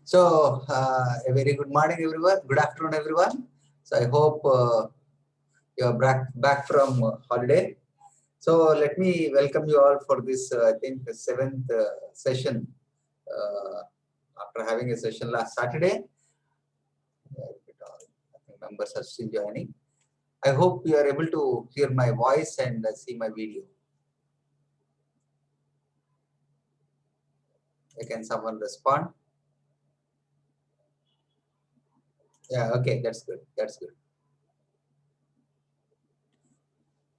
So, a very good morning, everyone. Good afternoon, everyone. So, I hope you are back from holiday. So, let me welcome you all for this, I think, the seventh session after having a session last Saturday. I think members are still joining. I hope you are able to hear my voice and see my video. Can someone respond? Yeah, okay, that's good. That's good.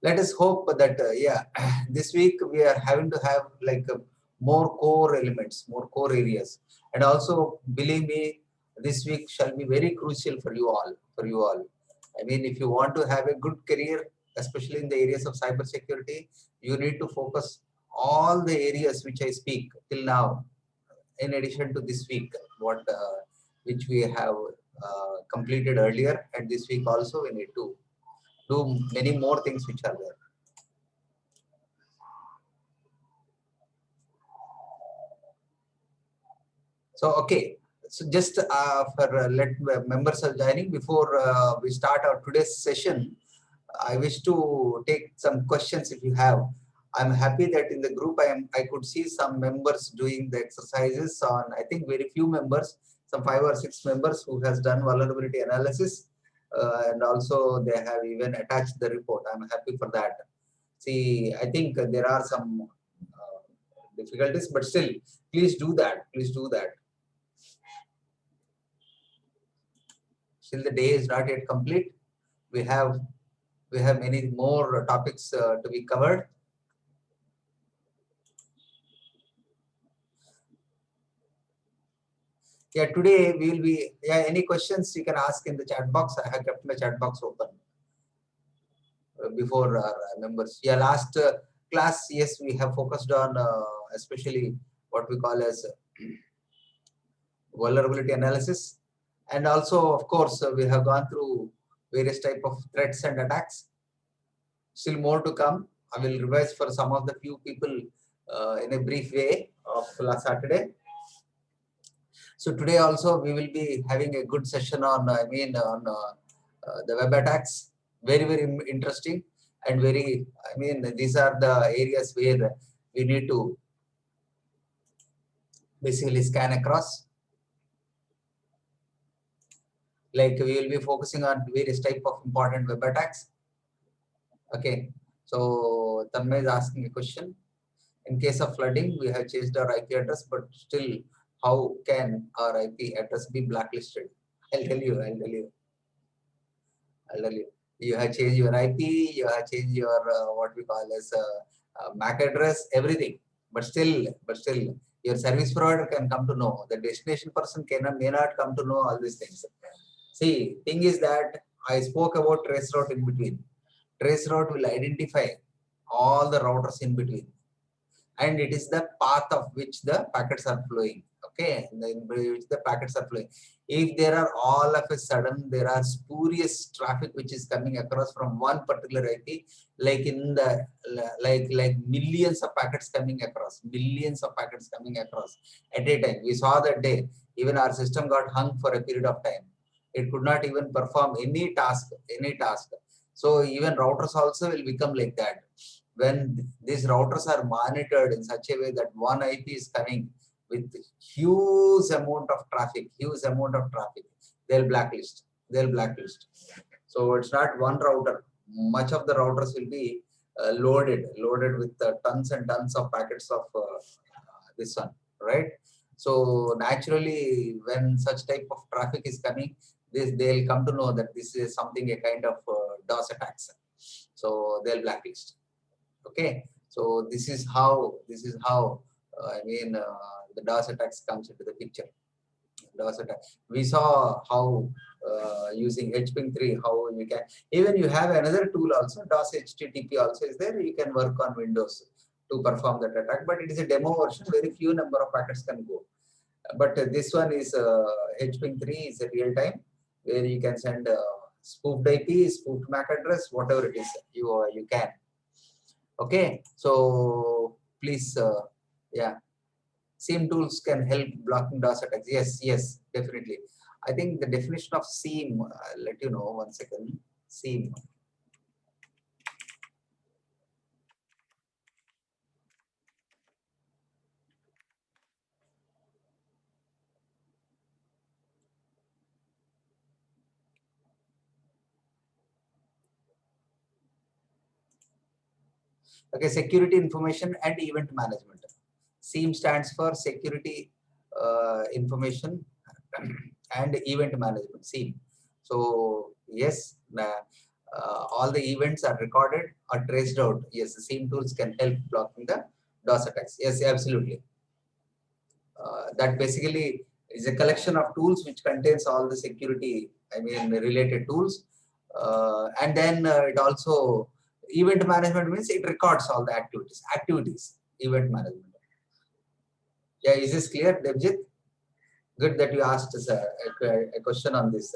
Let us hope that this week we are having to have like more core elements, more core areas, and also believe me, this week shall be very crucial for you all. I mean, if you want to have a good career, especially in the areas of cybersecurity, you need to focus all the areas which I speak till now. In addition to this week, which we have completed earlier, and this week also we need to do many more things which are there. So, okay. So just for let members are joining before we start our today's session, I wish to take some questions if you have. I'm happy that in the group I could see some members doing the exercises on, I think very few members, some 5 or 6 members who has done vulnerability analysis and also they have even attached the report. I'm happy for that. See, I think there are some difficulties, but still, please do that. Please do that. Still the day is not yet complete. We have many more topics to be covered. Yeah, today we will be, any questions you can ask in the chat box. I have kept my chat box open before our members. Yeah, last class, yes, we have focused on especially what we call as vulnerability analysis. And also, of course, we have gone through various type of threats and attacks. Still more to come. I will revise for some of the few people in a brief way of last Saturday. So today also we will be having a good session on, the web attacks. Very, very interesting and very, these are the areas where we need to basically scan across. Like we will be focusing on various type of important web attacks. Okay, so Tanmay is asking a question. In case of flooding, we have changed our IP address, but still, how can our IP address be blacklisted? I'll tell you. You have changed your IP, you have changed your what we call as MAC address, everything. But still, your service provider can come to know. The destination person may not come to know all these things. See, thing is that I spoke about traceroute in between. Traceroute will identify all the routers in between, and it is the path of which the packets are flowing. Okay, in which the packets are flowing. If there are all of a sudden there are spurious traffic which is coming across from one particular IP, like in the like millions of packets coming across at a time. We saw that day. Even our system got hung for a period of time. It could not even perform any task. So even routers also will become like that. When these routers are monitored in such a way that one IP is coming with huge amount of traffic, they'll blacklist. So it's not one router. Much of the routers will be loaded with tons and tons of packets of this one, right? So naturally, when such type of traffic is coming, they'll come to know that this is something a kind of DOS attacks. So they'll blacklist. Okay, so this is how the DOS attacks comes into the picture. DOS attack. We saw how using HPing3, how you can, even you have another tool also, DOS HTTP also is there. You can work on Windows to perform that attack, but it is a demo version. Very few number of packets can go. But this one is HPing3 is a real time where you can send spoofed IP, spoofed MAC address, whatever it is, you can. Okay, so please, yeah. SIEM tools can help blocking DOS attacks. Yes, yes, definitely. I think the definition of SIEM, I'll let you know 1 second. SIEM. Okay, security information and event management. SIEM stands for security information and event management. SIEM. So yes, all the events are recorded or traced out. Yes, the SIEM tools can help blocking the DOS attacks. Yes, absolutely. That basically is a collection of tools which contains all the security, I mean, related tools. And then it also, event management means it records all the activities, event management. Yeah, is this clear, Devjit? Good that you asked us a question on this.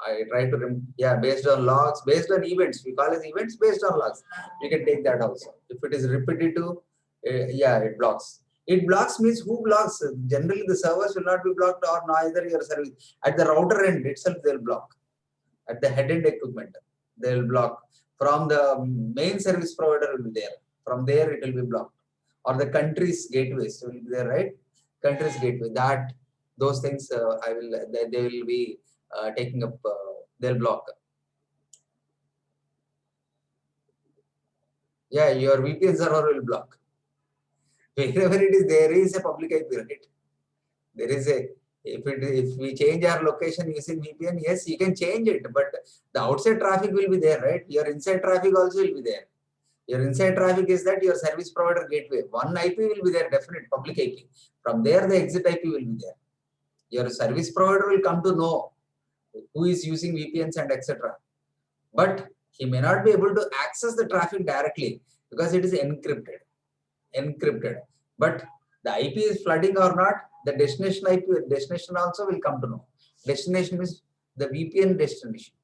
I try to, yeah, based on logs, based on events, we call it events based on logs. You can take that also. If it is repetitive, yeah, it blocks. It blocks means who blocks? Generally, the servers will not be blocked or neither your service. At the router end itself, they'll block. At the head end equipment, they'll block. From the main service provider will be there. From there, it will be blocked. Or the country's gateways will be there, right? Country's gateway. That those things, I will. They will be taking up. They'll block. Yeah, your VPN server will block. Wherever it is, there is a public IP, right? There is a, if we change our location using VPN, yes, you can change it, but the outside traffic will be there, right? Your inside traffic also will be there. Your inside traffic is that your service provider gateway. One IP will be there, definite public IP. From there, the exit IP will be there. Your service provider will come to know who is using VPNs and etc. But he may not be able to access the traffic directly because it is encrypted. But the IP is flooding or not, the destination IP, destination also will come to know. Destination is the VPN destination.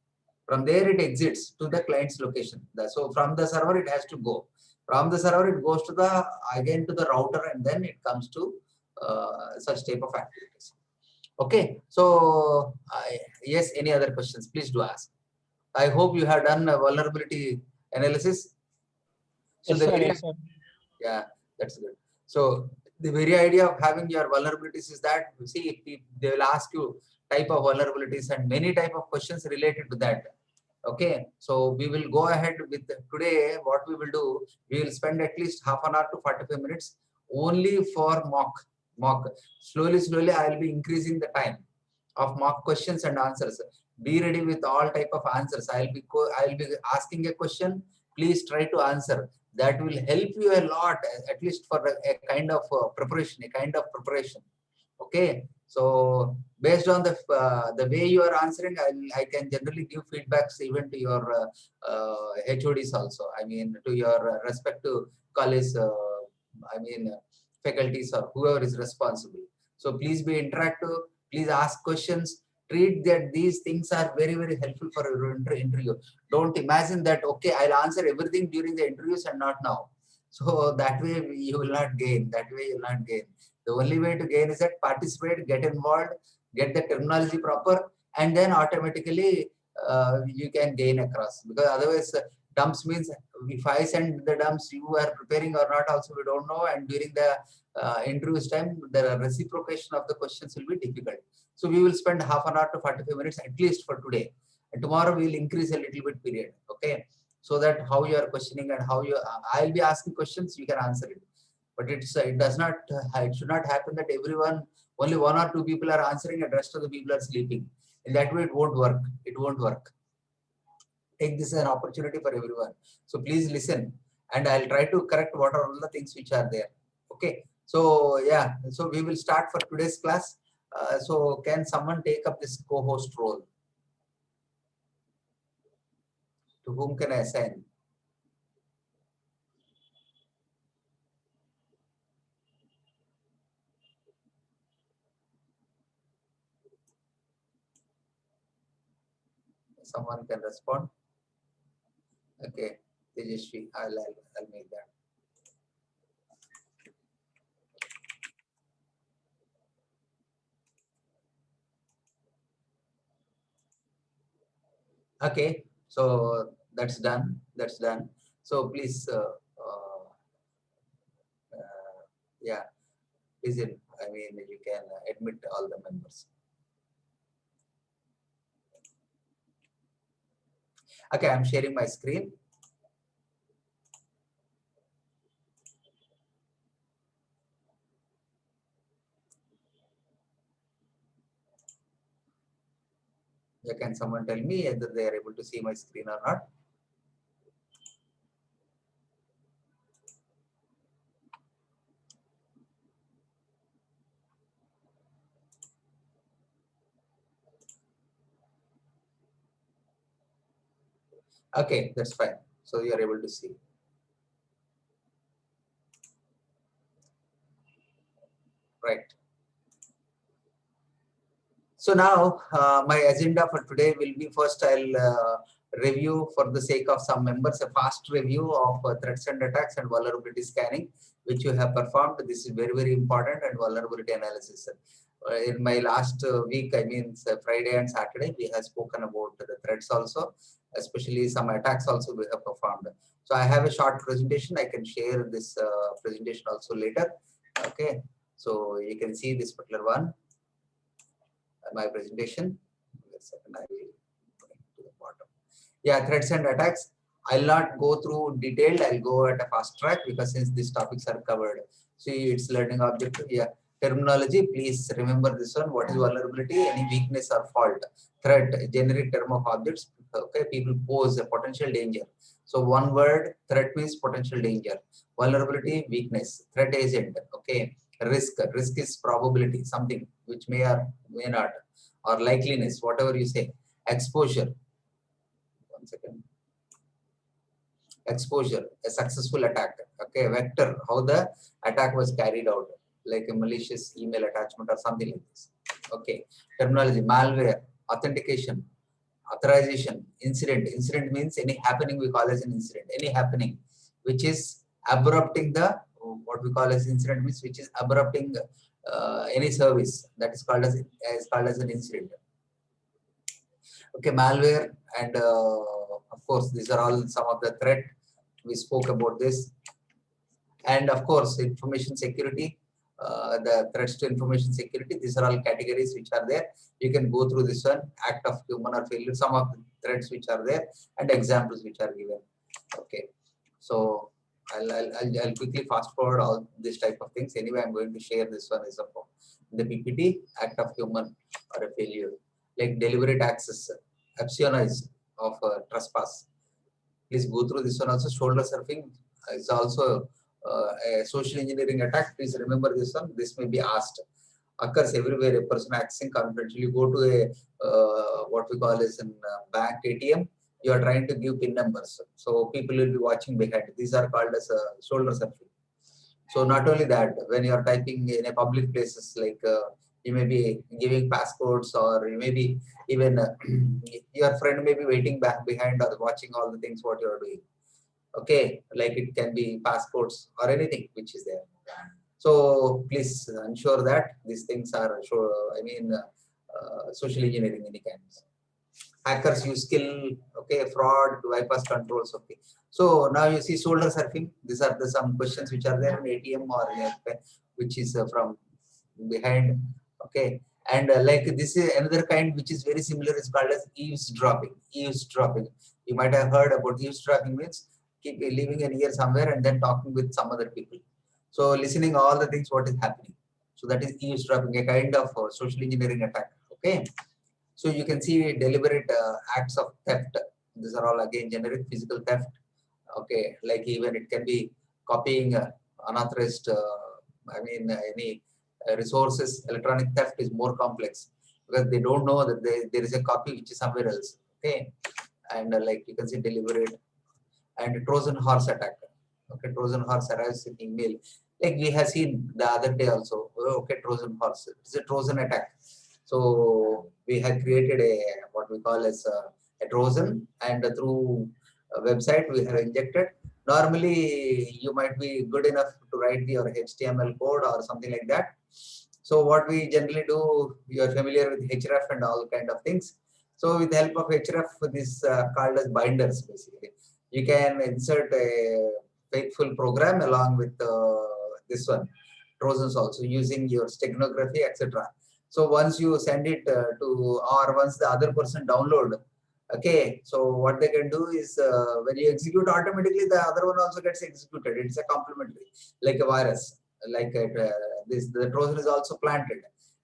From there it exits to the client's location. So from the server it has to go. From the server it goes to the, again to the router, and then it comes to such type of activities. Okay, so yes, any other questions? Please do ask. I hope you have done a vulnerability analysis. So yes, the sir, very, yes, sir. yeah, that's good. So the very idea of having your vulnerabilities is that, you see, they will ask you type of vulnerabilities and many type of questions related to that. Okay, so we will go ahead with today. What we will do, we will spend at least half an hour to 45 minutes only for mock. Slowly, I will be increasing the time of mock questions and answers. Be ready with all type of answers. I will be asking a question. Please try to answer. That will help you a lot, at least for a kind of preparation. Okay, so based on the way you are answering, I can generally give feedbacks even to your HODs also. I mean, to your respective college, I mean, faculties or whoever is responsible. So please be interactive. Please ask questions. Treat that these things are very helpful for your interview. Don't imagine that, okay, I'll answer everything during the interviews and not now. So that way you will not gain. That way you will not gain. The only way to gain is that participate, get involved, get the terminology proper, and then automatically you can gain across. Because otherwise, dumps means if I send the dumps, you are preparing or not also we don't know. And during the interviews time, the reciprocation of the questions will be difficult. So we will spend half an hour to 45 minutes at least for today. And tomorrow we will increase a little bit period. Okay, so that how you are questioning and how you, I'll be asking questions, you can answer it. But it does not, it should not happen that everyone, only one or two people are answering and rest of the people are sleeping. In that way, it won't work. It won't work. Take this as an opportunity for everyone. So please listen, and I'll try to correct what are all the things which are there. Okay. So yeah, so we will start for today's class. So can someone take up this co-host role? To whom can I assign? Someone can respond. Okay, Tejashvi, I'll make that. Okay, so that's done. That's done. So please, yeah, please, I mean, you can admit all the members. Okay, I'm sharing my screen. Can someone tell me whether they are able to see my screen or not? Okay, that's fine. So you are able to see. Right. So now my agenda for today will be first I'll review for the sake of some members a fast review of threats and attacks and vulnerability scanning which you have performed. This is very important, and vulnerability analysis. In my last week, I mean Friday and Saturday, we have spoken about the threats also, especially some attacks also we have performed. So I have a short presentation. I can share this presentation also later. Okay, so you can see this particular one. My presentation. Second, I will bring to the bottom. Yeah, threats and attacks. I'll not go through detailed. I'll go at a fast track because since these topics are covered. See, it's learning objective. Yeah, terminology. Please remember this one. What is vulnerability? Any weakness or fault. Threat, generic term of objects. Okay, people pose a potential danger. So one word, threat means potential danger. Vulnerability, weakness. Threat agent. Okay. Risk is probability, something which may or may not, or likeliness, whatever you say. Exposure, one second. Exposure, a successful attack. Okay, vector, how the attack was carried out, like a malicious email attachment or something like this. Okay, terminology, malware, authentication, authorization, incident means any happening we call as an incident, any happening which is abrupting the, what we call as incident means which is abrupting any service, that is called as an incident. Okay, malware, and of course these are all some of the threat we spoke about this. And of course information security, the threats to information security, these are all categories which are there. You can go through this one, act of human or failure, some of the threats which are there and examples which are given. Okay, so I'll quickly fast forward all this type of things. Anyway, I'm going to share this one as a the PPT, act of human or a failure, like deliberate access, absciousness of trespass. Please go through this one also. Shoulder surfing is also a social engineering attack. Please remember this one. This may be asked. Occurs everywhere. A person accessing confidentially. You go to a what we call as an bank ATM. You are trying to give PIN numbers. So people will be watching behind. These are called as shoulder surfing. So not only that, when you are typing in a public places, like you may be giving passcodes, or you may be even your friend may be waiting back behind or watching all the things what you are doing. Okay, like it can be passcodes or anything which is there. So please ensure that these things are, social engineering any kinds. Hackers use skill, okay, fraud, bypass controls, okay. So now you see shoulder surfing. These are the some questions which are there in ATM or which is from behind, okay. And like this is another kind which is very similar, is called as eavesdropping. Eavesdropping. You might have heard about eavesdropping means keep leaving an ear somewhere and then talking with some other people. So listening all the things what is happening. So that is eavesdropping, a kind of social engineering attack, okay. So you can see deliberate acts of theft. These are all again generic physical theft. Okay, like even it can be copying unauthorized, any resources. Electronic theft is more complex because they don't know that there is a copy which is somewhere else. Okay, and like you can see deliberate and Trojan horse attack. Okay, Trojan horse arrives in email. Like we have seen the other day also. Okay, Trojan horse. It's a Trojan attack. So we have created a what we call as a Trojan, and through a website we have injected. Normally, you might be good enough to write your HTML code or something like that. So what we generally do, you are familiar with href and all kind of things. So with the help of href, this called as binders basically. You can insert a faithful program along with this one, trojans also using your steganography, etc. So once you send it to, or once the other person download, okay, so what they can do is when you execute automatically, the other one also gets executed. It's a complementary, like a virus, like this, the Trojan is also planted,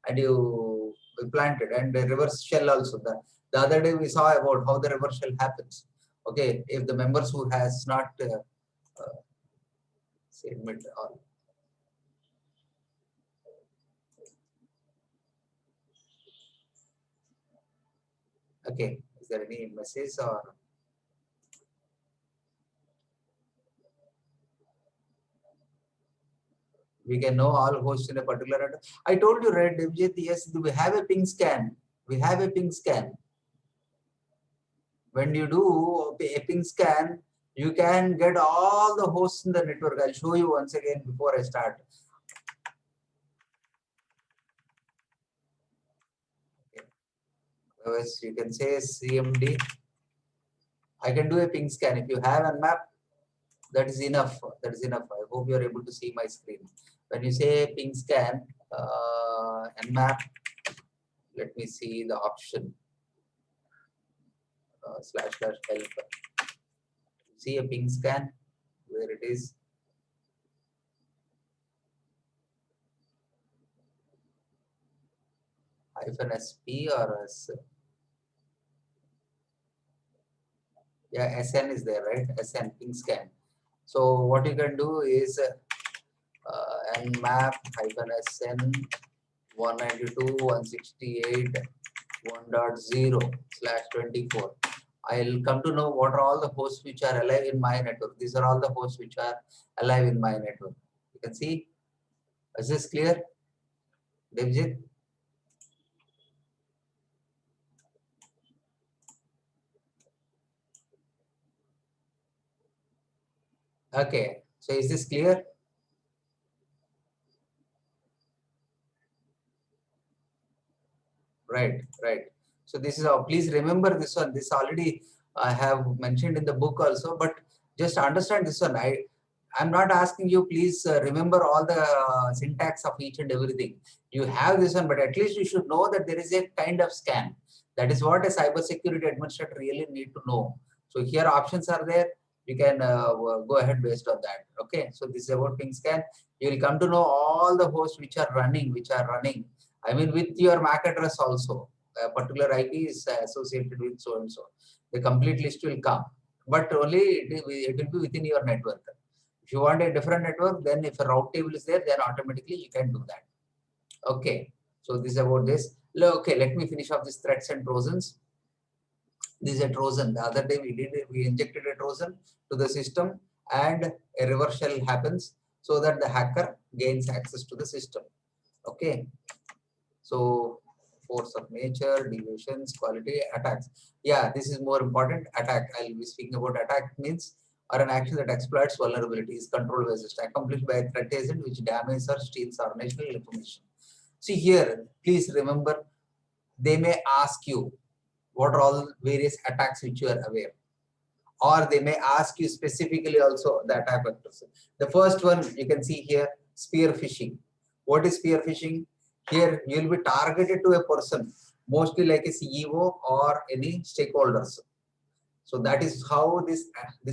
and you planted, and the reverse shell also. The other day we saw about how the reverse shell happens. Okay, if the members who has not say admit all. Okay, is there any message or? We can know all hosts in a particular network. I told you, right, Devjit, yes, we have a ping scan. We have a ping scan. When you do a ping scan, you can get all the hosts in the network. I'll show you once again before I start. Okay. Otherwise, you can say CMD. I can do a ping scan. If you have a map, that is enough. That is enough. I hope you are able to see my screen. When you say ping scan and map, let me see the option // help. See a ping scan where it is. -SP or S. Yeah, SN is there, right? SN ping scan. So what you can do is nmap -SN 192.168.1.0/24. I'll come to know what are all the hosts which are alive in my network. These are all the hosts which are alive in my network. You can see. Is this clear, Devjit? Okay. So is this clear? Right, right. So this is how, please remember this one. This already I have mentioned in the book also, but just understand this one. I'm not asking you, please remember all the syntax of each and everything. You have this one, but at least you should know that there is a kind of scan. That is what a cybersecurity administrator really need to know. So here options are there. You can go ahead based on that. Okay. So this is about ping scan. You will come to know all the hosts which are running, I mean, with your MAC address also, a particular IP is associated with so and so. The complete list will come, but only it will be within your network. If you want a different network, then if a route table is there, then automatically you can do that. Okay. So this is about this. Okay, let me finish off this threats and trojans. This is a trojan. The other day we injected a trojan to the system, and a reverse shell happens so that the hacker gains access to the system. Okay. So force of nature, deviations, quality, attacks. Yeah, this is more important. Attack. I'll be speaking about attack means or an action that exploits vulnerabilities controlled by a system accomplished by a threat agent which damages or steals organizational information. See here, please remember, they may ask you what are all various attacks which you are aware, or they may ask you specifically also the attack vectors. The first one you can see here, spear phishing. What is spear phishing? Here you will be targeted to a person, mostly like a CEO or any stakeholders. So that is how this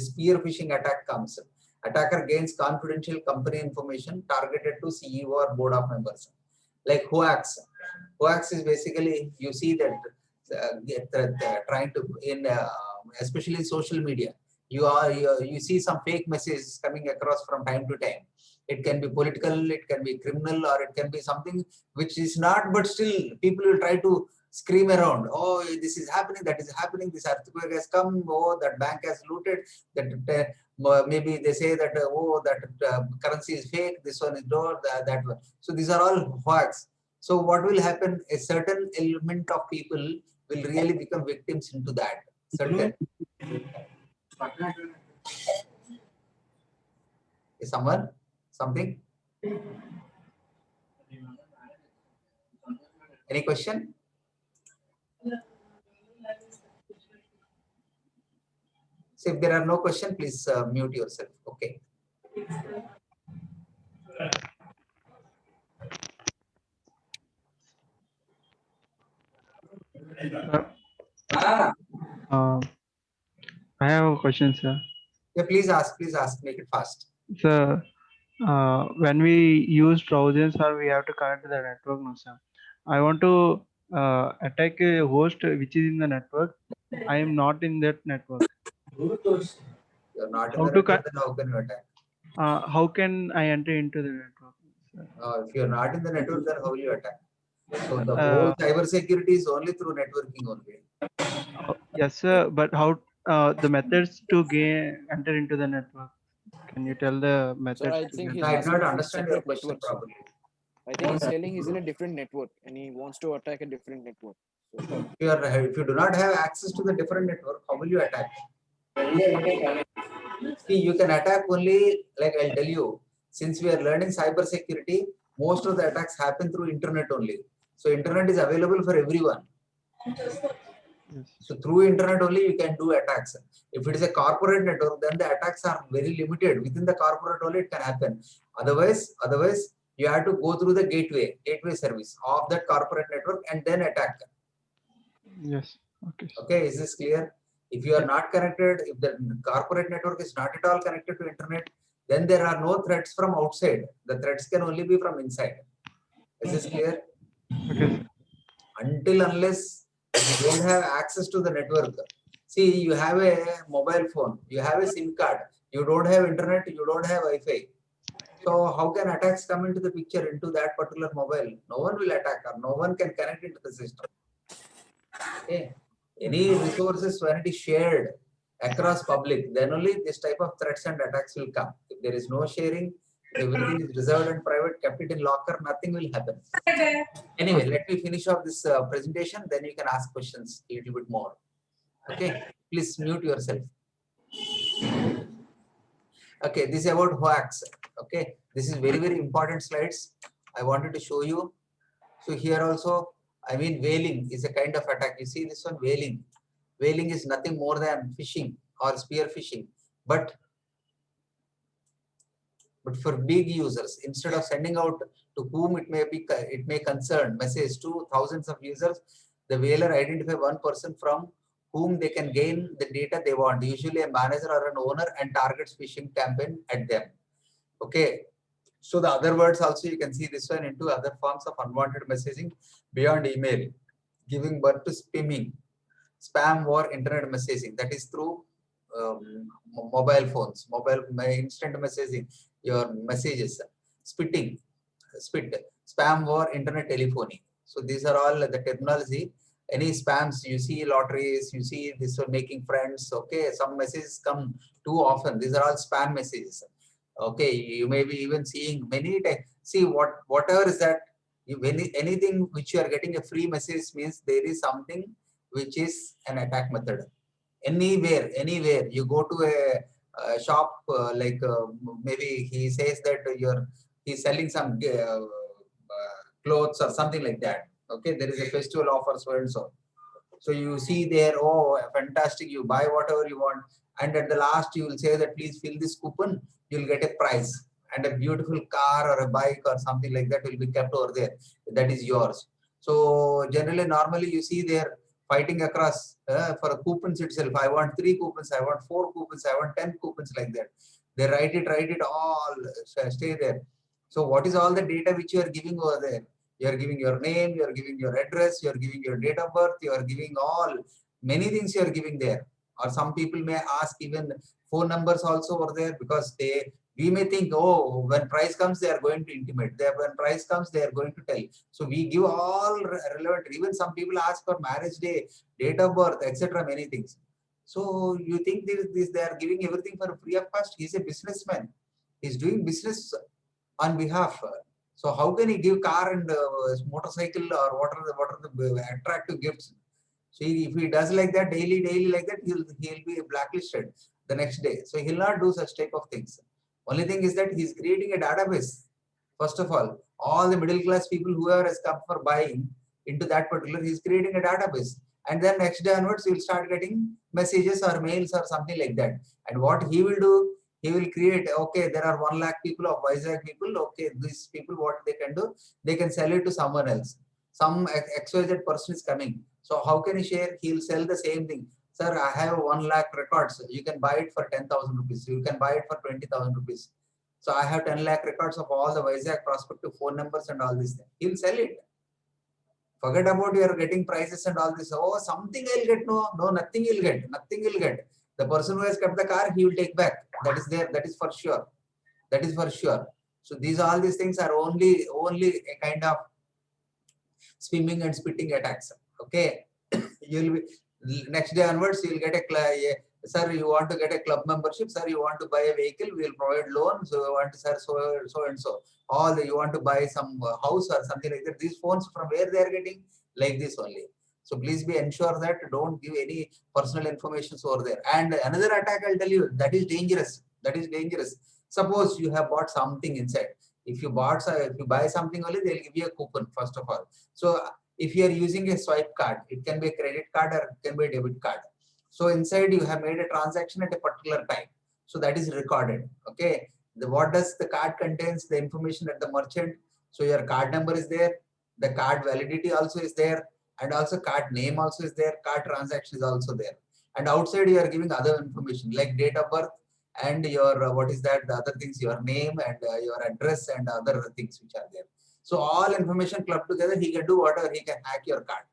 spear phishing attack comes. Attacker gains confidential company information targeted to CEO or board of members. Like hoax. Hoax is basically, you see that trying to especially social media, you see some fake messages coming across from time to time. It can be political, it can be criminal, or it can be something which is not, but still people will try to scream around, oh, this is happening, that is happening, this earthquake has come, oh, that bank has looted, that maybe they say that oh, that currency is fake, this one is not, that one. So these are all hoax. So what will happen, a certain element of people will really become victims into that. Certain. Is someone? Something? Any question? So if there are no questions, please mute yourself. Okay. I have a question, sir. Yeah, please ask. Please ask. Make it fast. Sir, when we use Trojans, sir, we have to connect to the network, no, sir. I want to attack a host which is in the network. I am not in that network. You're not in How the to network, then how can you attack? how can I enter into the network, sir? If you're not in the network, then how will you attack? So the whole Uh, cyber security is only through networking only. yes, sir. But how the methods to gain enter into the network? Can you tell the Sir, methods I to think get? No, he's I did asking not for a understand your separate question network, sir. properly. I think he's telling he's in a different network and he wants to attack a different network. So, If you do not have access to the different network, how will you attack? See, you can attack only, like I'll tell you, since we are learning cyber security, most of the attacks happen through internet only. So internet is available for everyone. Yes. So through internet only you can do attacks. If it is a corporate network, then the attacks are very limited. Within the corporate only it can happen. Otherwise you have to go through the gateway service of that corporate network and then attack. Yes. Okay. Okay, is this clear? If you are not connected, if the corporate network is not at all connected to internet, then there are no threats from outside. The threats can only be from inside. Is this clear? Okay. Until unless you don't have access to the network. See, you have a mobile phone, you have a SIM card, you don't have internet, you don't have Wi-Fi. So how can attacks come into the picture into that particular mobile? No one will attack or no one can connect into the system. Okay. Any resources when it is shared across public, then only this type of threats and attacks will come. If there is no sharing, if everything is reserved and private, kept it in locker, nothing will happen. Anyway, let me finish off this presentation, then you can ask questions a little bit more. Okay, please mute yourself. Okay, this is about hoax. Okay, this is very important slides. I wanted to show you. So here also, I mean, whaling is a kind of attack. You see this one, whaling. Whaling is nothing more than fishing or spear fishing, but for big users, instead of sending out to whom it may concern message to thousands of users, the whaler identify one person from whom they can gain the data they want, usually a manager or an owner, and targets phishing campaign at them. Okay. So the other words also you can see this one into other forms of unwanted messaging beyond email, giving birth to spamming, spam or internet messaging, that is through mobile phones, instant messaging, your messages, spitting, spit, spam or internet telephony. So these are all the terminology. Any spams, you see lotteries, you see this one making friends. Okay, some messages come too often. These are all spam messages. Okay, you may be even seeing many times. See whatever is that. Anything which you are getting a free message means there is something which is an attack method. Anywhere you go to a shop, maybe he says that he's selling some clothes or something like that. Okay, there is a festival offer so and so. So you see there, oh, fantastic, you buy whatever you want, and at the last you will say that please fill this coupon, you'll get a prize, and a beautiful car or a bike or something like that will be kept over there. That is yours. So generally, normally you see there fighting across for coupons itself. I want 3 coupons, I want 4 coupons, I want 10 coupons, like that. They write it all, stay there. So what is all the data which you are giving over there? You are giving your name, you are giving your address, you are giving your date of birth, you are giving all, many things you are giving there. Or some people may ask even phone numbers also over there, because we may think, oh, when price comes, they are going to intimate. When price comes, they are going to tell. So we give all relevant. Even some people ask for marriage day, date of birth, etc. Many things. So you think this they are giving everything for free of cost? He's a businessman. He's doing business on behalf. So how can he give car and motorcycle, or what are the attractive gifts? So if he does like that daily like that, he'll be blacklisted the next day. So he'll not do such type of things. Only thing is that he's creating a database. First of all the middle class people whoever has come for buying into that particular, he's creating a database, and then next day onwards you will start getting messages or mails or something like that. And what he will do, he will create, okay, there are 1 lakh people of Vizag people, okay, these people, what they can do, they can sell it to someone else. Some XYZ person is coming. So how can he share? He will sell the same thing. Sir, I have 1 lakh records. You can buy it for 10,000 rupees. You can buy it for 20,000 rupees. So I have 10 lakh records of all the Vizag prospective phone numbers and all this thing. He will sell it. Forget about your getting prices and all this. Oh, something I'll get. No, no, nothing you'll get. Nothing you'll get. The person who has kept the car, he will take back. That is there. That is for sure. That is for sure. So all these things are only a kind of swimming and spitting attacks. Okay. You'll be next day onwards, you'll get sir, you want to get a club membership, sir, you want to buy a vehicle, we will provide loan, so you want to, sir, so and so. All you want to buy some house or something like that. These phones, from where they are getting? Like this only. So please be ensure that don't give any personal information over there. And another attack, I'll tell you, that is dangerous. That is dangerous. Suppose you have bought something inside. If you buy something only, they'll give you a coupon, first of all. So if you are using a swipe card, it can be a credit card or it can be a debit card. So inside you have made a transaction at a particular time. So that is recorded. Okay. What does the card contains? The information at the merchant. So your card number is there. The card validity also is there. And also card name also is there. Card transaction is also there. And outside you are giving other information like date of birth and your, what is that? The other things, your name and your address and other things which are there. So all information clubbed together, he can do whatever, he can hack your card.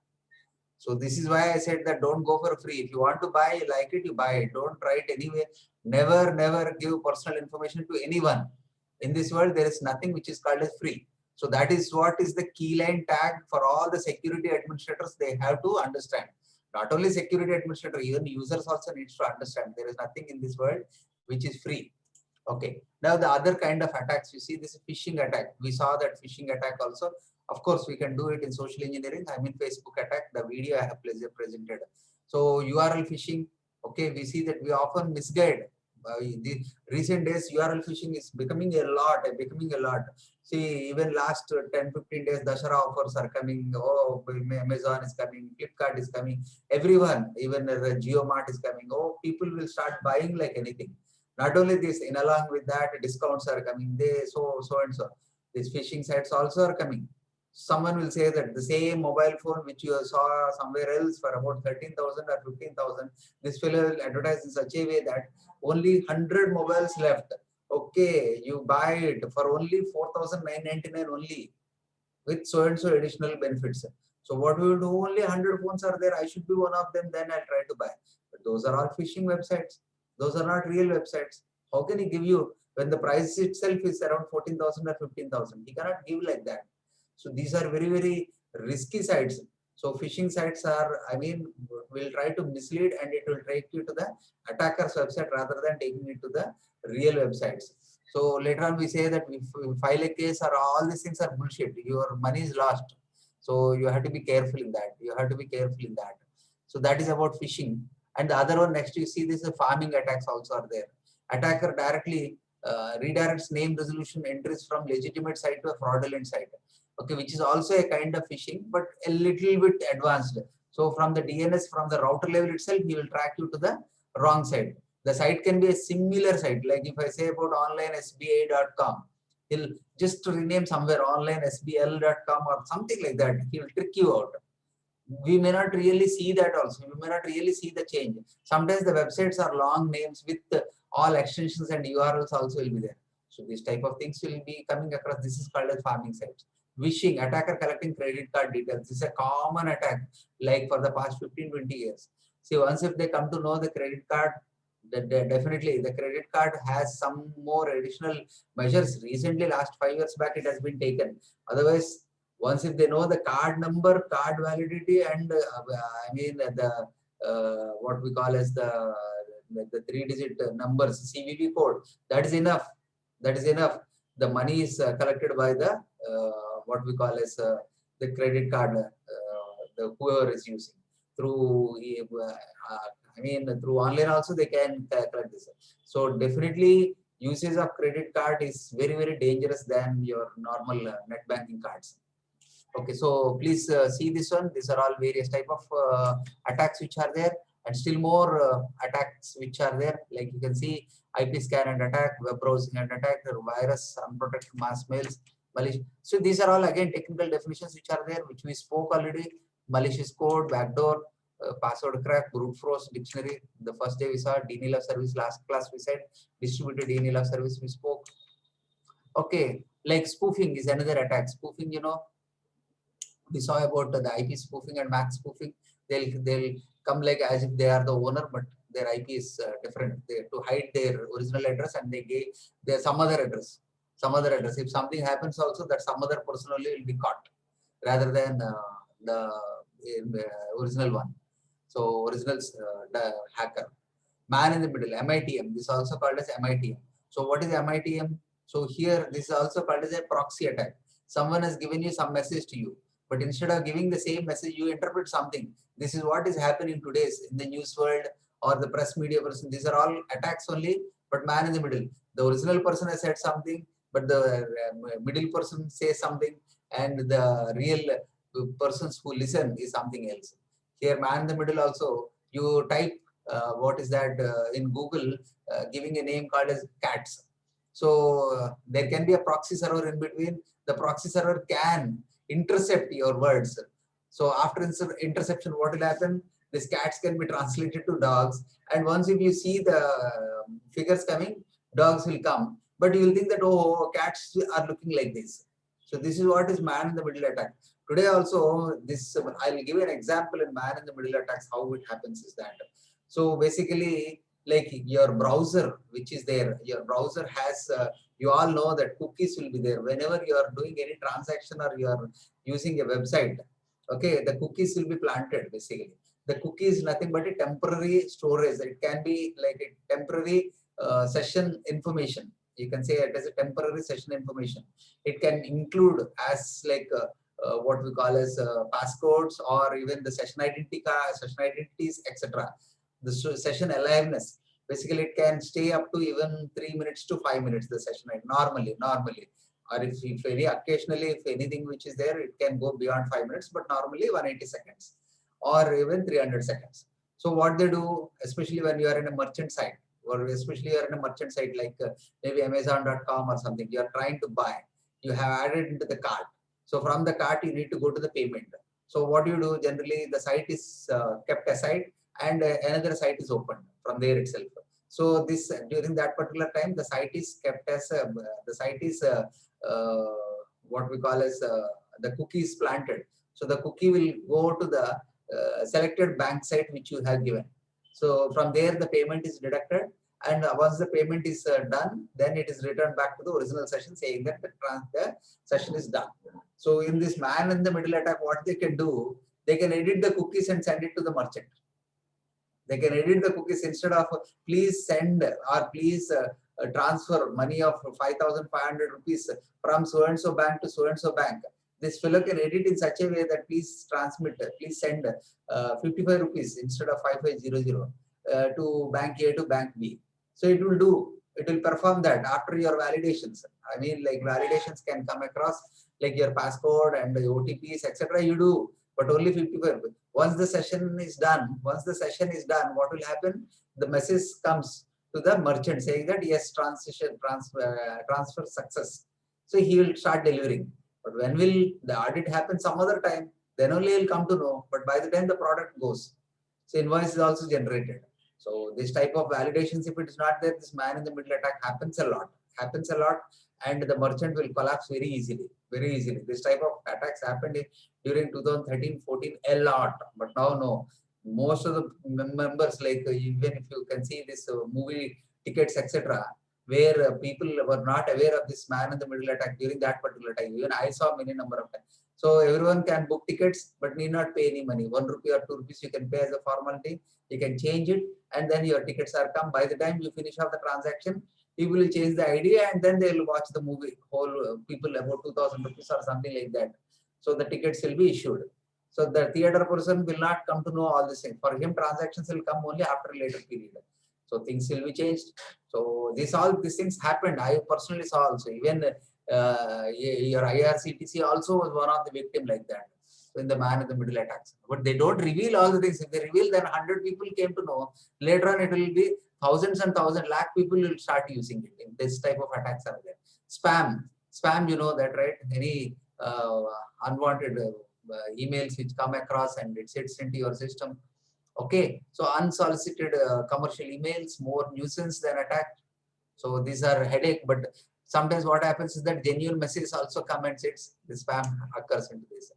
So this is why I said that don't go for free. If you want to buy, you like it, you buy it. Don't try it anyway. Never give personal information to anyone. In this world, there is nothing which is called as free. So that is what is the key line tag for all the security administrators. They have to understand. Not only security administrator, even users also needs to understand. There is nothing in this world which is free. Okay. Now the other kind of attacks, you see, this is phishing attack. We saw that phishing attack also. Of course, we can do it in social engineering. I mean, Facebook attack, the video I have presented. So URL phishing, okay, we see that we often misguide. The recent days, URL phishing is becoming a lot. See, even last 10-15 days, Dashara offers are coming. Oh, Amazon is coming, Flipkart is coming. Everyone, even JioMart is coming. Oh, people will start buying like anything. Not only this, in along with that, discounts are coming. So and so. These phishing sites also are coming. Someone will say that the same mobile phone which you saw somewhere else for about 13,000 or 15,000, this fellow will advertise in such a way that only 100 mobiles left. Okay, you buy it for only 4,999 only with so and so additional benefits. So what we will do, only 100 phones are there. I should be one of them. Then I'll try to buy. But those are all phishing websites. Those are not real websites. How can he give you when the price itself is around 14,000 or 15,000? He cannot give like that. So these are very risky sites. So phishing sites are, I mean, will try to mislead and it will take you to the attacker's website rather than taking it to the real websites. So later on we say that if we file a case or all these things are bullshit, your money is lost. So you have to be careful in that. So that is about phishing. And the other one next you see this farming attacks also are there. Attacker directly redirects name resolution entries from legitimate site to a fraudulent site. Okay, which is also a kind of phishing, but a little bit advanced. So from the DNS, from the router level itself, he will track you to the wrong site. The site can be a similar site. Like if I say about onlinesba.com, he'll just rename somewhere onlinesbl.com or something like that. He will trick you out. We may not really see that also. We may not really see the change. Sometimes the websites are long names with all extensions and URLs also will be there. So this type of things will be coming across. This is called as farming sites. Wishing, attacker collecting credit card details. This is a common attack like for the past 15-20 years. See, once if they come to know the credit card, definitely the credit card has some more additional measures. Recently, last 5 years back, it has been taken. Otherwise, once if they know the card number, card validity, and I mean the what we call as the 3-digit numbers, CVV code, that is enough. That is enough. The money is collected by the what we call as the credit card, the whoever is using through. I mean through online also they can collect this. So definitely usage of credit card is very dangerous than your normal net banking cards. Okay, so please see this one. These are all various type of attacks which are there, and still more attacks which are there. Like you can see, IP scan and attack, web browsing and attack, virus, unprotected mass mails, malicious. So these are all again technical definitions which are there, which we spoke already. Malicious code, backdoor, password crack, brute force dictionary. The first day we saw denial of service. Last class we said distributed denial of service. We spoke. Okay, like spoofing is another attack. Spoofing, we saw about the IP spoofing and MAC spoofing. They'll come like as if they are the owner, but their IP is different. They to hide their original address and they gave their some other address. Some other address. If something happens, also that some other person only will be caught rather than the original one. So original the hacker. Man in the middle, MITM. This is also called as MITM. So what is MITM? So here this is also called as a proxy attack. Someone has given you some message to you, but instead of giving the same message, you interpret something. This is what is happening today's in the news world or the press media person. These are all attacks only, but man in the middle. The original person has said something, but the middle person says something, and the real persons who listen is something else. Here, man in the middle also, you type what is that in Google, giving a name called as cats. So there can be a proxy server in between. The proxy server can intercept your words. So after interception, what will happen? These cats can be translated to dogs. And once if you see the figures coming, dogs will come. But you will think that, oh, cats are looking like this. So this is what is man in the middle attack. Today also, this I'll give an example in man in the middle attacks. How it happens is that. So basically, like your browser, which is there, your browser has, you all know that cookies will be there. Whenever you are doing any transaction or you are using a website, okay, the cookies will be planted basically. The cookie is nothing but a temporary storage. It can be like a temporary session information. You can say it as a temporary session information. It can include as like what we call as passcodes or even the session identities, etc. The session aliveness. Basically, it can stay up to even 3 minutes to 5 minutes, the session normally. Or if any occasionally, if anything which is there, it can go beyond 5 minutes, but normally 180 seconds or even 300 seconds. So what they do, especially when you are in a merchant site, or especially you are in a merchant site like maybe Amazon.com or something, you are trying to buy, you have added into the cart. So from the cart, you need to go to the payment. So what you do, generally the site is kept aside and another site is opened from there itself. So this during that particular time, the site is kept as the site is what we call as the cookie is planted. So the cookie will go to the selected bank site which you have given. So from there the payment is deducted, and once the payment is done, then it is returned back to the original session saying that the session is done. So in this man in the middle attack, what they can do, they can edit the cookies and send it to the merchant. They can edit the cookies instead of please send or please transfer money of 5,500 rupees from so and so bank to so and so bank. This fellow can edit in such a way that please transmit, please send 55 rupees instead of 5500 to bank A to bank B. So it will perform that after your validations. I mean, like validations can come across like your passcode and the OTPs, etc. You do, but only 55. Once the session is done, what will happen? The message comes to the merchant saying that yes, transfer success. So he will start delivering. But when will the audit happen? Some other time. Then only he'll come to know. But by the time the product goes, so invoice is also generated. So this type of validations, if it is not there, this man in the middle attack happens a lot. And the merchant will collapse very easily. This type of attacks happened during 2013-14 a lot, but now no. Most of the members, like even if you can see this movie tickets, etc., where people were not aware of this man in the middle attack during that particular time. Even I saw many number of times. So everyone can book tickets, but need not pay any money. 1 rupee or 2 rupees you can pay as a formality. You can change it, and then your tickets are come. By the time you finish off the transaction, people will change the idea, and then they will watch the movie. Whole people about 2,000 rupees or something like that. So the tickets will be issued. So the theater person will not come to know all this thing. For him, transactions will come only after a later period. So things will be changed. So these things happened. I personally saw also. Even Your IRCTC also was one of the victim like that in the man in the middle attacks. But they don't reveal all the things. If they reveal, then 100 people came to know. Later on, it will be thousands and thousands, lakh people will start using it. This type of attacks are there. Spam, you know that, right? Any unwanted emails which come across and it sits into your system. Okay, so unsolicited commercial emails, more nuisance than attack. So these are headache, but sometimes what happens is that genuine messages also come and sits. The spam occurs into this.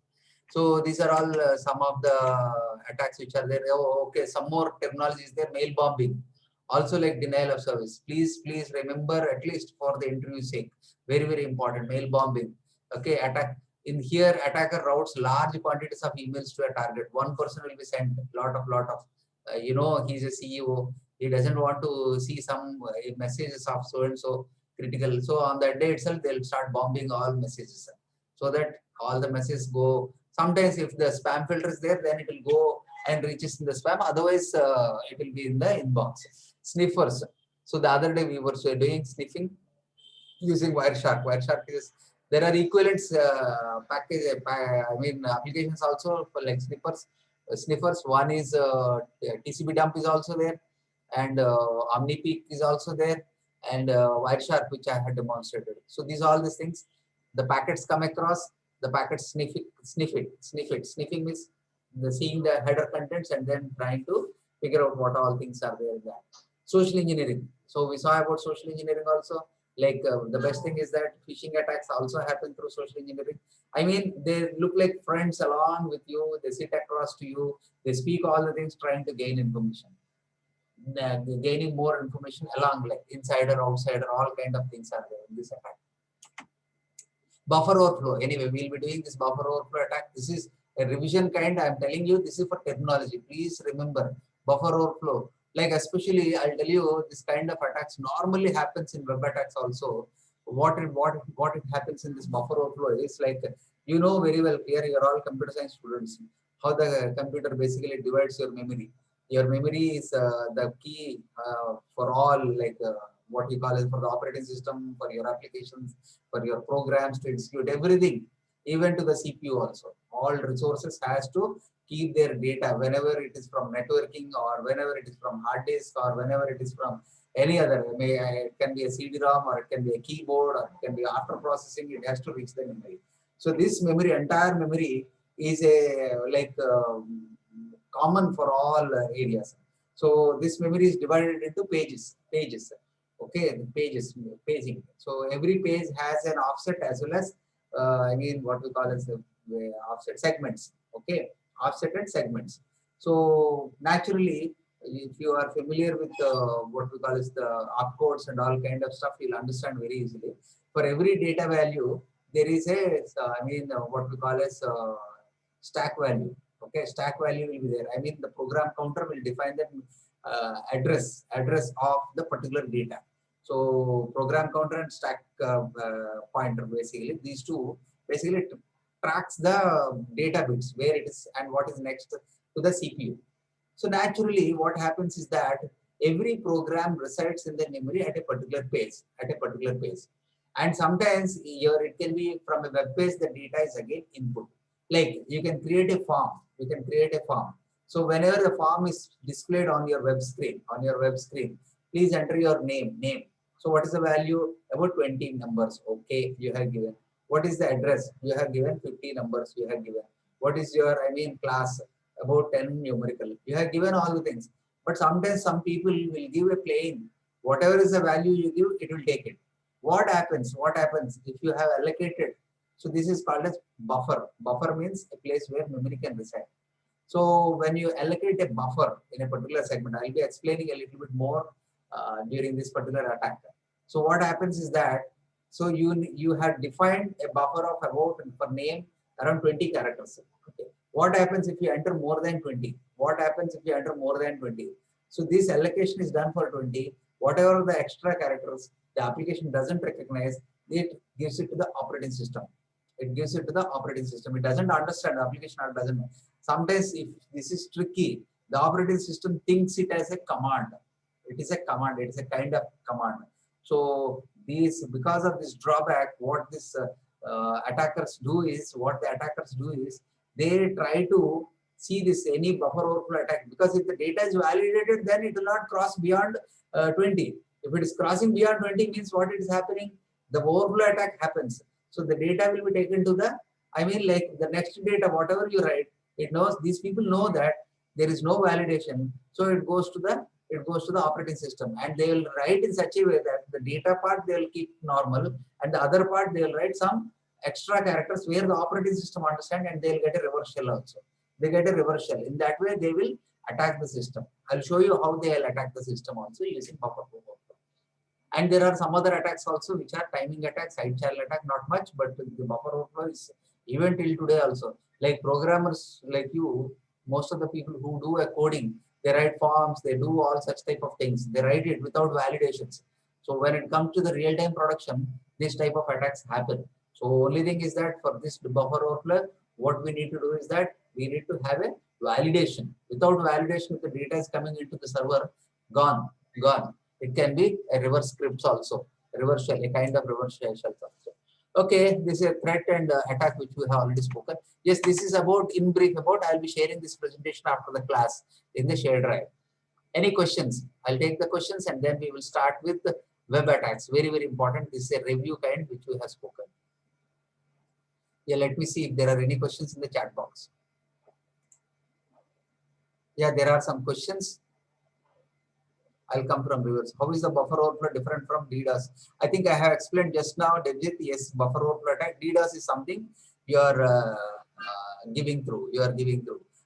So these are all some of the attacks which are there. Oh, okay, some more terminology is there. Mail bombing, also like denial of service. Please remember, at least for the interview sake, very important. Mail bombing. Okay, attack. In here, attacker routes large quantities of emails to a target. One person will be sent lot of. You know, he's a CEO. He doesn't want to see some messages of so and so critical. So on that day itself, they'll start bombing all messages so that all the messages go. Sometimes if the spam filter is there, then it will go and reaches in the spam. Otherwise, it will be in the inbox. Sniffers. So the other day we were doing sniffing using Wireshark. Wireshark is, there are equivalents applications also for like sniffers. One is TCP dump is also there, and OmniPeak is also there, and Wireshark, which I had demonstrated. So these are all these things. The packets come across, the packets sniff it. Sniffing means seeing the header contents and then trying to figure out what all things are there in that. Social engineering. So we saw about social engineering also. Like the best thing is that phishing attacks also happen through social engineering. I mean, they look like friends along with you. They sit across to you. They speak all the things trying to gain information. Gaining more information along, like insider, outsider, all kind of things are there in this attack. Buffer overflow. Anyway, we'll be doing this buffer overflow attack. This is a revision kind. I'm telling you, this is for terminology. Please remember buffer overflow. Like especially, I'll tell you, this kind of attacks normally happens in web attacks also. What it happens in this buffer overflow is like, you know very well. Here, you're all computer science students. How the computer basically divides your memory. Your memory is the key for all, like what we call it, for the operating system, for your applications, for your programs to execute everything, even to the CPU also. All resources has to keep their data whenever it is from networking or whenever it is from hard disk or whenever it is from any other. It can be a CD-ROM or it can be a keyboard or it can be after processing. It has to reach the memory. So this memory, entire memory, is a like common for all areas. So this memory is divided into pages. Okay, paging. So every page has an offset as well as what we call as the offset segments. Okay, offsetted segments. So naturally, if you are familiar with what we call as the opcodes and all kind of stuff, you'll understand very easily. For every data value, there is a what we call as stack value. Okay, stack value will be there. I mean, the program counter will define the address of the particular data. So program counter and stack pointer, basically these two basically tracks the data bits where it is and what is next to the CPU. So naturally, what happens is that every program resides in the memory at a particular page, and sometimes here it can be from a web page. The data is again input. Like you can create a form. So whenever the form is displayed on your web screen, please enter your name. So what is the value? About 20 numbers. Okay, you have given. What is the address? You have given 50 numbers. You have given. What is your class? About 10 numerical. You have given all the things. But sometimes some people will give a plain. Whatever is the value you give, it will take it. What happens if you have allocated? So this is called as buffer. Buffer means a place where memory can reside. So when you allocate a buffer in a particular segment, I'll be explaining a little bit more during this particular attack. So what happens is that, so you have defined a buffer of about, for name, around 20 characters. Okay. What happens if you enter more than 20? So this allocation is done for 20. Whatever the extra characters the application doesn't recognize, it gives it to the operating system. It doesn't understand, the application doesn't know. Sometimes if this is tricky, the operating system thinks it as a command. It is a kind of command. So these, because of this drawback, what this attackers do is, they try to see this any buffer overflow attack, because if the data is validated, then it will not cross beyond 20. If it is crossing beyond 20, means what is happening? The overflow attack happens. So the data will be taken to the, I mean, like the next data, whatever you write, it knows, these people know that there is no validation. So it goes to the operating system, and they will write in such a way that the data part they will keep normal, and the other part they will write some extra characters where the operating system understand, and they will get a reverse shell also. They get a reverse shell. In that way, they will attack the system. I'll show you how they will attack the system also using buffer overflow. And there are some other attacks also, which are timing attacks, side channel attack, not much, but the buffer overflow is even till today also. Like programmers like you, most of the people who do a coding, they write forms, they do all such type of things. They write it without validations. So when it comes to the real-time production, this type of attacks happen. So only thing is that for this buffer overflow, what we need to do is that we need to have a validation. Without validation, if the data is coming into the server, gone. It can be a reverse scripts also, reverse shell, a kind of reverse shells also. Okay, this is a threat and attack which we have already spoken. Yes, this is about, in brief about, I'll be sharing this presentation after the class in the share drive. Any questions? I'll take the questions and then we will start with the web attacks. Very, very important. This is a review kind which we have spoken. Yeah, let me see if there are any questions in the chat box. Yeah, there are some questions. I'll come from reverse. How is the buffer overflow different from DDoS? I think I have explained just now, Devjit. Yes, buffer overflow attack. DDoS is something you are giving through.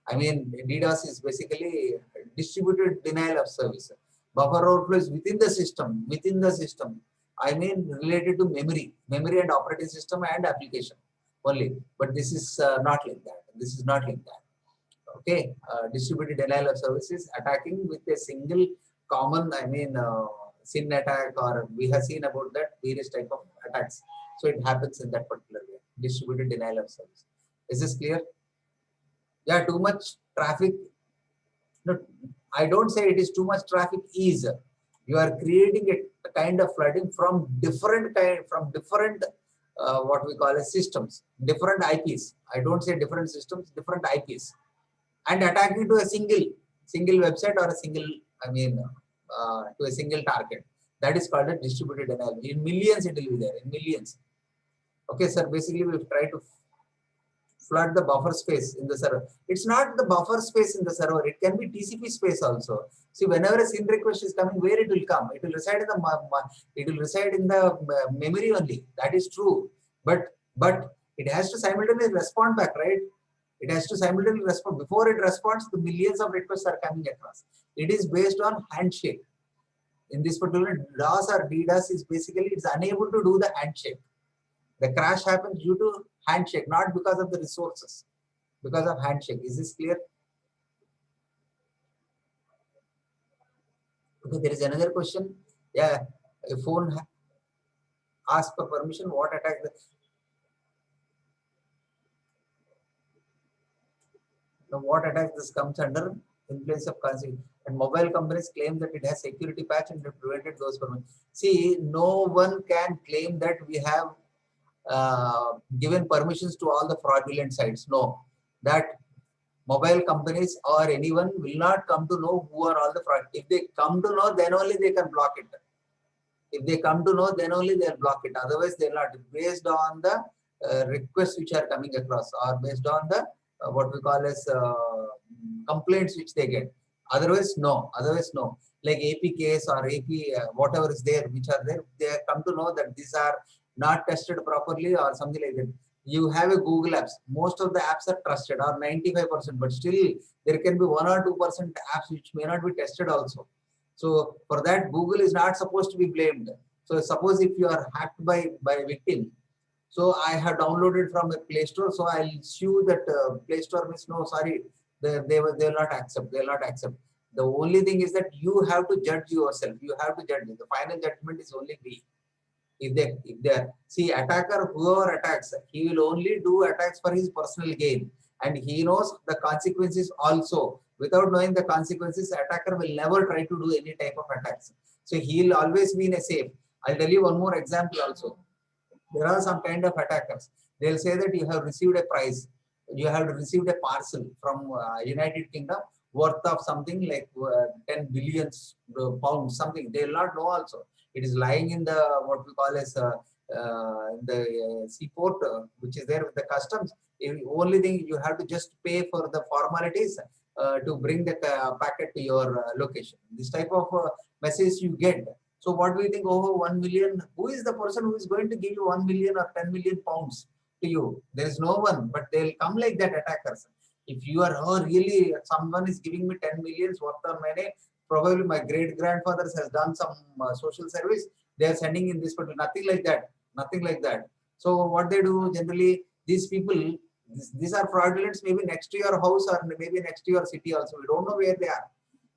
I mean, DDoS is basically distributed denial of service. Buffer overflow is within the system. I mean, related to memory and operating system and application only. But this is not like that. Okay, distributed denial of service is attacking with a single common, I mean, SYN attack, or we have seen about that various type of attacks. So it happens in that particular way, distributed denial of service. Is this clear? Yeah, too much traffic. No, I don't say it is too much traffic. Is you are creating a kind of flooding from different what we call as systems, different IPs. I don't say different systems, different IPs, and attacking to a single website or a single, I mean, to a single target. That is called a distributed denial. In millions it will be there, in millions. Okay, sir, basically we've tried to flood the buffer space in the server. It's not the buffer space in the server, it can be TCP space also. See, whenever a SYN request is coming, where it will come? It will reside in the memory only. That is true. But it has to simultaneously respond back, right? It has to simultaneously respond. Before it responds, the millions of requests are coming across. It is based on handshake. In this particular DOS or DDoS is basically, it's unable to do the handshake. The crash happens due to handshake, not because of the resources, because of handshake. Is this clear? Okay, there is another question. Yeah, a phone asks for permission. What attack? Now, what attack this comes under influence of currency? And mobile companies claim that it has security patch and it prevented those from. See, no one can claim that we have given permissions to all the fraudulent sites. No, that mobile companies or anyone will not come to know who are all the fraud. If they come to know, then only they can block it. If they come to know, then only they'll block it. Otherwise, they're not, based on the requests which are coming across, or based on the what we call as complaints which they get. Otherwise, no. Like APKs or AP, whatever is there, which are there, they come to know that these are not tested properly or something like that. You have a Google apps. Most of the apps are trusted, or 95%, but still there can be 1 or 2% apps which may not be tested also. So for that, Google is not supposed to be blamed. So suppose if you are hacked by a victim, so I have downloaded from a Play Store, so I'll sue that Play Store means no, sorry, they will not accept. They will not accept. The only thing is that you have to judge yourself. You have to judge. The final judgment is only me. If they see, attacker, whoever attacks, he will only do attacks for his personal gain, and he knows the consequences also. Without knowing the consequences, attacker will never try to do any type of attacks. So he will always be in a safe. I'll tell you one more example also. There are some kind of attackers. They'll say that you have received a prize, you have received a parcel from United Kingdom worth of something like 10 billions pounds, something. They will not know also. It is lying in the what we call as the seaport, which is there with the customs. The only thing you have to just pay for the formalities to bring the packet to your location. This type of message you get. So what do you think? Oh, 1 million. Who is the person who is going to give you 1 million or 10 million pounds to you? There is no one, but they'll come like that attackers. If you are, oh, really, someone is giving me 10 millions worth of money, probably my great grandfathers has done some social service. They are sending in this, but nothing like that. Nothing like that. So what they do generally, these people, these are fraudulents. Maybe next to your house or maybe next to your city also. We don't know where they are.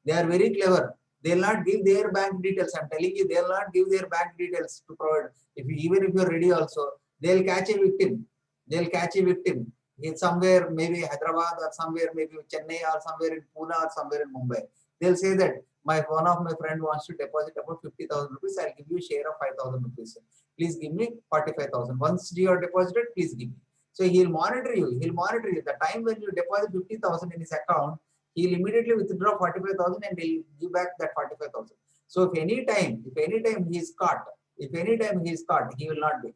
They are very clever. They'll not give their bank details. I'm telling you, they'll not give their bank details to provide. Even if you're ready also, they'll catch a victim. They'll catch a victim in somewhere, maybe Hyderabad or somewhere, maybe Chennai or somewhere in Pune or somewhere in Mumbai. They'll say that one of my friend wants to deposit about 50,000 rupees. I'll give you a share of 5,000 rupees. Please give me 45,000. Once you are deposited, please give me. So he'll monitor you. He'll monitor you. The time when you deposit 50,000 in his account, he'll immediately withdraw 45,000 and he'll give back that 45,000. So if any time he is caught, he will not be.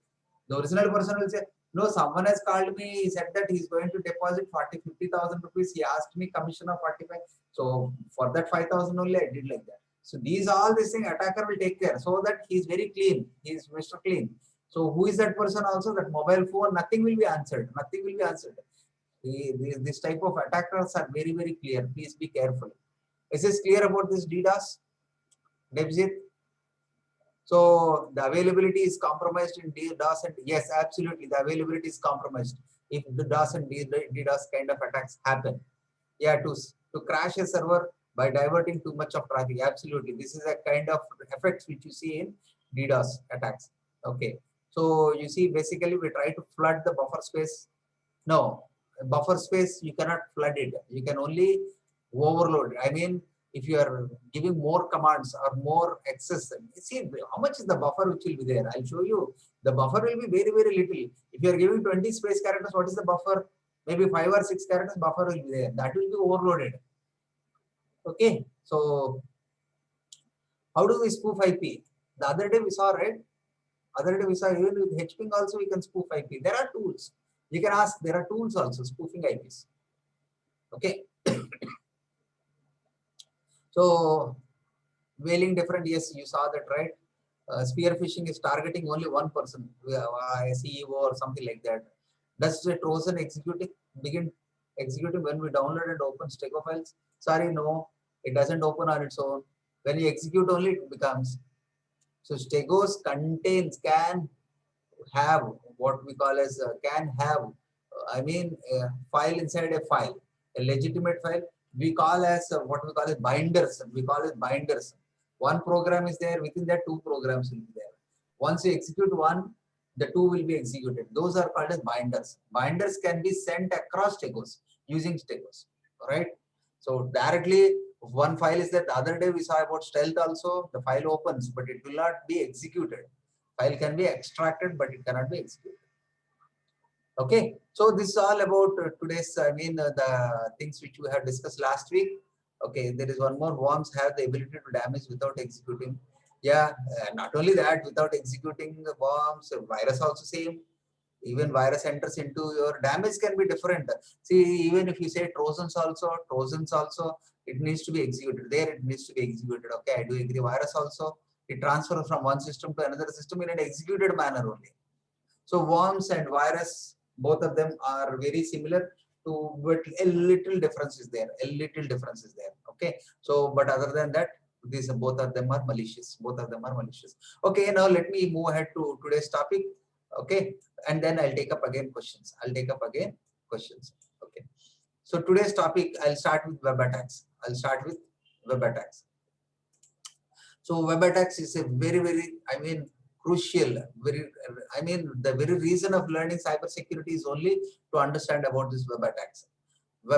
The original person will say, no, someone has called me. He said that he's going to deposit 50,000 rupees. He asked me commission of 45. So for that 5,000 only, I did like that. So all these things attacker will take care so that he's very clean. He's Mr. Clean. So who is that person also? That mobile phone, nothing will be answered. Nothing will be answered. This type of attackers are very, very clear. Please be careful. Is this clear about this DDoS? Debjit? So the availability is compromised in DDoS, and yes, absolutely, the availability is compromised if the DDoS and DDoS kind of attacks happen. Yeah, to crash a server by diverting too much of traffic. Absolutely, this is a kind of effects which you see in DDoS attacks. Okay, so you see, basically we try to flood the buffer space. No, buffer space you cannot flood it. You can only overload. I mean, if you are giving more commands or more access, see how much is the buffer which will be there. I'll show you. The buffer will be very, very little. If you are giving 20 space characters, what is the buffer? Maybe 5 or 6 characters buffer will be there. That will be overloaded. Okay, so how do we spoof IP? The other day we saw, right? Other day we saw even with HPing also we can spoof IP. There are tools. You can ask, there are tools also spoofing IPs. Okay. So whaling different, yes, you saw that, right? Spear phishing is targeting only one person, a CEO or something like that. Does the Trojan begin executing when we download and open Stego files? Sorry, no, it doesn't open on its own. When you execute only, it becomes. So Stegos can have what we call as can have, I mean, a file inside a file, a legitimate file. We call as what we call as binders. We call it binders. One program is there, within that 2 programs will be there. Once you execute one, the 2 will be executed. Those are called as binders. Binders can be sent across Stegos using Stegos, right? So directly, one file is that the other day we saw about stealth also, the file opens, but it will not be executed. File can be extracted, but it cannot be executed. Okay, so this is all about today's, the things which we have discussed last week. Okay, there is one more. Worms have the ability to damage without executing. Yeah, not only that, without executing the worms, virus also same. Even virus enters into your damage can be different. See, even if you say Trojans also, it needs to be executed. There it needs to be executed. Okay, I do agree. Virus also, it transfers from one system to another system in an executed manner only. So worms and virus, both of them are very similar to, but a little difference is there. Okay. So, but other than that, these both of them are malicious. Okay. Now let me move ahead to today's topic. Okay. And then I'll take up again questions. Okay. So today's topic, I'll start with web attacks. So web attacks is a very, very, crucial, the very reason of learning cybersecurity is only to understand about this web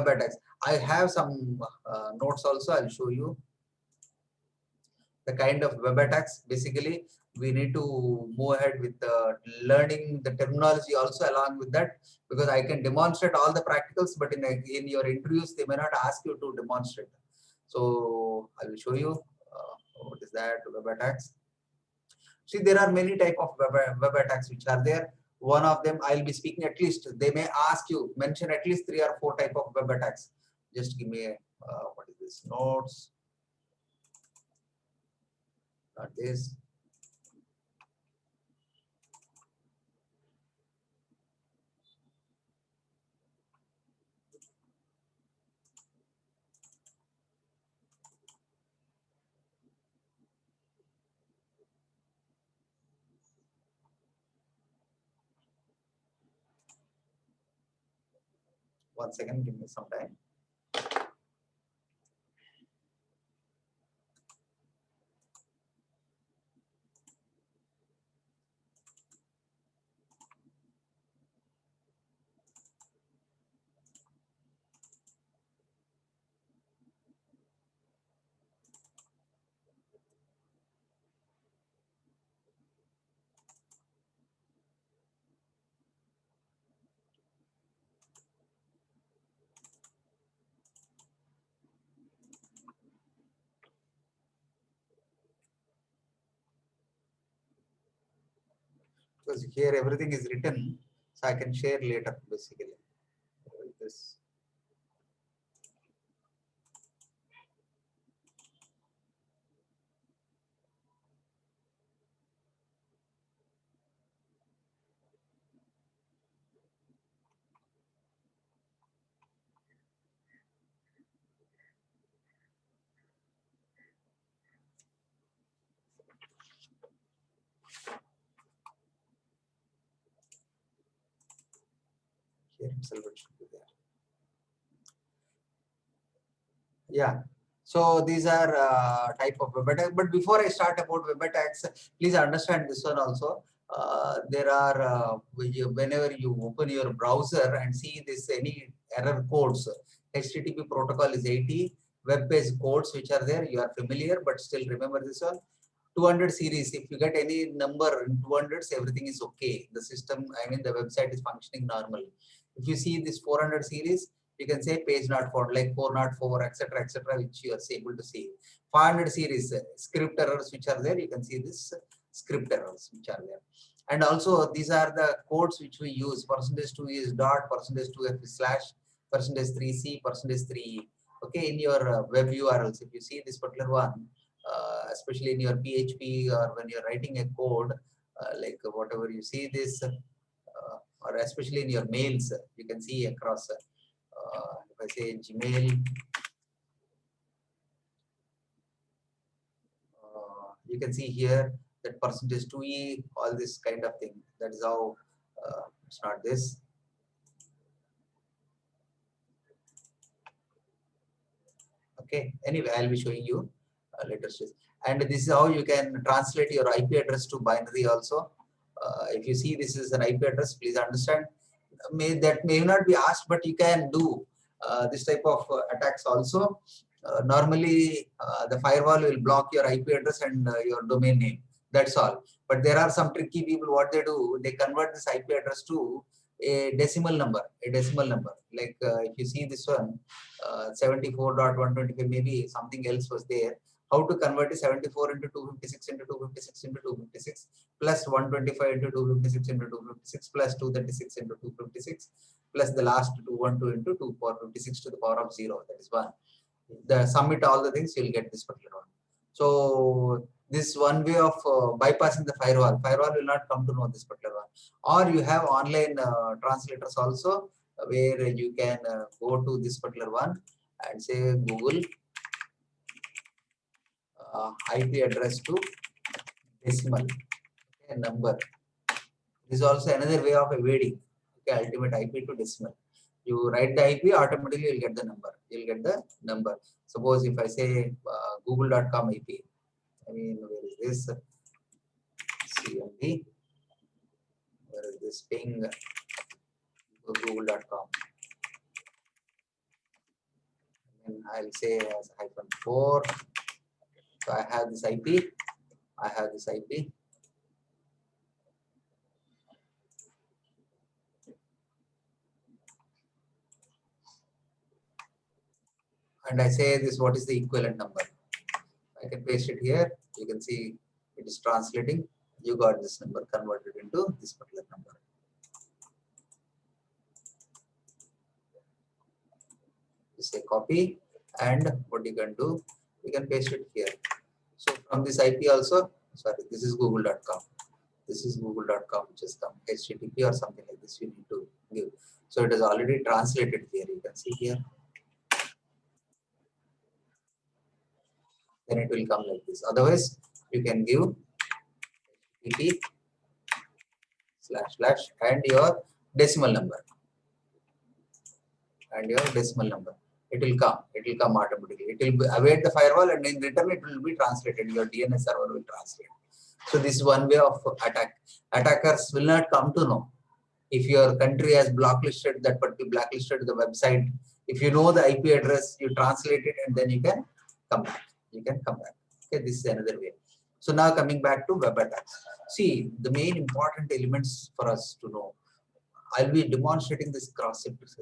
attacks. I have some notes also. I'll show you the kind of web attacks. Basically, we need to move ahead with learning the terminology also along with that, because I can demonstrate all the practicals, but in your interviews they may not ask you to demonstrate. So I will show you what is that web attacks. See, there are many type of web attacks which are there. One of them I'll be speaking, at least they may ask you mention at least 3 or 4 type of web attacks. Just give me a what is this, notes, not this. One second, give me some time. Because here everything is written, so I can share later basically. This. Here itself it should be there. Yeah. So these are type of web attacks. But before I start about web attacks, please understand this one also. There are whenever you open your browser and see this any error codes, HTTP protocol is 80, web page codes which are there. You are familiar, but still remember this one. 200 series. If you get any number in 200s, everything is okay. The system, I mean, the website is functioning normal. If you see this 400 series, you can say page not found, like 404, etc., which you are able to see. 500 series, script errors which are there, you can see this script errors which are there. And also these are the codes which we use. %2 is dot, %2 is slash, %3c, %3e. Okay, in your web URLs, if you see this particular one, especially in your PHP or when you're writing a code, like whatever you see this, or especially in your mails, you can see across. If I say Gmail, you can see here that %2e, all this kind of thing. That is how it's not this. Okay. Anyway, I'll be showing you later. And this is how you can translate your IP address to binary also. If you see this is an IP address, please understand. That may not be asked, but you can do this type of attacks also. Normally, the firewall will block your IP address and your domain name. That's all. But there are some tricky people. What they do, they convert this IP address to a decimal number. A decimal number. Like if you see this one, 74.125, maybe something else was there. How to convert it? 74 into 256 into 256 into 256 plus 125 into 256 into 256 plus 236 into 256 plus the last 212 into 2 power 56 to the power of 0. That is one. The submit all the things, you will get this particular one. So this one way of bypassing the firewall. Firewall will not come to know this particular one. Or you have online translators also, where you can go to this particular one and say Google IP address to decimal, okay, number. This is also another way of evading, okay, ultimate IP to decimal. You write the IP, automatically you'll get the number. You'll get the number. Suppose if I say google.com IP, I mean, where is this? CMD. Where is this ping? Google.com. And I'll say as -4. So I have this IP. I have this IP. and I say this, what is the equivalent number? I can paste it here. You can see it is translating. You got this number converted into this particular number. You say copy, and what you can do, you can paste it here. So from this IP also, sorry, this is google.com. This is google.com, which has come HTTP or something like this. You need to give. So it is already translated here. You can see here. Then it will come like this. Otherwise, you can give HTTP / and your decimal number. And your decimal number. It will come. It will come automatically. It will await the firewall, and in return it will be translated. Your DNS server will translate. So this is one way of attack. Attackers will not come to know. If your country has blacklisted that particular blacklisted the website, if you know the IP address, you translate it and then you can come back. You can come back. Okay, this is another way. So now coming back to web attacks. See, the main important elements for us to know. I'll be demonstrating this cross script.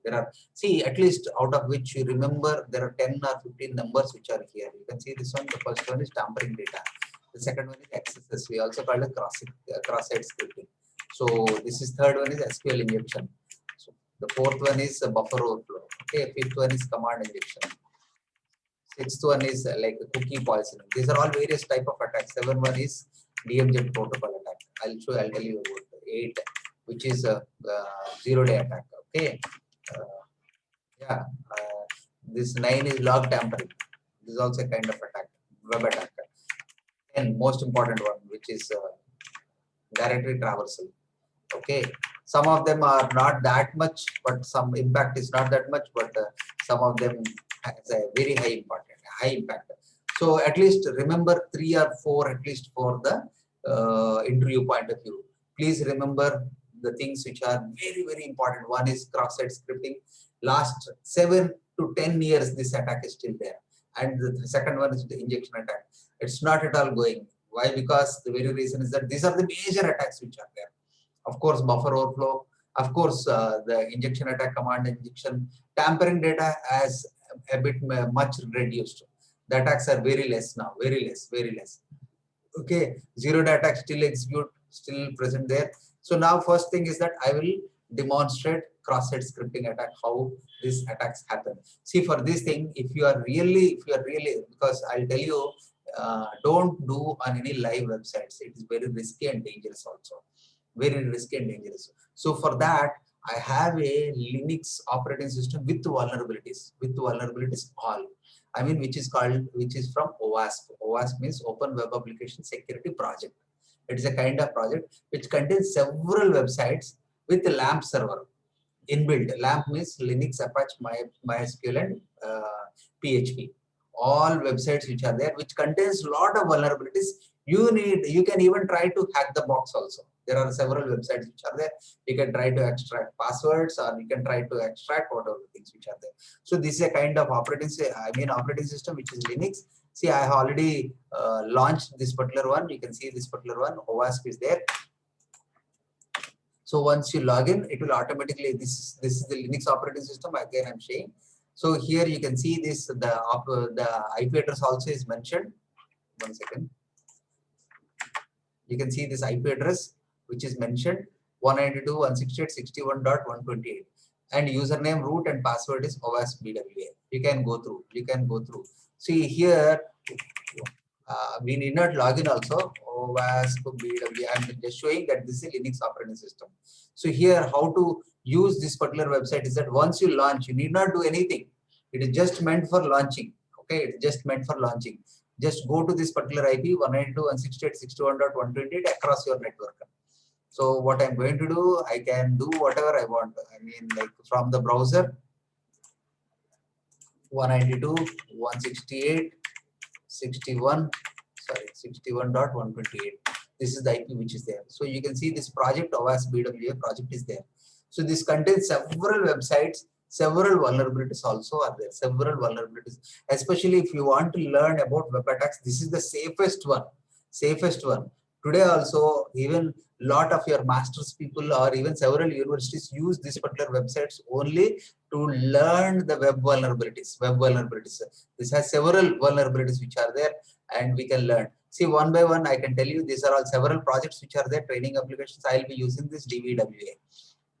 There are, see, at least out of which you remember, there are 10 or 15 numbers which are here. You can see this one. The first one is tampering data. The second one is XSS. We also call it cross-site scripting. So this is third one is SQL injection. So the fourth one is buffer overflow. Okay, fifth one is command injection. Sixth one is like cookie poisoning. These are all various type of attacks. Seventh one is DMZ protocol attack. I'll tell you about 8, which is a 0-day attack. Okay, this 9 is log tampering. This is also a kind of attack, web attack. And most important one, which is directory traversal. Okay, some of them are not that much, but some impact is not that much, but some of them has a very high impact. So at least remember 3 or 4 at least for the interview point of view. Please remember the things which are very, very important. One is cross-site scripting. Last 7 to 10 years, this attack is still there. And the second one is the injection attack. It's not at all going. Why? Because the very reason is that these are the major attacks which are there. Of course, buffer overflow. Of course, the injection attack, command injection, tampering data has a bit much reduced. The attacks are very less now, very less. Okay, 0-day attack still execute, still present there. So now first thing is that I will demonstrate cross-site scripting attack, how these attacks happen. See, for this thing, if you are really, because I'll tell you, don't do on any live websites. It is very risky and dangerous also. Very risky and dangerous. So for that, I have a Linux operating system with vulnerabilities all. I mean, which is from OWASP. OWASP means Open Web Application Security Project. It is a kind of project which contains several websites with a LAMP server inbuilt. LAMP means Linux, Apache, MySQL, and PHP. All websites which are there, which contains a lot of vulnerabilities. You can even try to hack the box also. There are several websites which are there. You can try to extract passwords, or you can try to extract whatever things which are there. So this is a kind of operating system which is Linux. See, I have already launched this particular one. You can see this particular one. OWASP is there. So once you log in, it will automatically, this is the Linux operating system. Again, I'm showing. So here you can see this, the IP address also is mentioned. 1 second. You can see this IP address which is mentioned 192.168.61.128, and username, root, and password is OWASP-BWA. You can go through. See here, we need not log in also. OWASP-BWA. I'm just showing that this is a Linux operating system. So here, how to use this particular website is that once you launch, you need not do anything. It is just meant for launching. Okay, it's just meant for launching. Just go to this particular IP 192.168.61.128 across your network. So what I'm going to do, I can do whatever I want. I mean, like from the browser, 192.168.61.128. This is the IP which is there. So you can see this project, OWASP-BWA project is there. So this contains several websites, several vulnerabilities also are there. Several vulnerabilities, especially if you want to learn about web attacks, this is the safest one. Today also, even lot of your masters people or even several universities use these particular websites only to learn the web vulnerabilities. This has several vulnerabilities which are there, and we can learn. See, one by one, I can tell you these are all several projects which are there, training applications. I'll be using this DVWA,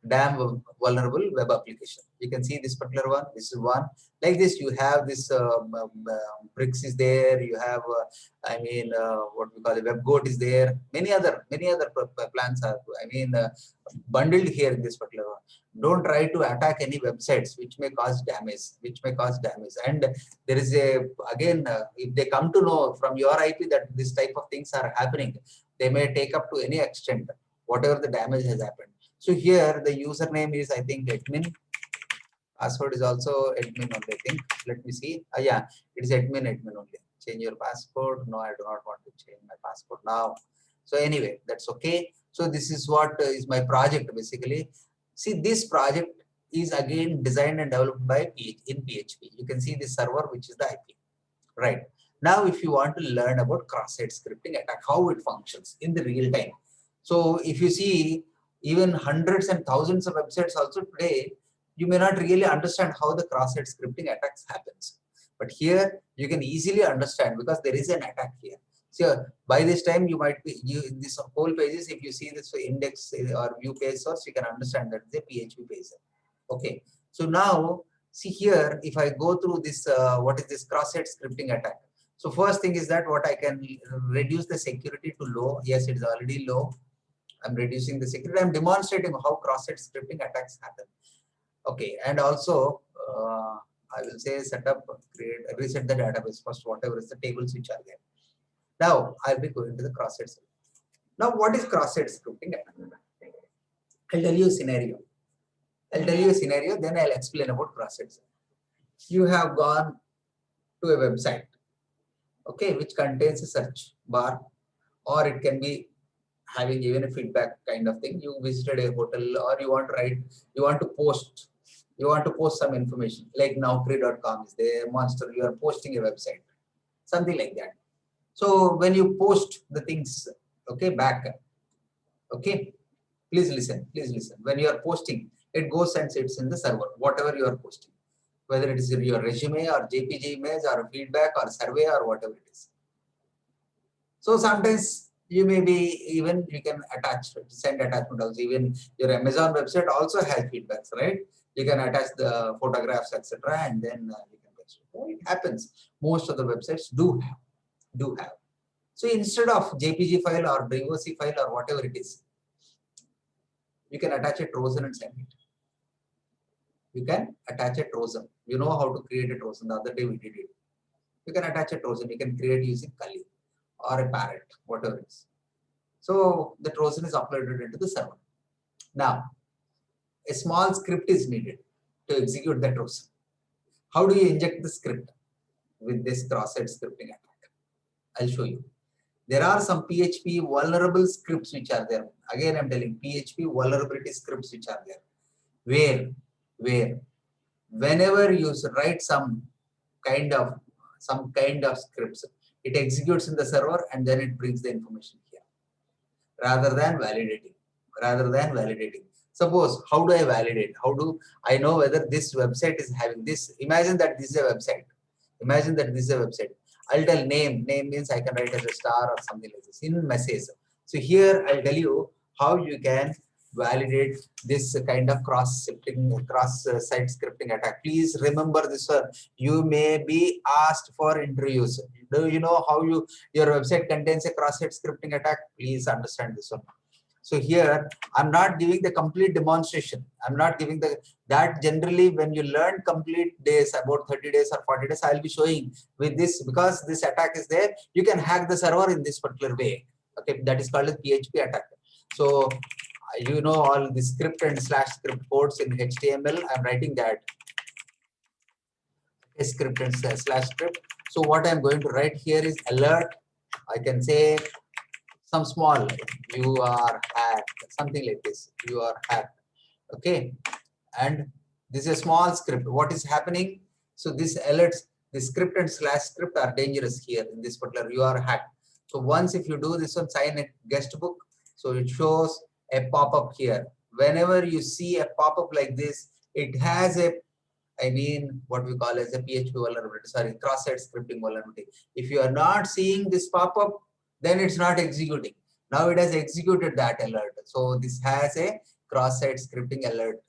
damn vulnerable web application. You can see this particular one. This is one. Like this, you have this bricks is there. You have, what we call the web goat is there. Many other plans are, bundled here in this particular one. Don't try to attack any websites which may cause damage. And there is again, if they come to know from your IP that this type of things are happening, they may take up to any extent whatever the damage has happened. So here the username is, I think, admin. Password is also admin only, I think. Let me see. Yeah, it is admin only. Change your password. No, I do not want to change my password now. So anyway, that's okay. So this is what is my project basically. See, this project is again designed and developed by in PHP. You can see the server, which is the IP. Right. Now, if you want to learn about cross-site scripting attack, how it functions in the real time. So if you see, even hundreds and thousands of websites also today, you may not really understand how the cross-site scripting attacks happens. But here you can easily understand because there is an attack here. So by this time you might be, this whole pages, if you see this index or view page source, you can understand that it's a PHP page. Okay. So now see here, if I go through this, what is this cross-site scripting attack? So first thing is that what I can reduce the security to low. Yes, it is already low. I'm reducing the security. I'm demonstrating how cross-site scripting attacks happen. Okay, and also I will say set up, create, reset the database first, whatever is the tables which are there. Now I'll be going to the cross-site scripting. Now, what is cross-site scripting? I'll tell you a scenario. Then I'll explain about cross-site scripting. You have gone to a website, okay, which contains a search bar, or it can be having even a feedback kind of thing. You visited a hotel, or you want to write, you want to post some information, like nowcry.com is there, monster, you are posting a website, something like that. So when you post the things, okay, back, okay, please listen. When you are posting, it goes and sits in the server, whatever you are posting, whether it is your resume or JPG image or feedback or survey or whatever it is. So sometimes you may be, even you can attach, send attachment also. Even your Amazon website also has feedbacks, right? You can attach the photographs, etc., and then you can post it. It happens. Most of the websites do have. So instead of JPG file or DOC file or whatever it is, you can attach a Trojan and send it. You can attach a Trojan. You know how to create a Trojan. The other day we did it. You can attach a Trojan. You can create using Kali or a parrot, whatever it is. So the Trojan is uploaded into the server. Now, a small script is needed to execute the Trojan. How do you inject the script? With this cross-site scripting attack. I'll show you. There are some PHP vulnerable scripts which are there. Again, I'm telling PHP vulnerability scripts which are there. Where whenever you write some kind of scripts, it executes in the server and then it brings the information here, rather than validating. Suppose, how do I validate? How do I know whether this website is having this? Imagine that this is a website. I'll tell name means I can write as a star or something like this in message. So here I'll tell you how you can validate this kind of cross-site scripting attack. Please remember this one. You may be asked for interviews. Do you know how your website contains a cross-site scripting attack? Please understand this one. So here I'm not giving the complete demonstration. I'm not giving that generally when you learn complete days, about 30 days or 40 days, I'll be showing with this, because this attack is there. You can hack the server in this particular way. Okay, that is called a PHP attack. So you know all the script and /script codes in HTML. I'm writing that a script and /script. So what I'm going to write here is alert. I can say some small, you are hacked, something like this. You are hacked. Okay, and this is a small script. What is happening? So this alerts, the script and /script are dangerous here in this particular. You are hacked. So once if you do this one, sign a guest book, So it shows a pop-up here. Whenever you see a pop-up like this, it has a, I mean, what we call as a PHP vulnerability, sorry, cross-site scripting vulnerability. If you are not seeing this pop-up, then it's not executing. Now it has executed that alert. So this has a cross-site scripting alert.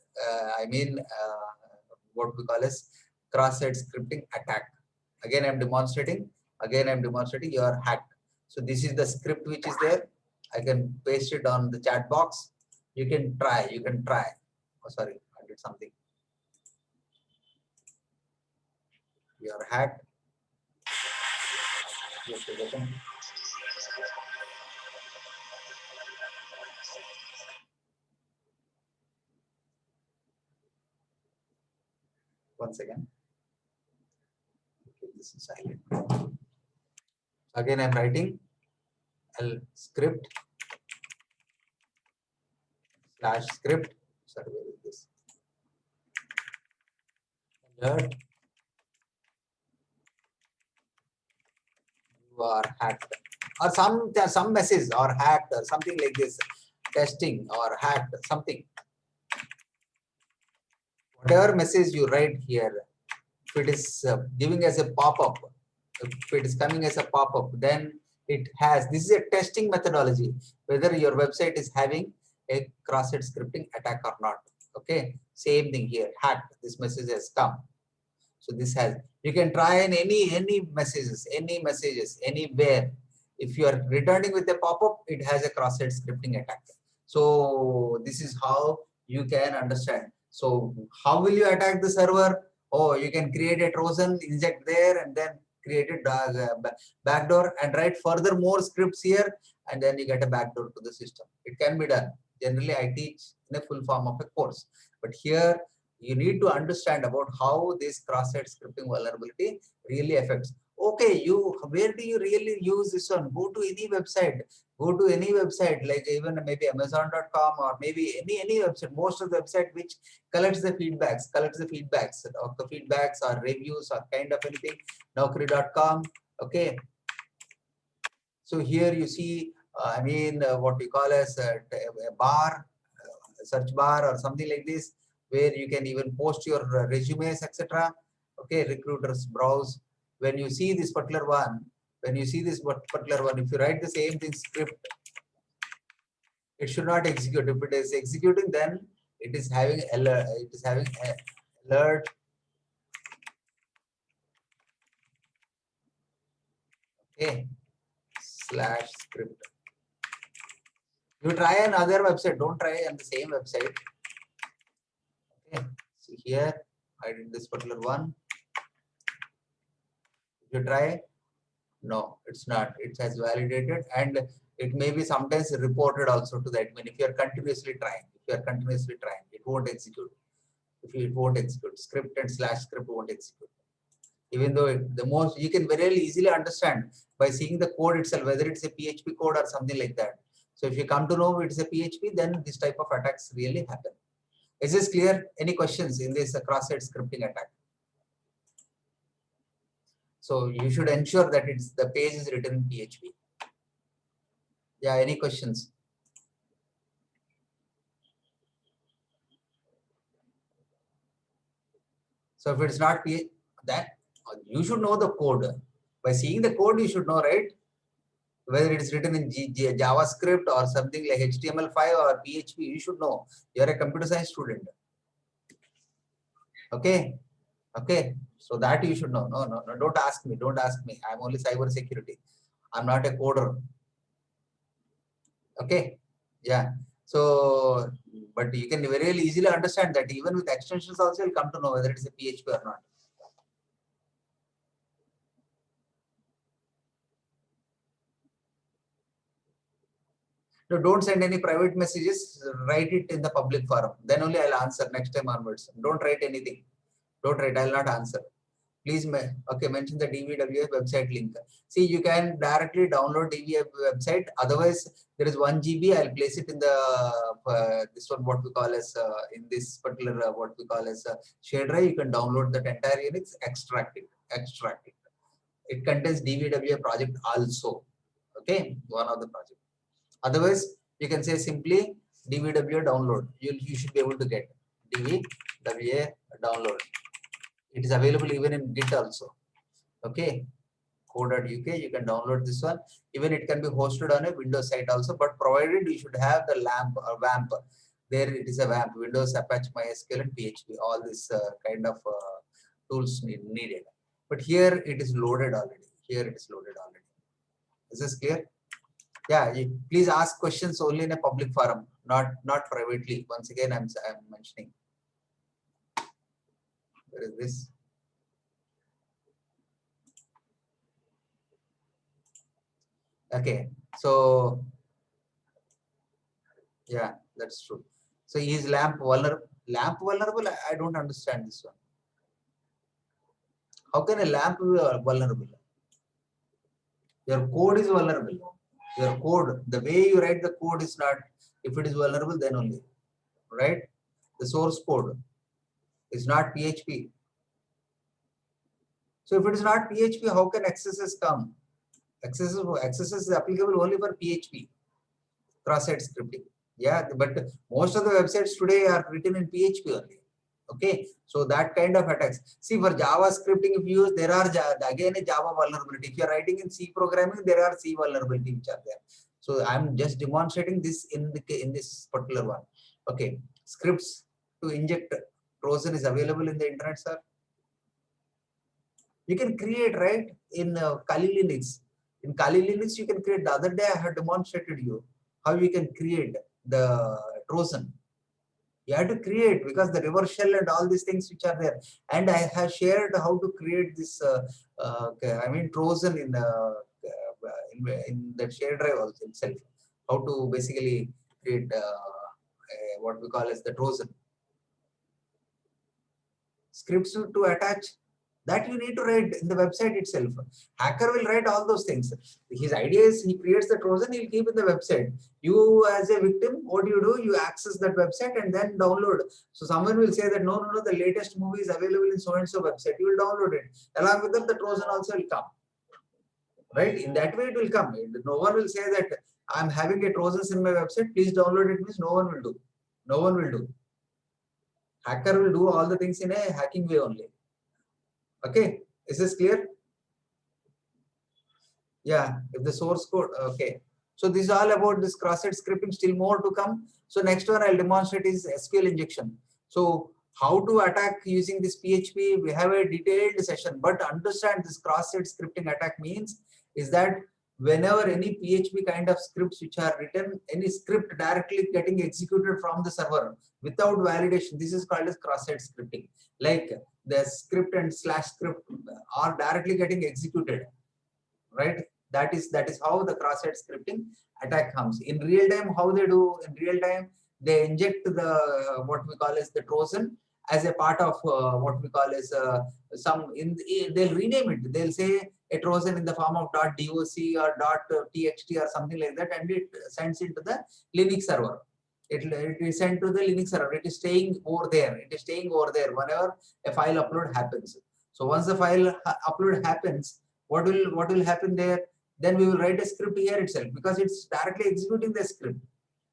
What we call as cross-site scripting attack. Again, I'm demonstrating. You are hacked. So this is the script which is there. I can paste it on the chat box. You can try. Oh, sorry, I did something. You are hacked. Just a second. Once again. Okay, this is silent. Again, I'm writing script / script. Sorry, where is this? Alert. You are hacked. Or some message or hacked or something like this. Testing or hacked, something. Whatever message you write here, if it is giving as a pop-up, if it is coming as a pop-up, then it has, this is a testing methodology, whether your website is having a cross-site scripting attack or not. Okay, same thing here, hacked, this message has come. So this has, you can try in any messages, anywhere. If you are returning with a pop-up, it has a cross-site scripting attack. So this is how you can understand. So how will you attack the server? Oh, you can create a Trojan, inject there, and then create a backdoor and write further more scripts here, and then you get a backdoor to the system. It can be done. Generally, I teach in a full form of a course. But here, you need to understand about how this cross-site scripting vulnerability really affects. Okay, where do you really use this one? Go to any website. Go to any website, like even maybe Amazon.com or maybe any website. Most of the website which collects the feedbacks or reviews or kind of anything. Naukri.com. Okay. So here you see, what we call as a bar, search bar or something like this, where you can even post your resumes, etc. Okay, recruiters browse. When you see this particular one, if you write the same thing script, it should not execute. If it is executing, then it is having alert. Alert. Okay, /script. You try another website. Don't try on the same website. Okay, see here, I did this particular one. If you try, no, it's not. It has validated, and it may be sometimes reported also to the admin. If you are continuously trying, it won't execute. It won't execute. Script and /script won't execute. Even though you can very easily understand by seeing the code itself, whether it's a PHP code or something like that. So if you come to know it's a PHP, then this type of attacks really happen. Is this clear? Any questions in this cross-site scripting attack? So you should ensure that the page is written in PHP. Yeah, any questions? So if it's not PHP, that you should know the code. By seeing the code, you should know, right? Whether it is written in JavaScript or something like HTML5 or PHP, you should know. You are a computer science student. Okay. Okay. So that you should know. No. Don't ask me. I'm only cyber security. I'm not a coder. Okay. Yeah. So, but you can very easily understand that even with extensions also, you'll come to know whether it's a PHP or not. No, don't send any private messages. Write it in the public forum. Then only I'll answer next time onwards. Don't write anything. Don't write. I'll not answer. Please, mention the DVWF website link. See, you can directly download DVF website. Otherwise, there is 1 GB. I'll place it in the this one, what we call as in this particular what we call as share drive. You can download that entire Unix, extract it. It contains DVWF project also. Okay, one of the project. Otherwise, You can say simply dvwa download. You should be able to get dvwa download. It is available even in Git also. Okay, co.uk, you can download this one. Even it can be hosted on a Windows site also, but provided you should have the LAMP or WAMP. There it is a WAMP, Windows, Apache, MySQL, and PHP. All this kind of tools needed. But here it is loaded already. Here it is loaded already. Is this clear? Yeah. Please ask questions only in a public forum, not privately. Once again, I'm mentioning. Where is this? Okay, so yeah, that's true. So is LAMP vulnerable? LAMP vulnerable? I don't understand this one. How can a LAMP be vulnerable? Your code is vulnerable. Your code, the way you write the code is not. If it is vulnerable, then only, right? The source code is not PHP. So if it is not PHP, how can accesses come? Accesses is applicable only for PHP, cross-site scripting. Yeah, but most of the websites today are written in PHP only. Okay, so that kind of attacks. See, for JavaScripting, if you use, there are again a Java vulnerability. If you are writing in C programming, there are C vulnerability which are there. So I'm just demonstrating this in this particular one. Okay, scripts to inject Trojan is available in the internet, sir. You can create, right, in Kali Linux. In Kali Linux, you can create. The other day I have demonstrated you how you can create the Trojan. You have to create, because the reverse shell and all these things which are there. And I have shared how to create this, Trojan in that share drive also itself. How to basically create what we call as the Trojan. Scripts to attach, that you need to write in the website itself. Hacker will write all those things. His idea is he creates the Trojan, he'll keep in the website. You as a victim, what do? You access that website and then download. So someone will say that no, the latest movie is available in so and so website. You will download it. Along with that, the Trojan also will come. Right? In that way, it will come. No one will say that I'm having a Trojan in my website, please download it. Means no one will do. No one will do. Hacker will do all the things in a hacking way only. Okay, is this clear? Yeah, if the source code, okay. So this is all about this cross-site scripting, still more to come. So next one I'll demonstrate is SQL injection. So how to attack using this PHP, we have a detailed session, but understand this cross-site scripting attack means is that whenever any PHP kind of scripts which are written, any script directly getting executed from the server without validation, this is called as cross-site scripting. Like the script and slash script are directly getting executed, right? That is how the cross-site scripting attack comes. In real time, how they do in real time, they inject the what we call as the Trojan as a part of what we call as they'll rename it. They'll say a Trojan in the form of .doc or .txt or something like that, and it sends into the Linux server. It is sent to the Linux server. It is staying over there. It is staying over there whenever a file upload happens. So once the file upload happens, what will happen there? Then we will write a script here itself, because it's directly executing the script.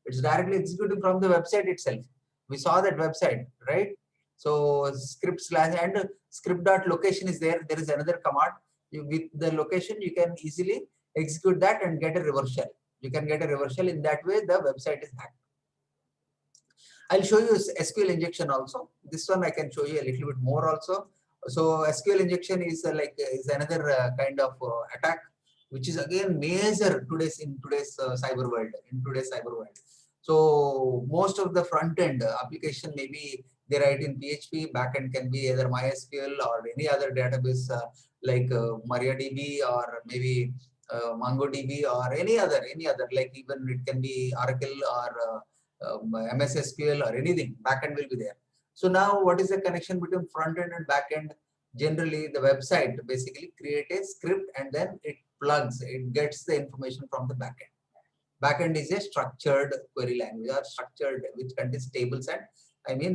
It's directly executing from the website itself. We saw that website, right? So script slash and script dot location is there. There is another command. With the location, you can easily execute that and get a reverse shell. You can get a reverse shell. In that way, the website is hacked. I'll show you SQL injection also. This one I can show you a little bit more also. So SQL injection is is another kind of attack, which is again major in today's cyber world. So most of the front end application, maybe they write in PHP. Backend can be either MySQL or any other database like MariaDB or maybe MongoDB or any other. Like even it can be Oracle or MS SQL or anything. Backend will be there. So now, what is the connection between front end and back end? Generally, the website basically create a script and then it gets the information from the back end. Backend is a structured query language or structured which contains tables and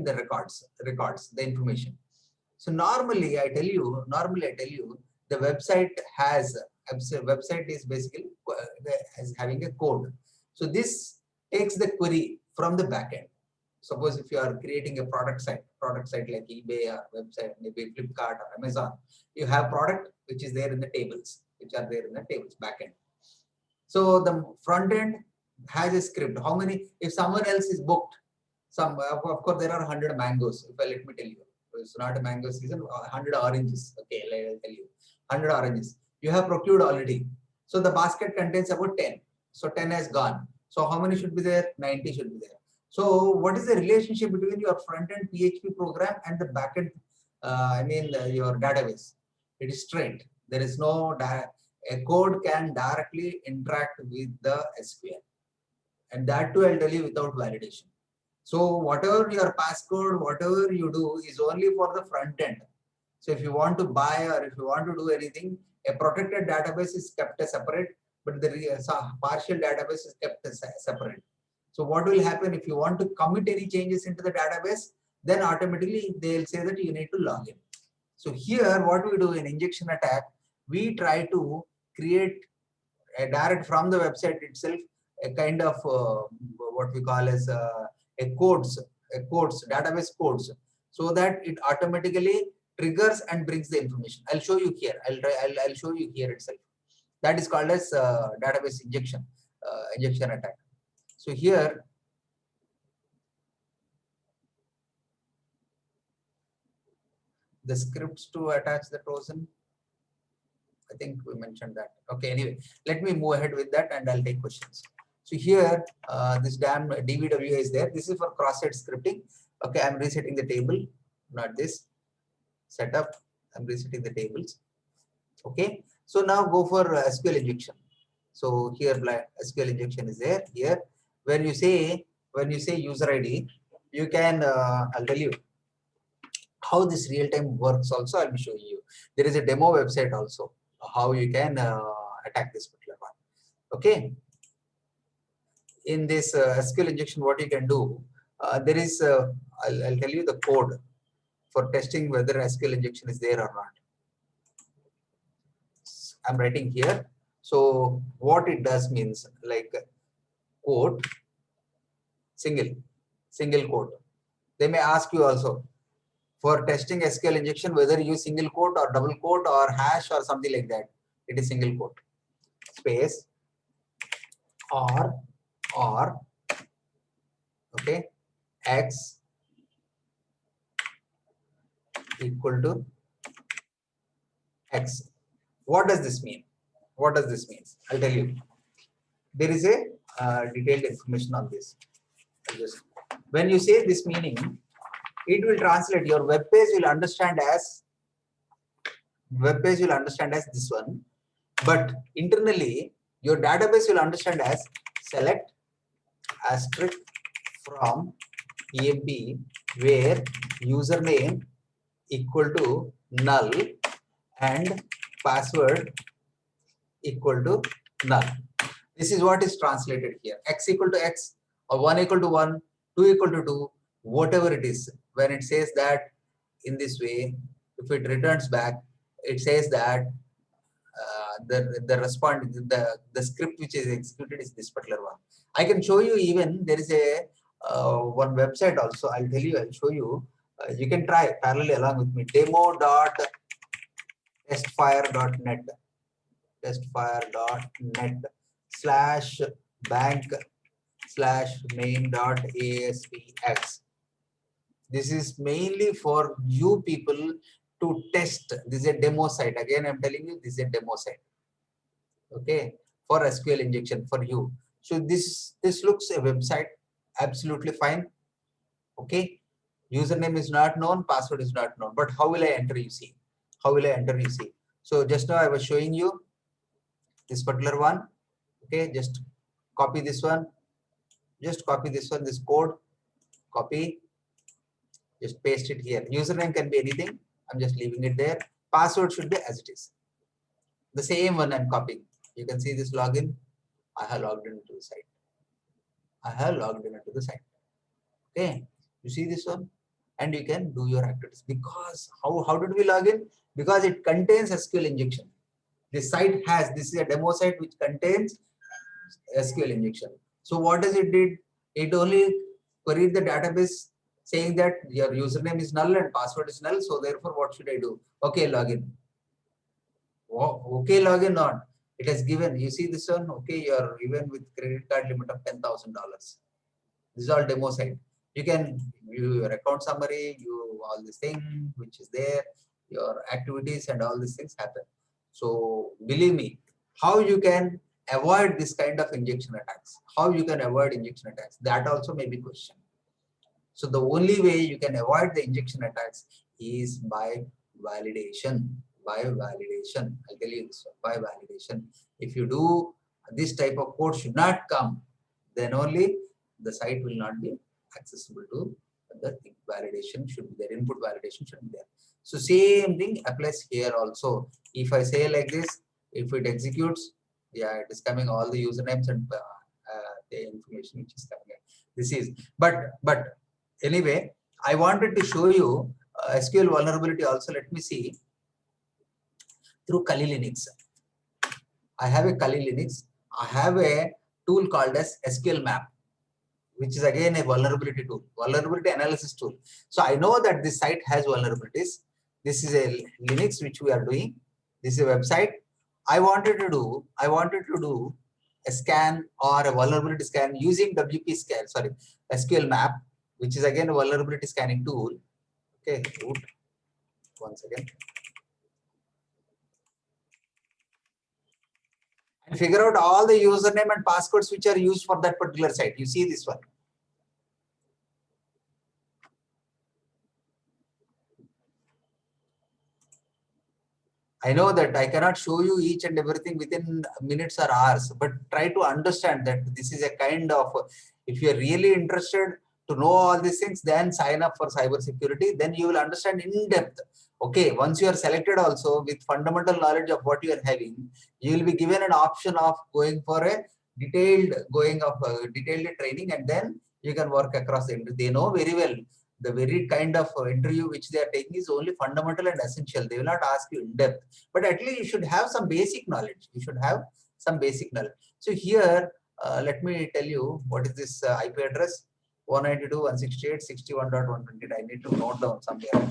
the records, the information. So normally I tell you, the website is basically having a code. So this takes the query from the backend. Suppose if you are creating a product site like eBay or website, maybe Flipkart or Amazon, you have product which is there in the tables, backend. So the front end has a script. How many, if someone else is booked, of course there are 100 mangoes. Let me tell you, it's not a mango season, 100 oranges. Okay, I'll tell you, 100 oranges. You have procured already. So the basket contains about 10. So 10 has gone. So how many should be there? 90 should be there. So what is the relationship between your front-end PHP program and the backend, your database? It is straight. There is no, a code can directly interact with the SQL. And that too, I'll tell you, without validation. So whatever your passcode, whatever you do is only for the front end. So if you want to buy or if you want to do anything, a protected database is kept separate, but the partial database is kept separate. So what will happen if you want to commit any changes into the database, then automatically they'll say that you need to log in. So here what we do in injection attack, we try to create a direct from the website itself, a kind of what we call as database codes, so that it automatically triggers and brings the information. I'll show you here. I'll show you here itself. That is called as database injection attack. So here, the scripts to attach the Trojan. I think we mentioned that. Okay, anyway, let me move ahead with that and I'll take questions. So here, this damn DVW is there. This is for cross-site scripting. Okay, I'm resetting the table, not this. Setup, I'm resetting the tables. Okay, so now go for SQL injection. So here, SQL injection is there. Here, when you say user ID, you can, I'll tell you how this real-time works also. I'll be showing you. There is a demo website also, how you can attack this particular one. Okay. In this SQL injection, what you can do, there is, I'll tell you the code for testing whether SQL injection is there or not. I'm writing here. So what it does means, like quote, single quote. They may ask you also for testing SQL injection whether you single quote or double quote or hash or something like that. It is single quote, space, or okay, x equal to x. What does this mean? What does this mean? I'll tell you. There is a detailed information on this. When you say this meaning, it will translate. Your web page will understand as this one, but internally your database will understand as select asterisk from EMP where username equal to null and password equal to null. This is what is translated here. X equal to X or 1 equal to 1, 2 equal to 2, whatever it is. When it says that in this way, if it returns back, it says that the script which is executed is this particular one. I can show you even there is a one website also. I'll tell you. I'll show you. You can try parallelly along with me. Demo.testfire.net /bank/main.aspx. This is mainly for you people to test. This is a demo site. Again, I'm telling you, this is a demo site. Okay, for SQL injection for you. So this looks a website, absolutely fine. Okay, username is not known, password is not known. But how will I enter? You see, how will I enter? You see. So just now I was showing you this particular one. Okay, just copy this one. Just copy this one. This code. Copy. Just paste it here. Username can be anything. I'm just leaving it there. Password should be as it is. The same one I'm copying. You can see this login. I have logged into the site. Okay. You see this one? And you can do your activities. Because how did we log in? Because it contains SQL injection. This site has, this is a demo site which contains SQL injection. So what does it did? It only queried the database saying that your username is null and password is null. So therefore, what should I do? Okay, login. Okay, login on. It has given. You see this one. Okay, you are even with credit card limit of $10,000. This is all demo site. You can view your account summary, you all this thing which is there, your activities and all these things happen. So believe me, how you can avoid this kind of injection attacks? How you can avoid injection attacks? That also may be question. So the only way you can avoid the injection attacks is by validation. By validation, I'll tell you this one, by validation. If you do this type of code should not come, then only the site will not be accessible to the thing. Validation should be there, input validation should be there. So same thing applies here also. If I say like this, if it executes, yeah, it is coming all the usernames and the information which is coming. This is, but anyway, I wanted to show you SQL vulnerability also. Let me see through Kali Linux. I have a Kali Linux. I have a tool called as SQL map, which is again a vulnerability tool, vulnerability analysis tool. So I know that this site has vulnerabilities. This is a Linux which we are doing. This is a website. I wanted to do a scan or a vulnerability scan using SQL map, which is again a vulnerability scanning tool. Okay, root once again. And figure out all the username and passwords which are used for that particular site. You see this one. I know that I cannot show you each and everything within minutes or hours, but try to understand that this is a kind of, if you are really interested to know all these things, then sign up for cybersecurity, then you will understand in depth. Okay, once you are selected also with fundamental knowledge of what you are having, you will be given an option of going for a detailed training, and then you can work across the. They know very well the very kind of interview which they are taking is only fundamental and essential. They will not ask you in depth, but at least you should have some basic knowledge. You should have some basic knowledge. So here, let me tell you what is this IP address 192.168.61.128. I need to note down somewhere.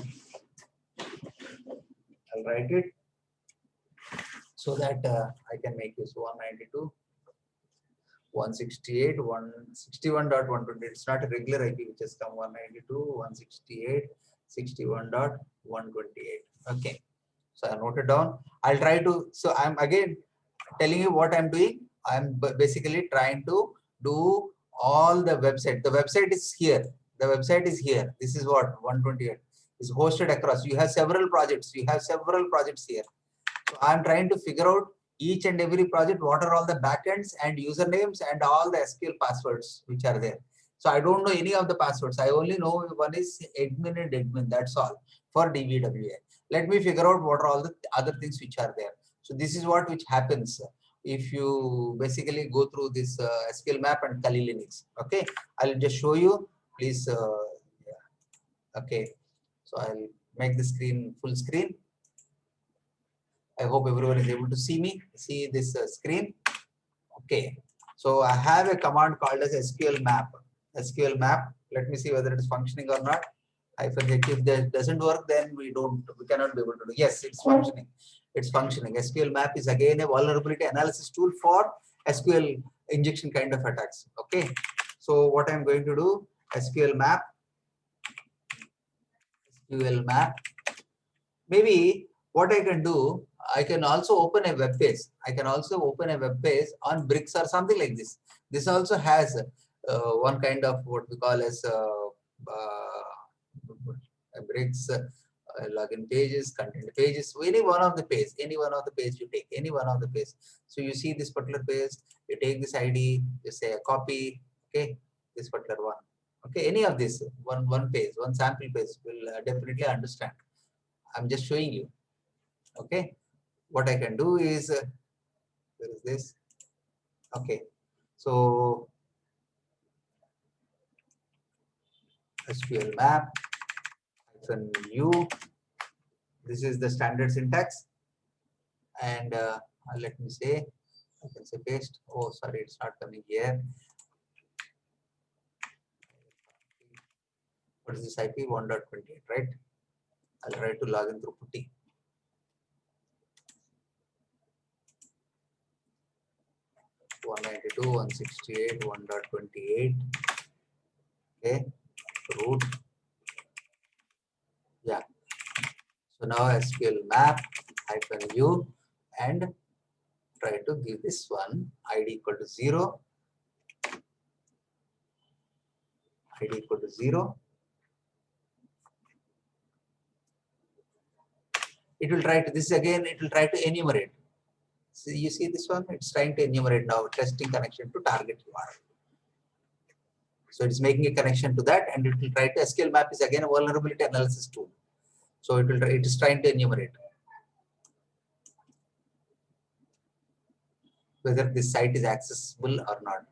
I'll write it so that I can make use 192. 168.161.128. It's not a regular IP which has come 192.168.61.128. Okay. So I noted down. I'll try to. So I'm again telling you what I'm doing. I'm basically trying to do all the website. The website is here. The website is here. This is what 128 is hosted across. You have several projects. You have several projects here. So I'm trying to figure out each and every project, what are all the backends and usernames and all the SQL passwords which are there. So I don't know any of the passwords. I only know one is admin and admin. That's all for DBWA. Let me figure out what are all the other things which are there. So this is what which happens if you basically go through this SQL map and Kali Linux. Okay, I'll just show you. Please. Yeah. Okay, so I'll make the screen full screen. I hope everyone is able to see me, see this screen. Okay, so I have a command called as SQL map. SQL map. Let me see whether it is functioning or not. If that doesn't work, then we cannot be able to do. Yes, it's functioning. It's functioning. SQL map is again a vulnerability analysis tool for SQL injection kind of attacks. Okay, so what I'm going to do, SQL map. SQL map. Maybe what I can do, I can also open a web page. I can also open a web page on bricks or something like this. This also has one kind of what we call as bricks, login pages, content pages. Any one of the page you take, any one of the page. So you see this particular page, you take this ID, you say a copy, okay, this particular one. Okay, any of this, one page, one sample page will definitely understand. I'm just showing you. Okay, what I can do is where is this? Okay, so SQL map -u. This is the standard syntax, and let me say, I can say paste. Oh, sorry, it's not coming here. What is this IP? 1.28, right? I'll try to log in through putty. One 192, 168, 1.28. Okay, root. Yeah. So now SQL map -u and try to give this one ID equal to 0. ID equal to 0. It will try to, this again, it will try to enumerate. So you see this one, it's trying to enumerate now, testing connection to target URL. So it's making a connection to that, and it will try to, SQL map is again a vulnerability analysis tool. So it is trying to enumerate whether this site is accessible or not.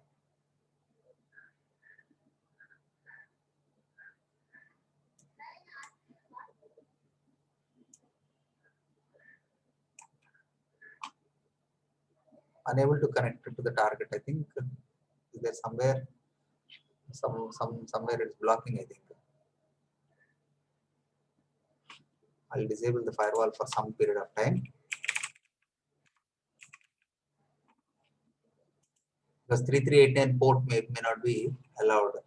Unable to connect it to the target. I think is there somewhere, somewhere it's blocking. I think I'll disable the firewall for some period of time, because 3389 port may not be allowed.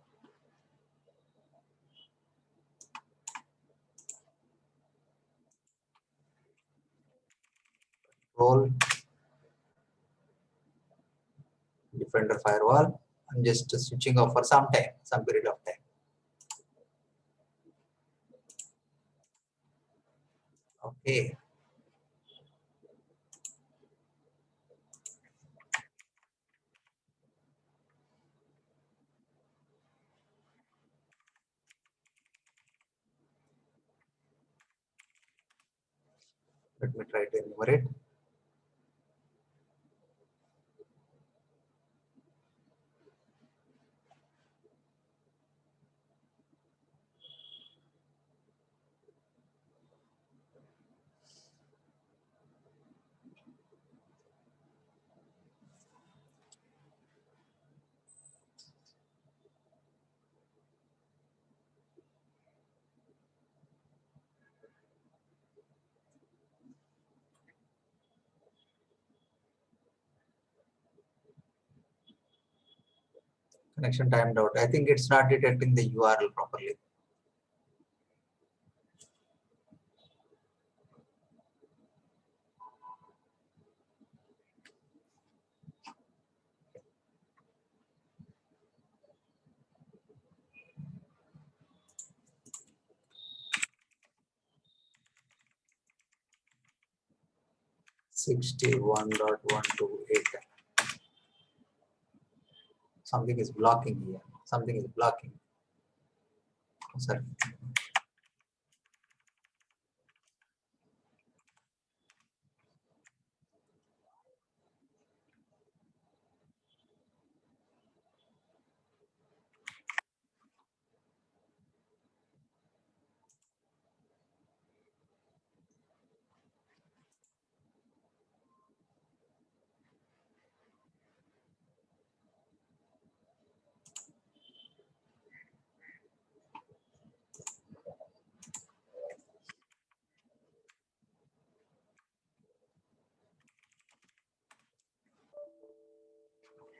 Control Defender firewall. I'm just switching off for some time, some period of time. Okay. Let me try to enumerate. Connection timed out. I think it's not detecting the URL properly. (61.128). Something is blocking here. Something is blocking. Oh, sorry.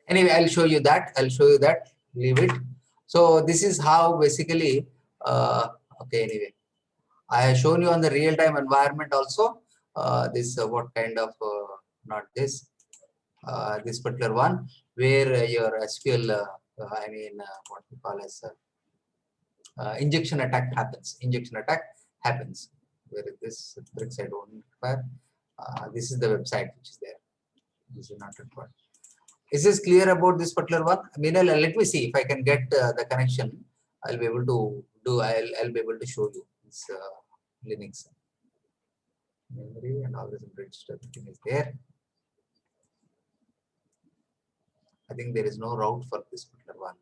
Anyway, I'll show you that. I'll show you that. Leave it. So this is how basically. Okay. Anyway, I have shown you on the real-time environment also. This what kind of not this. This particular one where your SQL. What we call as injection attack happens. Injection attack happens. Where is this bricks? I don't require. This is the website which is there. This is not required. Is this clear about this particular one? I mean, let me see if I can get the connection. I'll be able to do. I'll be able to show you this Linux memory and all this bridge. Everything is there. I think there is no route for this particular one.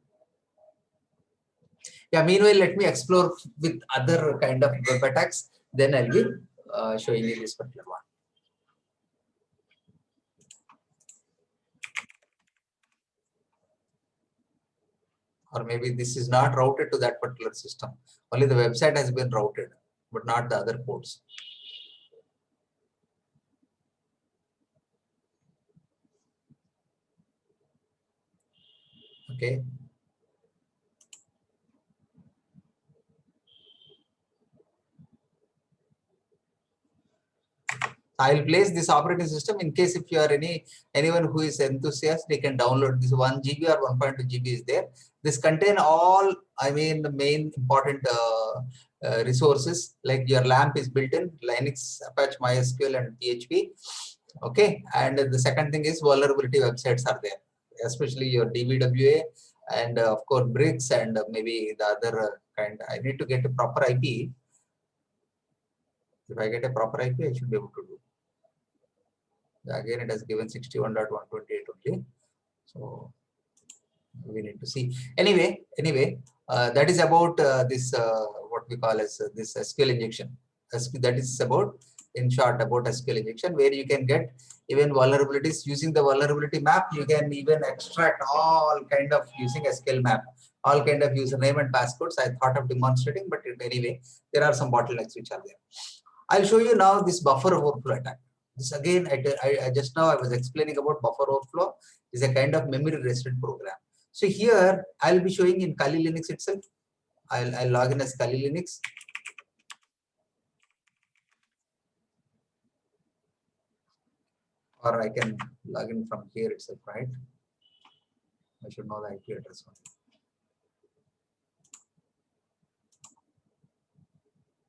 Yeah. Meanwhile, let me explore with other kind of web attacks. Then I'll be showing you this particular one. or maybe this is not routed to that particular system. Only the website has been routed, but not the other ports. Okay. I will place this operating system in case if you are anyone who is enthusiast, they can download this 1 GB or 1.2 GB is there. This contain all, I mean, the main important resources, like your LAMP is built in Linux, Apache, MySQL, and PHP. Okay, and the second thing is vulnerability websites are there, especially your DBWA and of course bricks and maybe the other kind. I need to get a proper IP. If I get a proper IP, I should be able to do. Again, it has given 61.128 only. So we need to see. Anyway, that is about this what we call as this SQL injection. That is about, in short, about SQL injection, where you can get even vulnerabilities using the vulnerability map. You can even extract all kind of using SQL map, all kind of username and passcodes. I thought of demonstrating, but anyway, there are some bottlenecks which are there. I'll show you now this buffer overflow attack. This again, I just now I was explaining about buffer overflow is a kind of memory resident program. So here I'll be showing in Kali Linux itself. I'll log in as Kali Linux. Or I can log in from here itself, right? I should know the IP address only.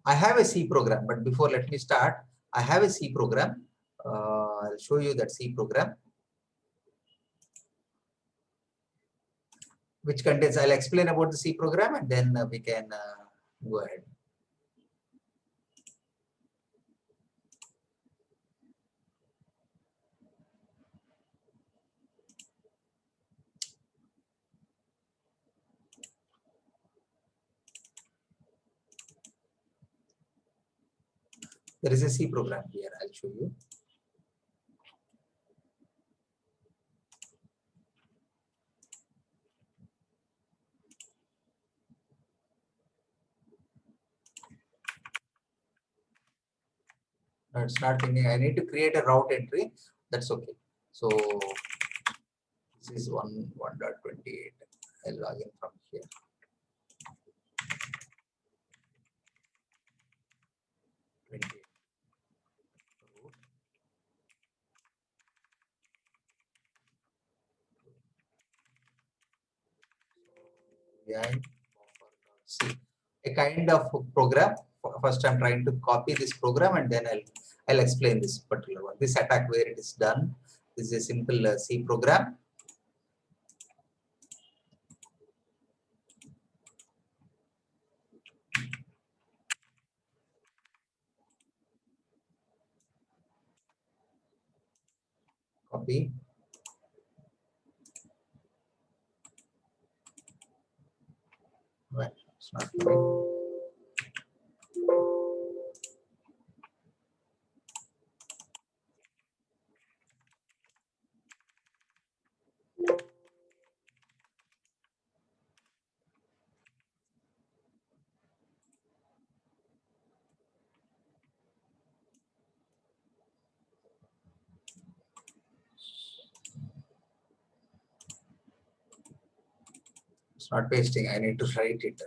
I have a C program, but before let me start, I have a C program. I'll show you that C program, which contains, I'll explain about the C program and then we can go ahead. There is a C program here, I'll show you. No, it's not thinking. I need to create a route entry. That's okay. So this is 1.28. I'll log in from here. A kind of program. First, I'm trying to copy this program and then I'll explain this particular one. This attack where it is done. This is a simple C program. Copy. Well, it's not coming. It's not pasting. I need to write it.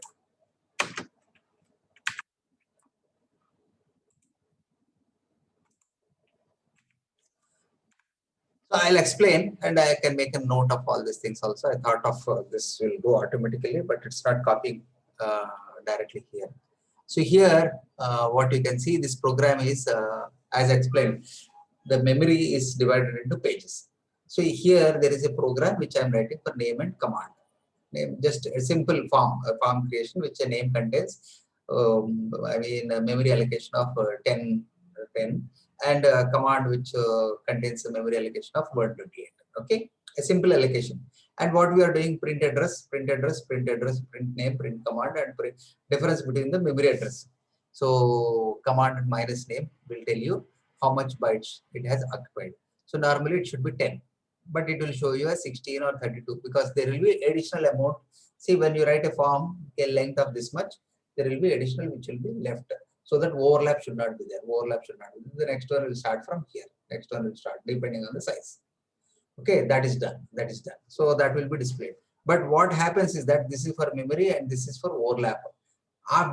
So I'll explain and I can make a note of all these things also. I thought of this will go automatically, but it's not copying directly here. So here, what you can see, this program is, as explained, the memory is divided into pages. So here there is a program which I'm writing for name and command. Name, just a simple form, a form creation which a name contains, I mean, a memory allocation of 10, and a command which contains a memory allocation of 128. Okay, a simple allocation. And what we are doing, print address, print address, print address, print name, print command, and print difference between the memory address. So command minus name will tell you how much bytes it has occupied. So normally it should be 10, but it will show you a 16 or 32 because there will be additional amount See, when you write a form, a length of this much, there will be additional which will be left. So that overlap should not be there. Overlap should not be there. The next one will start from here. Next one will start depending on the size. Okay, that is done. That is done. So that will be displayed. But what happens is that this is for memory and this is for overlap.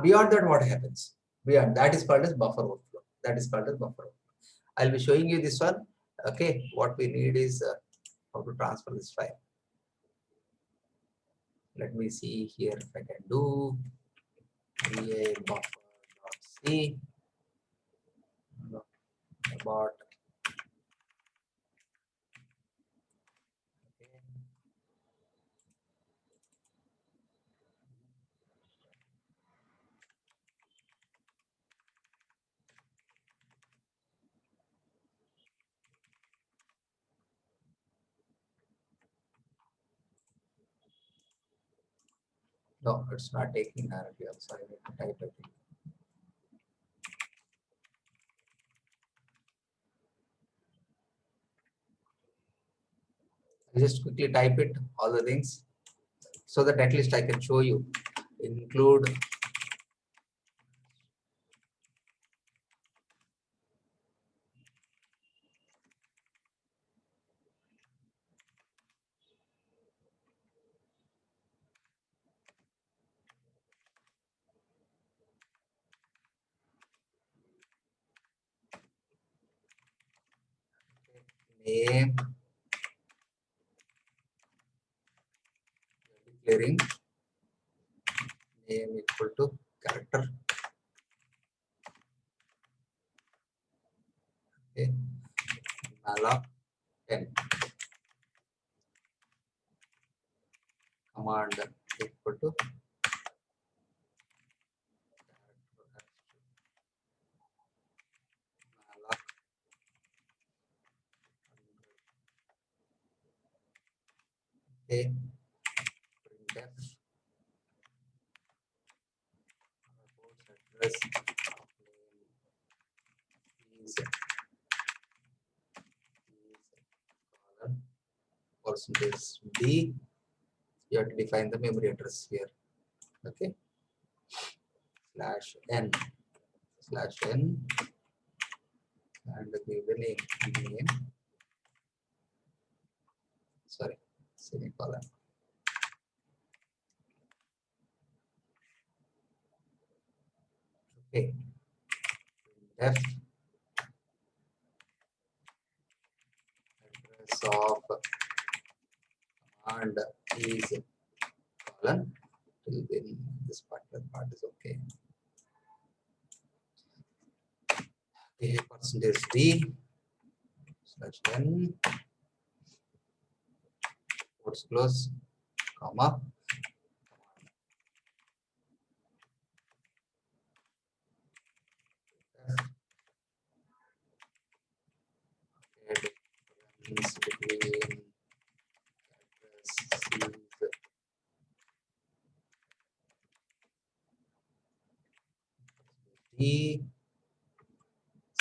Beyond that, what happens? Beyond that is called as buffer overflow. That is called as buffer overflow. I'll be showing you this one. Okay, what we need is how to transfer this file. Let me see here if I can do a buffer.c about. Okay. No, it's not taking directly. I'm sorry, I need to type it. I just quickly type it, all the things, so that at least I can show you. Include name, declaring name equal to character. Okay, malloc 10 command equal to malloc. Okay, printf address is colon percentage d. You have to define the memory address here. Okay, /n and give the name. Sorry, semicolon. Okay, f address of command is colon. Till then this part is okay. Okay, percentage d /n quotes close comma difference between addresses d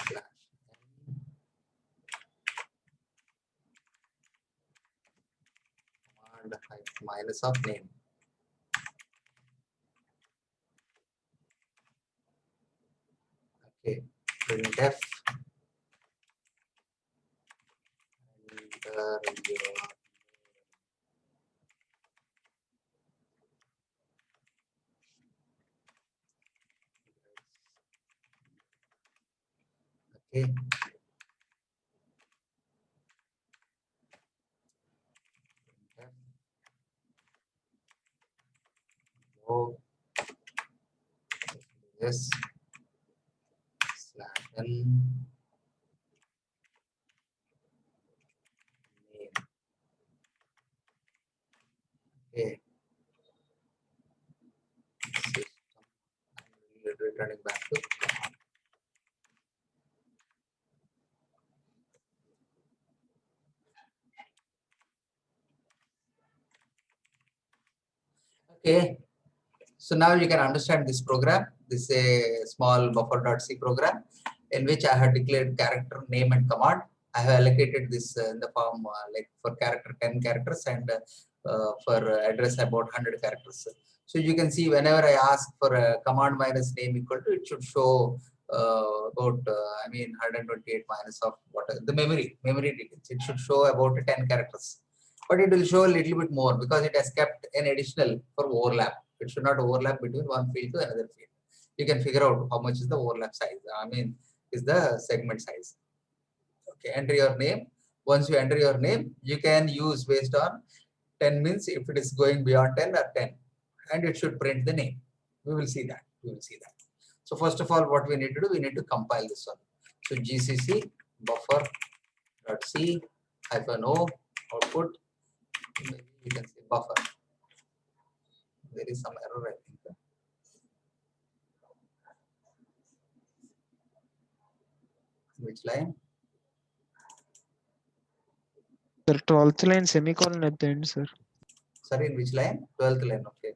/n command minus of name. Okay, printf enter your okay. Oh, yes, /n name. Okay, system. I'm returning back to command. Okay, so now you can understand this program. This is a small buffer.c program in which I have declared character, name, and command. I have allocated this in the form like for character 10 characters and for address about 100 characters. So you can see whenever I ask for a command minus name equal to, it should show about 128 minus of what the memory details. It should show about 10 characters, but it will show a little bit more because it has kept an additional for overlap. It should not overlap between one field to another field. You can figure out how much is the overlap size. Is the segment size. Okay, enter your name. Once you enter your name, you can use based on 10 means if it is going beyond 10 or 10, and it should print the name. We will see that. So first of all, what we need to do, we need to compile this one. So gcc buffer.c -o output. Maybe we can say buffer. There is some error, I think. Which line? Sir, 12th line semicolon at the end, sir. Sorry, in which line? 12th line. Okay.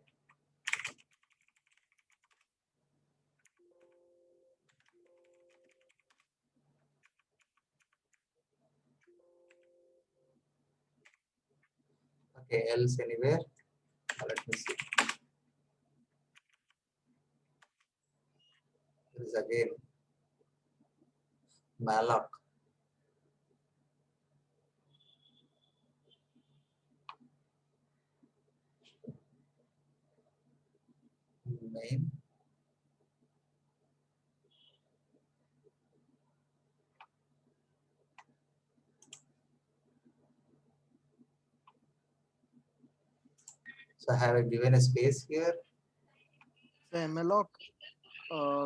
Okay, else anywhere. Let me see. There is again malloc. Main. So have I given a space here? The malloc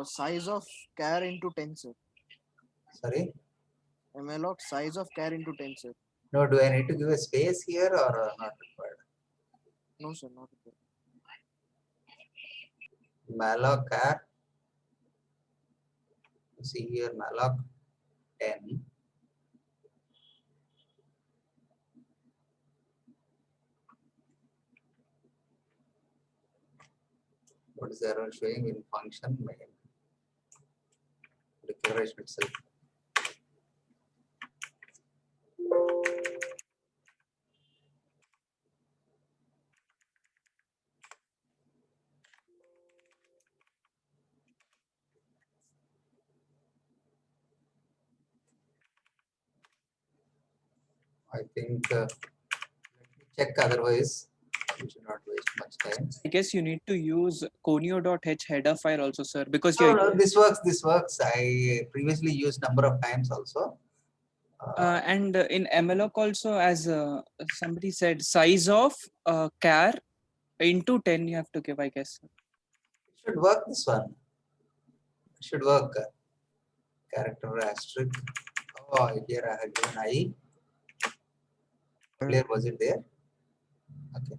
size of char into 10, sir. Sorry. Malloc size of char into 10, sir. No, do I need to give a space here or not required? No, sir, not required. Malloc char. See here malloc 10. What is the error showing in function main? Declaration itself. I think let me check, otherwise we should not waste much time. I guess you need to use conio.h header file also, sir, because No, you're no, this works. I previously used number of times also. and in malloc also, as somebody said, size of char into 10 you have to give, I guess. It should work, this one. It should work. Character asterisk. Oh, here I had given I. Clear, was it there? Okay.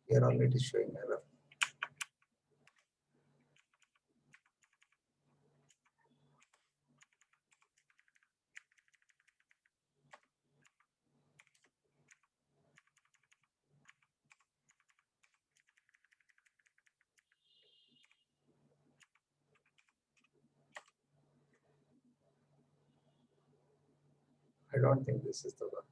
Here only it is showing error. I don't think this is the one.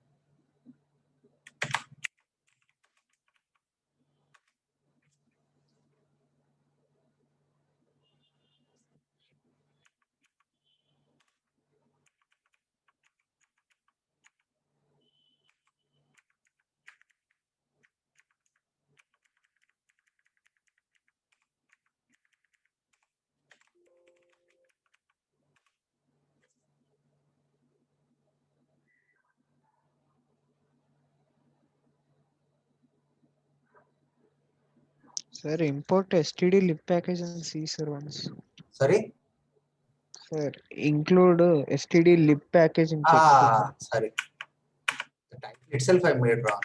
Sir, import std lib package and C, sir, once. Sorry? Sir, include std lib package in check. Sorry. The title itself I made wrong.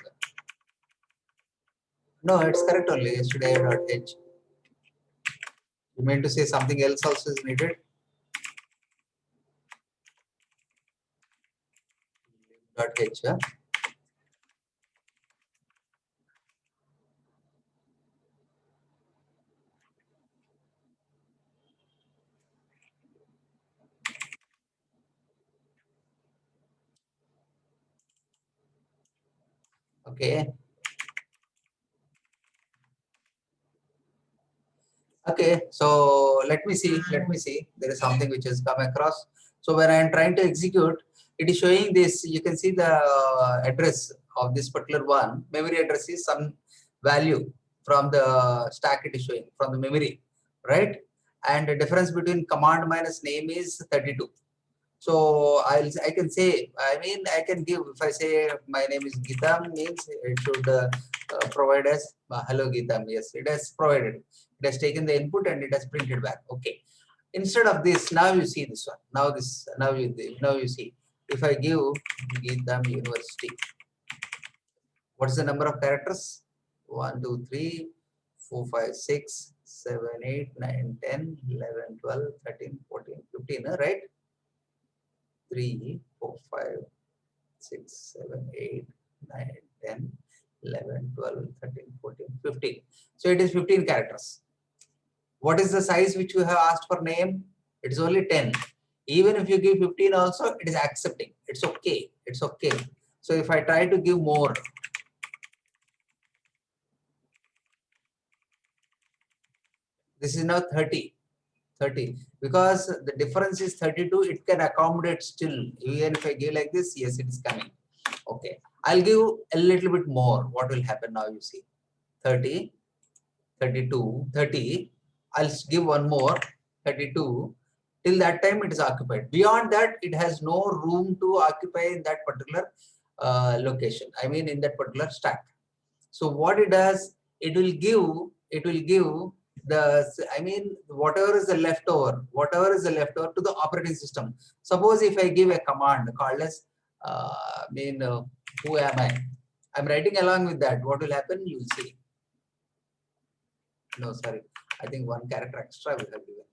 No, it's correct only. Stdio.h. You meant to say something else also is needed? .h. Okay. Okay, so let me see. There is something which has come across. So when I am trying to execute, it is showing this. You can see the address of this particular one. Memory address is some value from the stack. It is showing from the memory, right? And the difference between command minus name is 32. So I can say, I mean, I can give, if I say my name is Geetam, means it should provide as hello Geetam. Yes, it has provided. It has taken the input and it has printed back. Okay. Instead of this, now you see this one. Now you see. If I give Geetam University, what is the number of characters? 1, 2, 3, 4, 5, 6, 7, 8, 9, 10, 11, 12, 13, 14, 15, right? 3, 4, 5, 6, 7, 8, 9, 10, 11, 12, 13, 14, 15. So it is 15 characters. What is the size which you have asked for name? It is only 10. Even if you give 15 also, it is accepting. It's okay. It's okay. So if I try to give more, this is now 30. 30, because the difference is 32, it can accommodate still. Even if I give like this, yes, it is coming. Okay, I'll give a little bit more. What will happen now? You see, 30, 32, 30. I'll give one more, 32. Till that time, it is occupied. Beyond that, it has no room to occupy in that particular location. I mean, in that particular stack. So what it does, it will give the, I mean, whatever is the leftover to the operating system. Suppose if I give a command called as, who am I? I'm writing along with that. What will happen? You will see. No, sorry. I think one character extra we have given.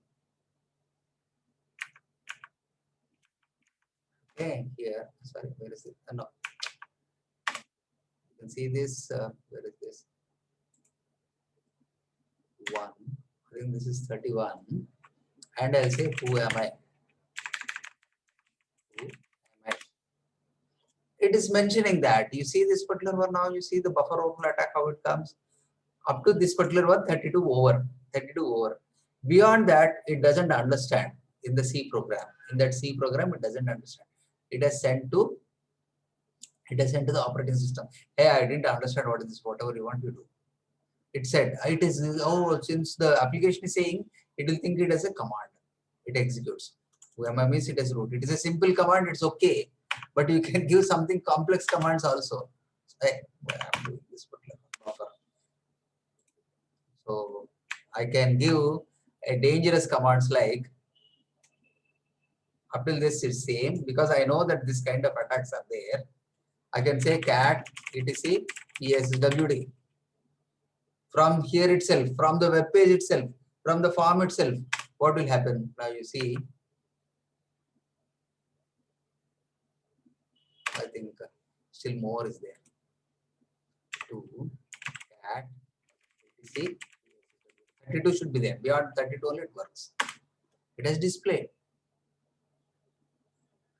Okay, here. Sorry, where is it? No. You can see this. Where is this? 1. I think this is 31. And I'll say, who am I? Who am I? It is mentioning that. You see this particular one now, you see the buffer overflow attack, how it comes. Up to this particular one, 32 over. 32 over. Beyond that, it doesn't understand in the C program. In that C program, it doesn't understand. It has sent to the operating system. Hey, I didn't understand what is this, whatever you want to do. It said, it is, oh, since the application is saying, it will think it as a command. It executes. Whoever means it as root. It is a simple command, it's okay. But you can give something complex commands also. Hey, I'm doing this particular buffer. So I can give a dangerous commands like, up till this is same, because I know that this kind of attacks are there. I can say cat etc eswd. From here itself, from the web page itself, from the form itself, what will happen? Now you see, I think still more is there. 2 cat etc 32 should be there. Beyond 32 only it works. It has displayed.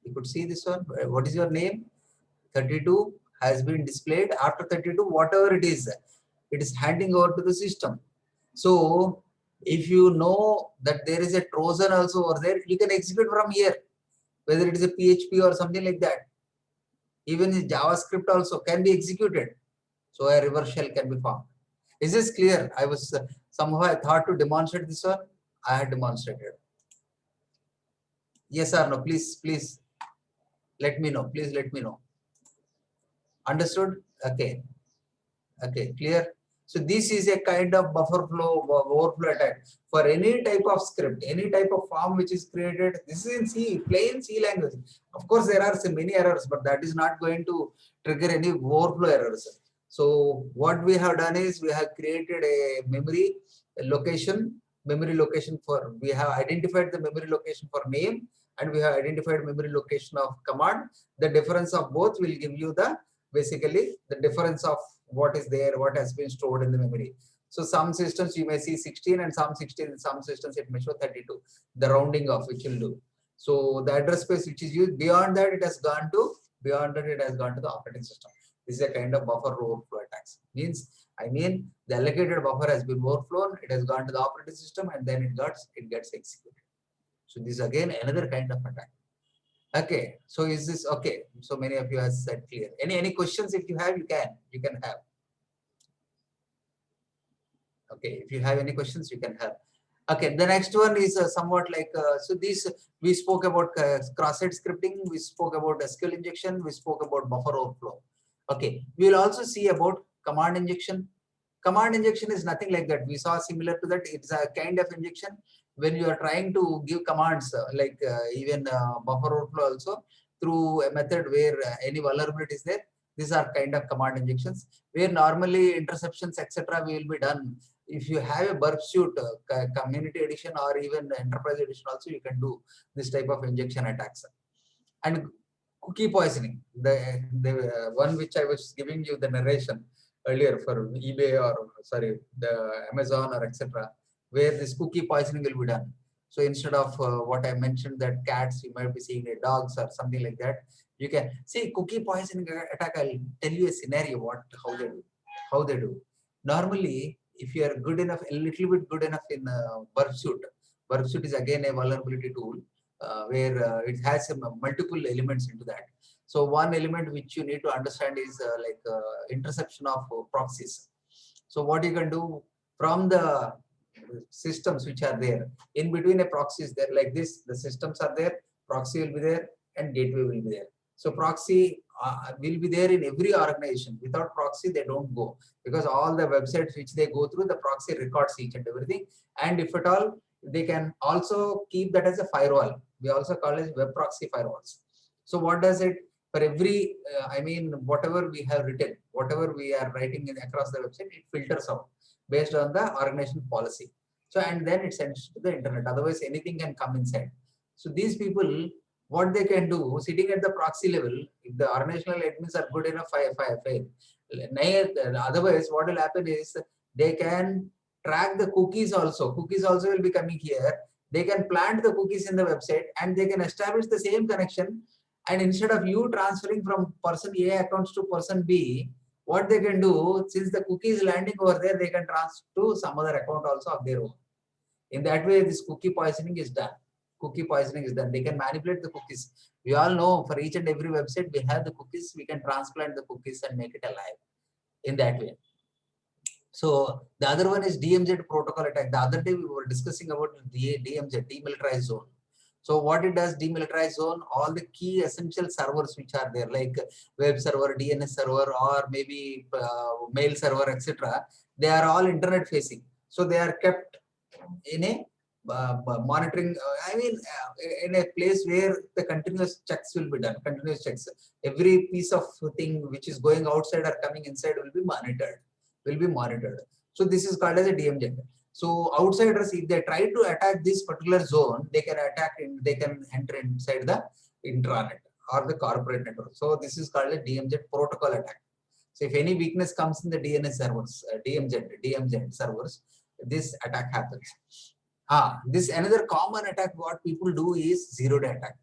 You could see this one. What is your name? 32 has been displayed. After 32, whatever it is handing over to the system. So if you know that there is a Trojan also over there, you can execute from here, whether it is a PHP or something like that. Even in JavaScript also can be executed. So a reverse shell can be formed. Is this clear? I was somehow I thought to demonstrate this one. I had demonstrated. Yes or no? Please let me know. Please let me know. Understood? Okay. Okay, clear? So this is a kind of buffer flow, overflow attack for any type of script, any type of form which is created. This is in C, plain C language. Of course, there are many errors, but that is not going to trigger any overflow errors. So what we have done is we have created a memory location for, we have identified the memory location for name, and we have identified memory location of command. The difference of both will give you the, basically the difference of what is there, what has been stored in the memory. So some systems you may see 16 and some systems it may show 32, the rounding of which will do. So the address space which is used, beyond that it has gone to the operating system. This is a kind of buffer overflow attacks. Means, I mean, the allocated buffer has been overflown, it has gone to the operating system, and then it gets executed. So this is again another kind of attack. Okay, so is this okay? So many of you have said clear. Any questions? If you have, you can have. Okay, if you have any questions, you can have. Okay, the next one is somewhat like so. This we spoke about cross-site scripting. We spoke about SQL injection. We spoke about buffer overflow. Okay, we will also see about command injection. Command injection is nothing like that. We saw similar to that. It's a kind of injection when you are trying to give commands like even buffer overflow also through a method where any vulnerability is there. These are kind of command injections where normally interceptions etc. will be done. If you have a burp suite community edition or even enterprise edition also, you can do this type of injection attacks. And cookie poisoning, the one which I was giving you the narration earlier for eBay or sorry, the Amazon or etc., where this cookie poisoning will be done. So instead of what I mentioned that cats, you might be seeing dogs or something like that. You can see cookie poisoning attack. I'll tell you a scenario how they do. Normally, if you are good enough, a little bit good enough in burp suite is again a vulnerability tool where it has multiple elements into that. So one element which you need to understand is interception of proxies. So what you can do from the systems which are there, in between a proxy is there like this, the systems are there, proxy will be there, and gateway will be there. So proxy will be there in every organization. Without proxy, they don't go, because all the websites which they go through, the proxy records each and everything. And if at all, they can also keep that as a firewall. We also call it web proxy firewalls. So what does it? For every, I mean, whatever we have written, whatever we are writing across the website, it filters out based on the organization policy. So, and then it sends to the internet. Otherwise, anything can come inside. So these people, what they can do, sitting at the proxy level, if the organizational admins are good enough, fine. Otherwise, what will happen is they can track the cookies also. Cookies also will be coming here. They can plant the cookies in the website and they can establish the same connection. And instead of you transferring from person A accounts to person B, what they can do, since the cookie is landing over there, they can transfer to some other account also of their own. In that way, this cookie poisoning is done. Cookie poisoning is done. They can manipulate the cookies. We all know for each and every website, we have the cookies. We can transplant the cookies and make it alive in that way. So the other one is DMZ protocol attack. The other day we were discussing about DMZ, demilitarized zone. So what it does, demilitarized zone, all the key essential servers which are there, like web server, DNS server, or maybe mail server, etc. They are all internet facing. So they are kept in a monitoring, in a place where the continuous checks will be done, continuous checks. Every piece of thing which is going outside or coming inside will be monitored. So this is called as a DMZ. So outsiders, if they try to attack this particular zone, they can enter inside the intranet or the corporate network. So this is called a DMZ protocol attack. So if any weakness comes in the DNS servers, DMZ servers, this attack happens. This another common attack what people do is zero-day attack.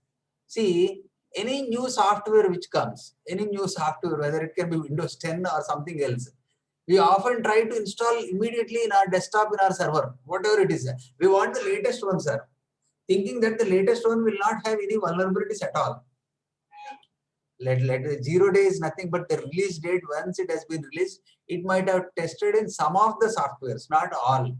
See, any new software which comes, whether it can be Windows 10 or something else, we often try to install immediately in our desktop, in our server, whatever it is. We want the latest one, sir, thinking that the latest one will not have any vulnerabilities at all. Zero-day is nothing but the release date. Once it has been released, it might have tested in some of the softwares, not all.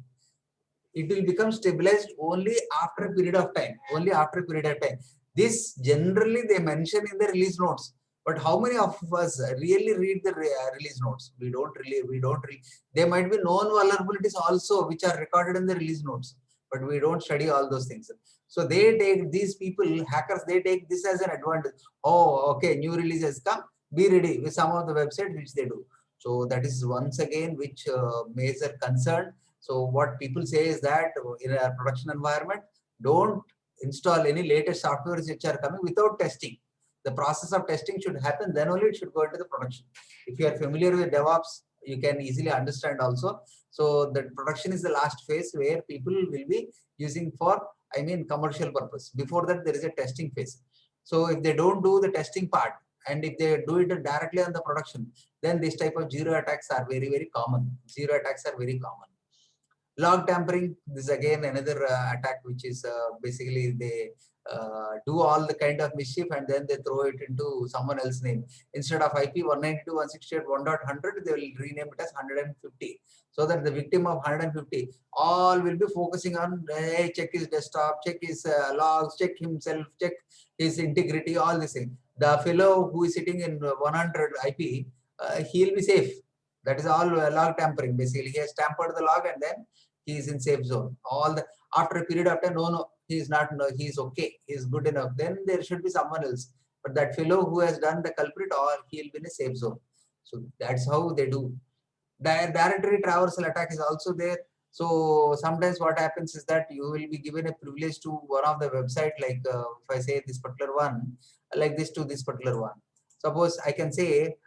It will become stabilized only after a period of time. This generally they mention in the release notes. But how many of us really read the release notes? We don't really. There might be known vulnerabilities also which are recorded in the release notes, but we don't study all those things. So they take, these people, hackers, they take this as an advantage. Oh, okay, new release has come. Be ready with some of the websites which they do. So that is once again which major concern. So what people say is that in a production environment, don't install any latest softwares which are coming without testing. The process of testing should happen, then only it should go into the production. If you are familiar with DevOps, you can easily understand also. So the production is the last phase where people will be using for, commercial purpose. Before that, there is a testing phase. So if they don't do the testing part, And if they do it directly on the production, then this type of zero attacks are very, very common. Zero attacks are very common. Log tampering, this is again another attack, which is basically they do all the kind of mischief and then they throw it into someone else's name. Instead of IP 192.168.100, they will rename it as 150. So that the victim of 150 all will be focusing on, hey, check his desktop, check his logs, check himself, check his integrity, all this thing. The fellow who is sitting in 100 IP, he'll be safe. That is all log tampering. Basically, he has tampered the log and then he is in safe zone. All the after a period of time, no, he is not. No, he is okay. He is good enough. Then there should be someone else. But that fellow who has done the culprit, or he'll be in a safe zone. So that's how they do. Directory traversal attack is also there. So sometimes what happens is that you will be given a privilege to one of the website, like if I say this particular one, like this to this particular one. Suppose I can say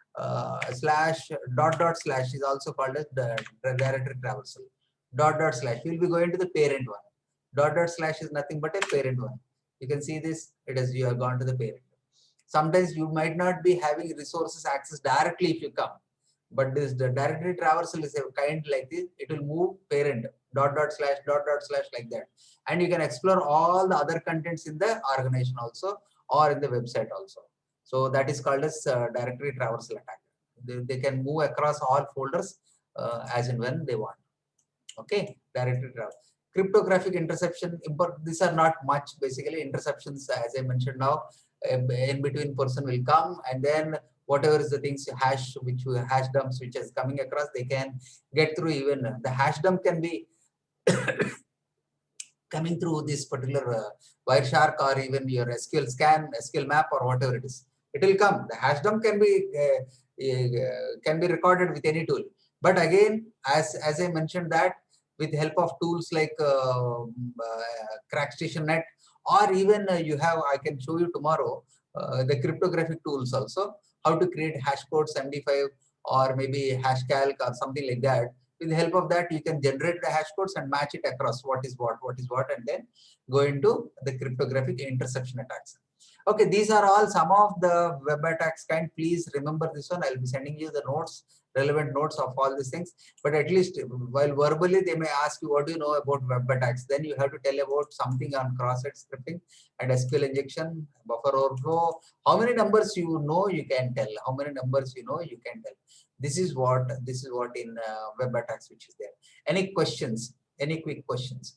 slash dot dot slash is also called as the directory traversal. Dot dot slash, you will be going to the parent one. Dot dot slash is nothing but a parent one. You can see this, it is, you have gone to the parent. Sometimes you might not be having resources access directly if you come, but this the directory traversal is a kind like this. It will move parent dot dot slash like that, and you can explore all the other contents in the organization also or in the website also. So that is called as directory traversal attack. They can move across all folders as and when they want. Okay, directory travel. Cryptographic interception, these are not much. Basically, interceptions, as I mentioned now, in between person will come, and then whatever is the things hash, which hash dumps which is coming across, they can get through. Even the hash dump can be coming through this particular Wireshark or even your SQL scan, SQL map, or whatever it is. It will come. The hash dump can be recorded with any tool. But again, as I mentioned that, with help of tools like CrackStationNet, or even you have, I can show you tomorrow, the cryptographic tools also, how to create hash codes 75 or maybe hashcalc or something like that. With the help of that, you can generate the hash codes and match it across what is what, and then go into the cryptographic interception attacks. Okay, these are all some of the web attacks kind. Please remember this one. I'll be sending you the notes, relevant notes of all these things. But at least while verbally they may ask you, what do you know about web attacks? Then you have to tell about something on cross-site scripting and SQL injection, buffer overflow. How many numbers you know you can tell. How many numbers you know you can tell. This is what in web attacks which is there. Any questions? Any quick questions?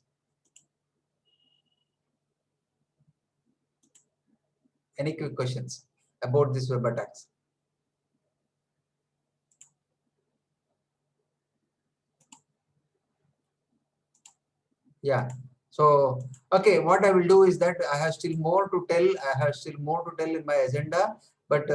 Any quick questions about this web attacks? Yeah. So, okay, what I will do is that I have still more to tell. I have still more to tell in my agenda. But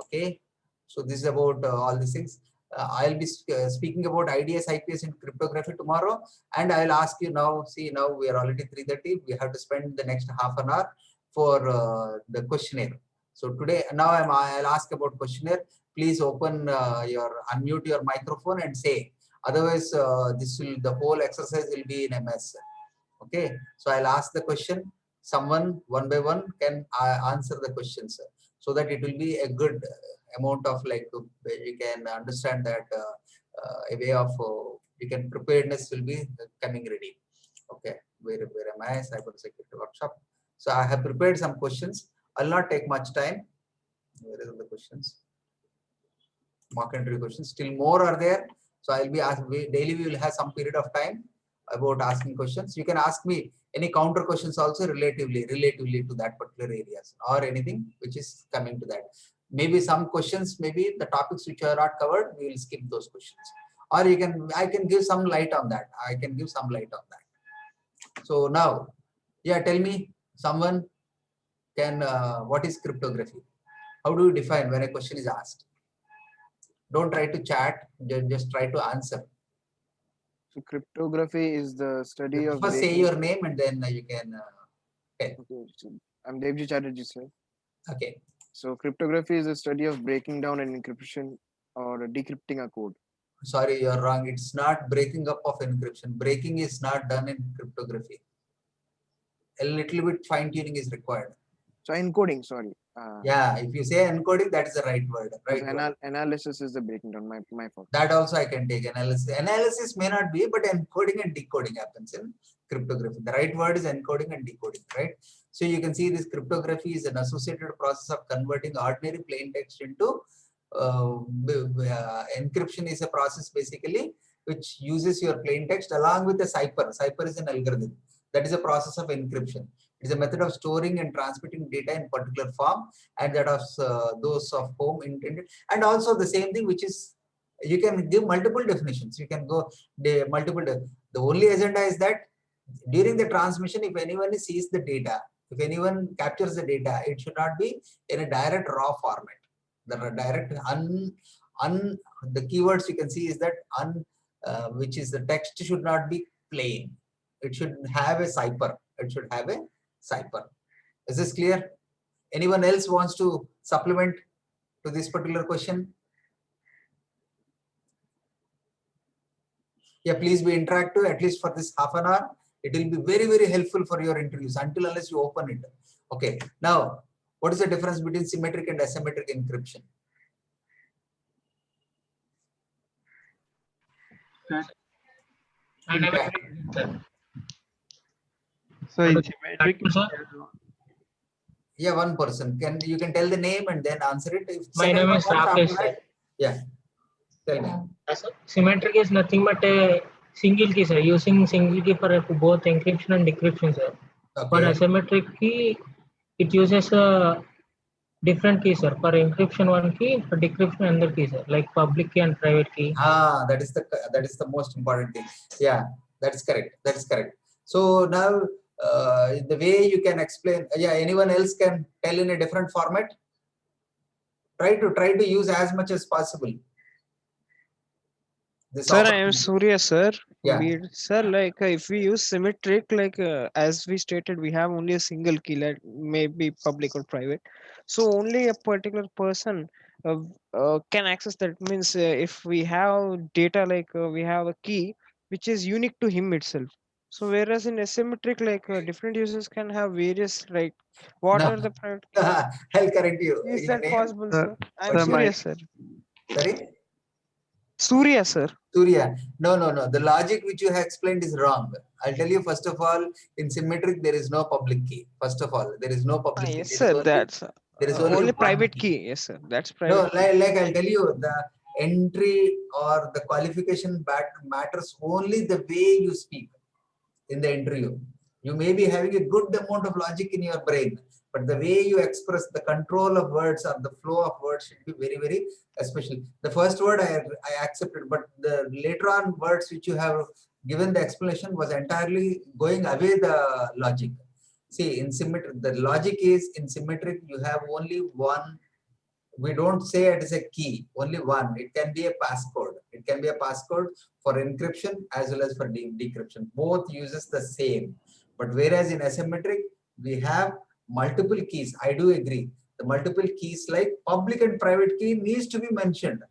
okay. So this is about all these things. I'll be speaking about IDS, IPS in cryptography tomorrow, and I'll ask you now. See, now we are already 3:30. We have to spend the next half an hour for the questionnaire. So today, now I'll ask about questionnaire. Please open unmute your microphone and say. Otherwise, the whole exercise will be in a mess. Okay, so I'll ask the question. Someone one by one can answer the questions, so that it will be a good amount of you can understand that a way of you can preparedness will be coming ready. Okay, where am I? Cybersecurity workshop. So I have prepared some questions. I'll not take much time. Where are the questions? Mock interview questions. Still more are there. So I'll be asking daily. We will have some period of time about asking questions. You can ask me any counter questions also relatively to that particular areas or anything which is coming to that. Maybe some questions, maybe the topics which are not covered, we will skip those questions. Or I can give some light on that. I can give some light on that. So now, yeah, tell me, someone can, what is cryptography? How do you define when a question is asked? Don't try to chat, just try to answer. So cryptography is the study of First say your name and then you can Okay, so I'm Devji Chatterjee, sir. Okay. So cryptography is the study of breaking down an encryption or decrypting a code. Sorry, you're wrong. It's not breaking up of encryption. Breaking is not done in cryptography. A little bit fine tuning is required. So encoding, sorry, Yeah, if you say encoding, that is the right word. Right word. Analysis is the breaking down. My fault. That also I can take analysis. Analysis may not be, but encoding and decoding happens in cryptography. The right word is encoding and decoding, right? So you can see this cryptography is an associated process of converting ordinary plain text into encryption is a process basically which uses your plain text along with a cipher. Cipher is an algorithm. That is a process of encryption. It is a method of storing and transmitting data in particular form, and that of those of whom intended. And also the same thing, which is you can give multiple definitions. You can go multiple. The only agenda is that during the transmission, if anyone sees the data, if anyone captures the data, it should not be in a direct raw format. The direct the keywords you can see is that which is the text should not be plain. It should have a cipher. It should have a cipher. Is this clear? Anyone else wants to supplement to this particular question? Yeah, please be interactive at least for this half an hour. It will be very, very helpful for your interviews unless you open it. Okay. Now, what is the difference between symmetric and asymmetric encryption? So in symmetric, yeah, one person you can tell the name and then answer it. If my name is Rakesh. Yeah, tell me. Symmetric is nothing but a single key, sir. Using single key for both encryption and decryption, sir. Okay. For asymmetric key, it uses a different key, sir. For encryption one key, for decryption another key, sir. Like public key and private key. That is the most important thing. Yeah, that's correct. That is correct. So now the way you can explain, yeah, anyone else can tell in a different format. Try to use as much as possible. Sir, I am Surya, sir. Yeah. Sir, like if we use symmetric, like as we stated, we have only a single key, like maybe public or private. So only a particular person can access that. Means if we have data, like we have a key which is unique to him itself. So whereas in asymmetric, like different users can have various, like what are the private keys? I'll correct you. Is Your that name? possible, sir? I'm sir, Surya, sir. Sorry? Surya, sir. Surya. No. The logic which you have explained is wrong. I'll tell you, first of all, in symmetric, there is no public key. First of all, there is no public key. Yes, sir. That's there is only one private key. key. Yes, sir. That's No, private key. like I'll tell you, the entry or the qualification matters only the way you speak in the interview. You may be having a good amount of logic in your brain, but the way you express the control of words or the flow of words should be very, very special. The first word I accepted, but the later on words which you have given the explanation was entirely going away the logic. See, in symmetric, the logic is in symmetric, you have only one. We don't say it is a key, only one. It can be a passcode. It can be a passcode for encryption as well as for decryption. Both uses the same. But whereas in asymmetric, we have multiple keys. I do agree. The multiple keys like public and private key needs to be mentioned.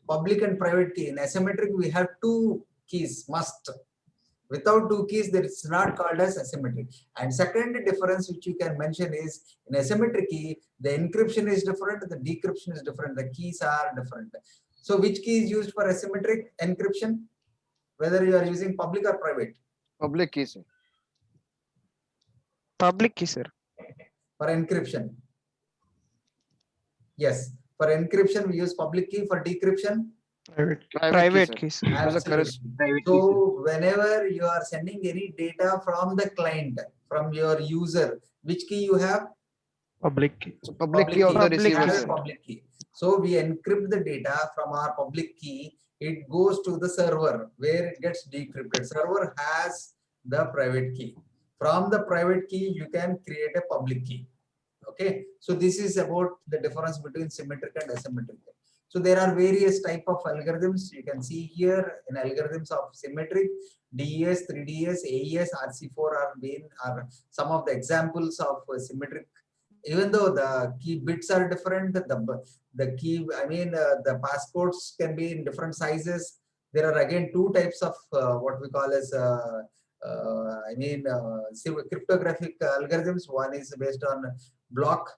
Public and private key. In asymmetric, we have two keys, must. Without two keys, there is not called as asymmetric. And second difference which you can mention is in asymmetric key, the encryption is different, the decryption is different, the keys are different. So which key is used for asymmetric encryption? Whether you are using public or private? Public key, sir. Public key, sir. For encryption. Yes. For encryption, we use public key. For decryption? Private key, sir. So whenever you are sending any data from the client, from your user, which key you have? Public key. So public key of the receiver, sir. Public key. So we encrypt the data from our public key. It goes to the server where it gets decrypted. Server has the private key. From the private key, you can create a public key. Okay. So this is about the difference between symmetric and asymmetric. So there are various type of algorithms. You can see here in algorithms of symmetric, DES, 3DS, AES, RC4 are some of the examples of symmetric. Even though the key bits are different, the key, the passcodes can be in different sizes. There are again two types of what we call as cryptographic algorithms. One is based on block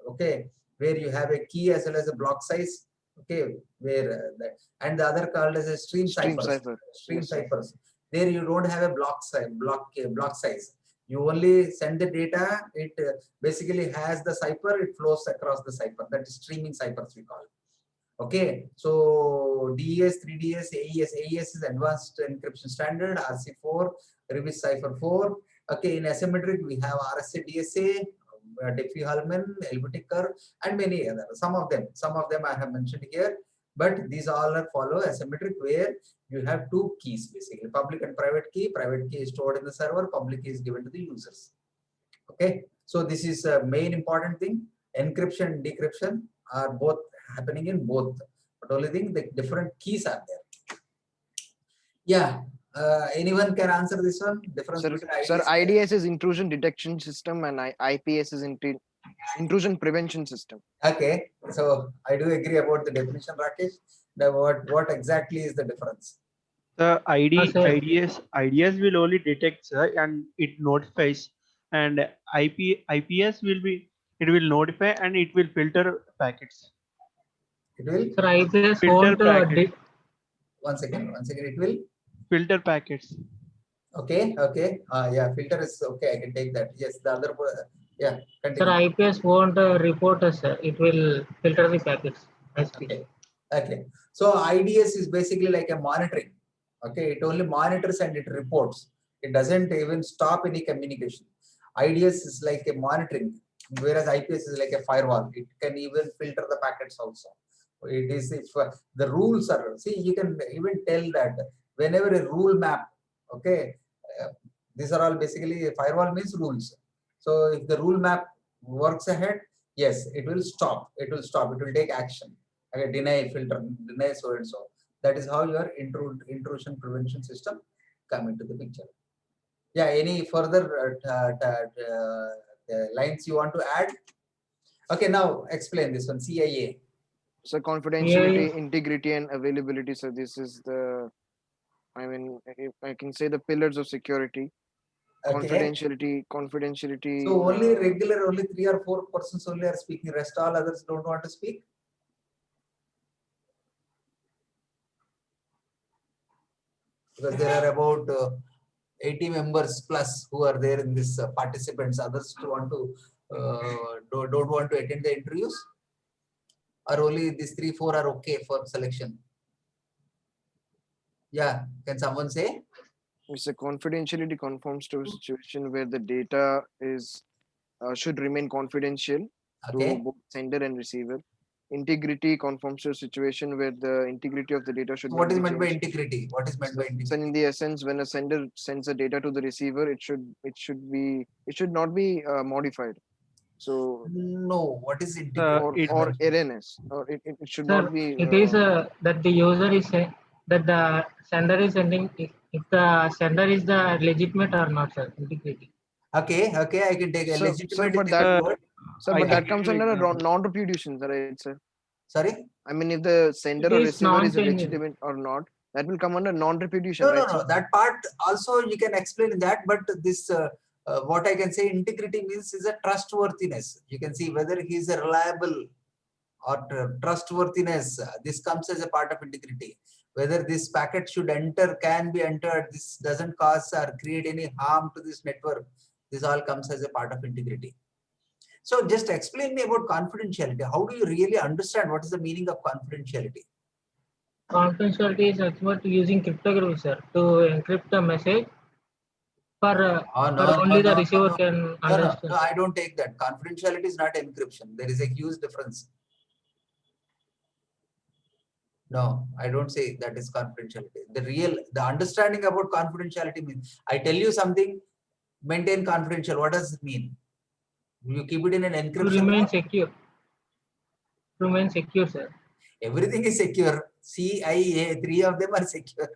okay, where you have a key as well as a block size, okay, where and the other called as a stream ciphers. Stream Yes, sir. ciphers. There you don't have a block size, block size. You only send the data. It basically has the cipher. It flows across the cipher. That is streaming ciphers we call. Okay, so DES, 3DS, AES. AES is Advanced Encryption Standard, RC4, Revis Cipher 4. Okay, in asymmetric, we have RSA, DSA, Diffie-Hellman, Helvetic curve, and many others. Some of them I have mentioned here, but these all are follow asymmetric, where you have two keys basically, public and private key. Private key is stored in the server, public key is given to the users. Okay, so this is a main important thing. Encryption and decryption are both happening in both, but only thing the different keys are there. Yeah, anyone can answer this one? Difference between Sir, IDS. IDS is intrusion detection system and IPS is intrusion prevention system. Okay, so I do agree about the definition, Rakesh. What exactly is the difference? The sir. IDS will only detect, sir, and it notifies, and IPS will notify and it will filter packets. It will Sir, IPS Filter won't packets. one second. It will Filter packets. okay. Yeah, filter is okay. I can take that. Yes, the other yeah. Sir, Continue. IPS won't report us, sir. It will filter the packets as speech. Okay. So IDS is basically like a monitoring. Okay, it only monitors and it reports. It doesn't even stop any communication. IDS is like a monitoring, whereas IPS is like a firewall. It can even filter the packets also. It is if the rules are, see, you can even tell that whenever a rule map, okay, these are all basically, firewall means rules. So if the rule map works ahead, yes, it will stop. It will stop. It will take action. Okay, deny, filter, deny, so and so. That is how your intrusion prevention system come into the picture. Yeah, any further lines you want to add? Okay, now explain this one, CIA. So confidentiality, integrity, and availability. So this is the, I mean, if I can say the pillars of security. Okay. Confidentiality. So only regular, only 3 or 4 persons only are speaking. Rest all others don't want to speak. Because there are about 80 members plus who are there in this participants. Others want to don't want to attend the interviews, or only these 3-4 are okay for selection. Yeah, can someone say? It's a confidentiality conforms to a situation where the data is should remain confidential Okay. to both sender and receiver. Integrity conforms to a situation where the integrity of the data should What not is be meant by changed. integrity? What is meant by So integrity? in the essence, when a sender sends the data to the receiver, it should not be modified. So No, what is integrity? or erroneous, or it should Sir, not be. it is that the user is that the sender is sending if the sender is the legitimate or not, sir. Integrity. Okay, I can take a So, legitimate but is a good word. that comes give you under a example. non-repudiation, right, sir? Sorry? I mean, if the sender It or is receiver is non-changing. legitimate or not, that will come under non-repudiation, No, right, sir? that part also you can explain that, but this what I can say integrity means is a trustworthiness. You can see whether he is a reliable or trustworthiness. This comes as a part of integrity. Whether this packet should enter, can be entered, this doesn't cause or create any harm to this network. This all comes as a part of integrity. So just explain me about confidentiality. How do you really understand what is the meaning of confidentiality? Confidentiality is expert using cryptography, sir, to encrypt the message for only the receiver can understand. No, I don't take that. Confidentiality is not encryption. There is a huge difference. No, I don't say that is confidentiality. The understanding about confidentiality means I tell you something, maintain confidential. What does it mean? You keep it in an To encryption remain mode? secure. To remain secure, sir. Everything is secure. CIA, 3 of them are secure.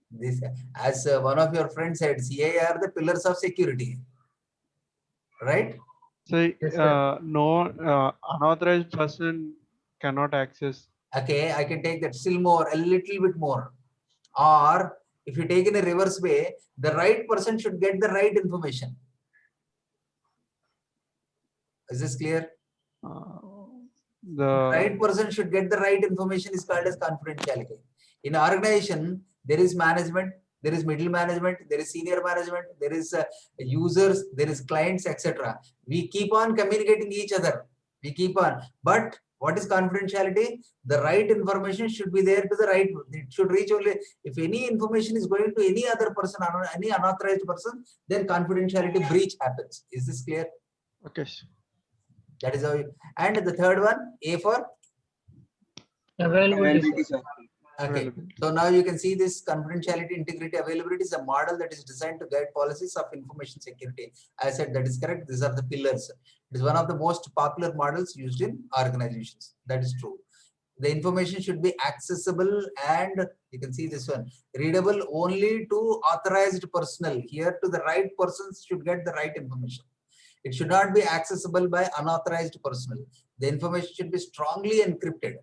This, as one of your friends said, CIA are the pillars of security, right? So Yes, sir. no unauthorized person cannot access. Okay, I can take that still more, a little bit more. Or if you take in a reverse way, the right person should get the right information. Is this clear? The Right person should get the right information is called as confidentiality. In organization, there is management, there is middle management, there is senior management, there is users, there is clients, etc. We keep on communicating each other. We keep on. But what is confidentiality? The right information should be there to the right. It should reach only. If any information is going to any other person, any unauthorized person, then confidentiality breach happens. Is this clear? okay. That is how. And the third one, A for Availability, sir. okay. So now you can see this confidentiality, integrity, availability is a model that is designed to guide policies of information security. I said that is correct. These are the pillars. It is one of the most popular models used in organizations. That is true. The information should be accessible and you can see this one, readable only to authorized personnel. Here to the right persons should get the right information. It should not be accessible by unauthorized personnel. The information should be strongly encrypted.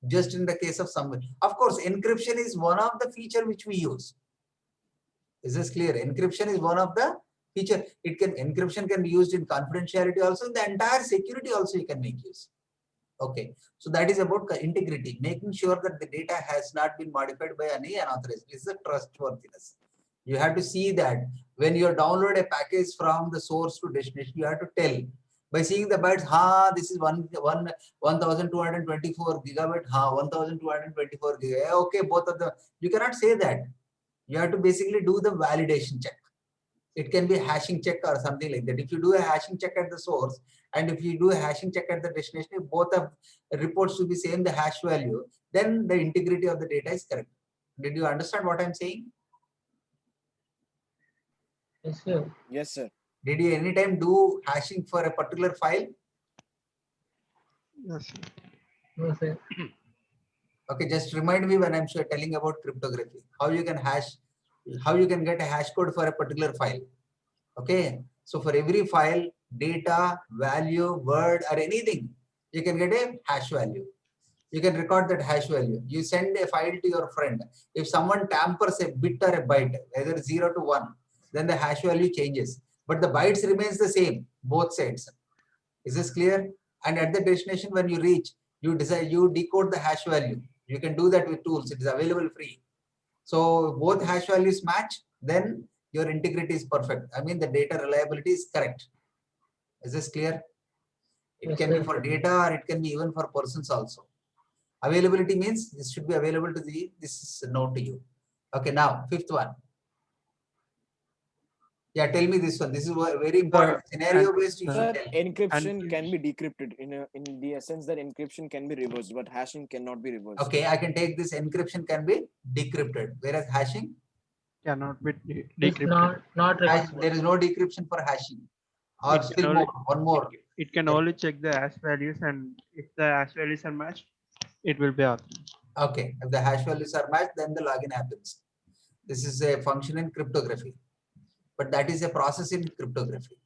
Just in the case of someone. Of course, encryption is one of the feature which we use. Is this clear? Encryption is one of the feature. Encryption can be used in confidentiality also. In the entire security also you can make use. Okay. So that is about integrity, making sure that the data has not been modified by any unauthorized. This is a trustworthiness. You have to see that when you download a package from the source to destination, you have to tell. By seeing the bytes, this is 1224 gigabyte, 1224 gigabyte. Okay, both of them. You cannot say that. You have to basically do the validation check. It can be a hashing check or something like that. If you do a hashing check at the source and if you do a hashing check at the destination, if both of reports to be same, the hash value, then the integrity of the data is correct. Did you understand what I'm saying? Yes, sir. Yes, sir. Did you anytime do hashing for a particular file? Yes. No, sir. Okay, just remind me when I'm telling about cryptography, how you can hash, how you can get a hash code for a particular file. Okay, so for every file, data, value, word, or anything, you can get a hash value. You can record that hash value. You send a file to your friend. If someone tampers a bit or a byte, either 0 to 1, then the hash value changes. But the bytes remains the same, both sides. Is this clear? And at the destination, when you reach, you decode the hash value. You can do that with tools. It is available free. So both hash values match, then your integrity is perfect. I mean, the data reliability is correct. Is this clear? It Yes, can be sir. for data or it can be even for persons also. Availability means this should be available to this is known to you. Okay, now fifth one. Yeah, tell me this one. This is very important. Scenario based, you should Sir, tell. encryption can be decrypted in the essence that encryption can be reversed, but hashing cannot be reversed. Okay, I can take this encryption can be decrypted, whereas hashing Cannot be It's decrypted. not reversible. there is no decryption for hashing. Or It can still only- more, one more. It can only check the hash values, and if the hash values are matched, it will be authorized. Okay, if the hash values are matched, then the login happens. This is a function in cryptography, but that is a process in cryptography.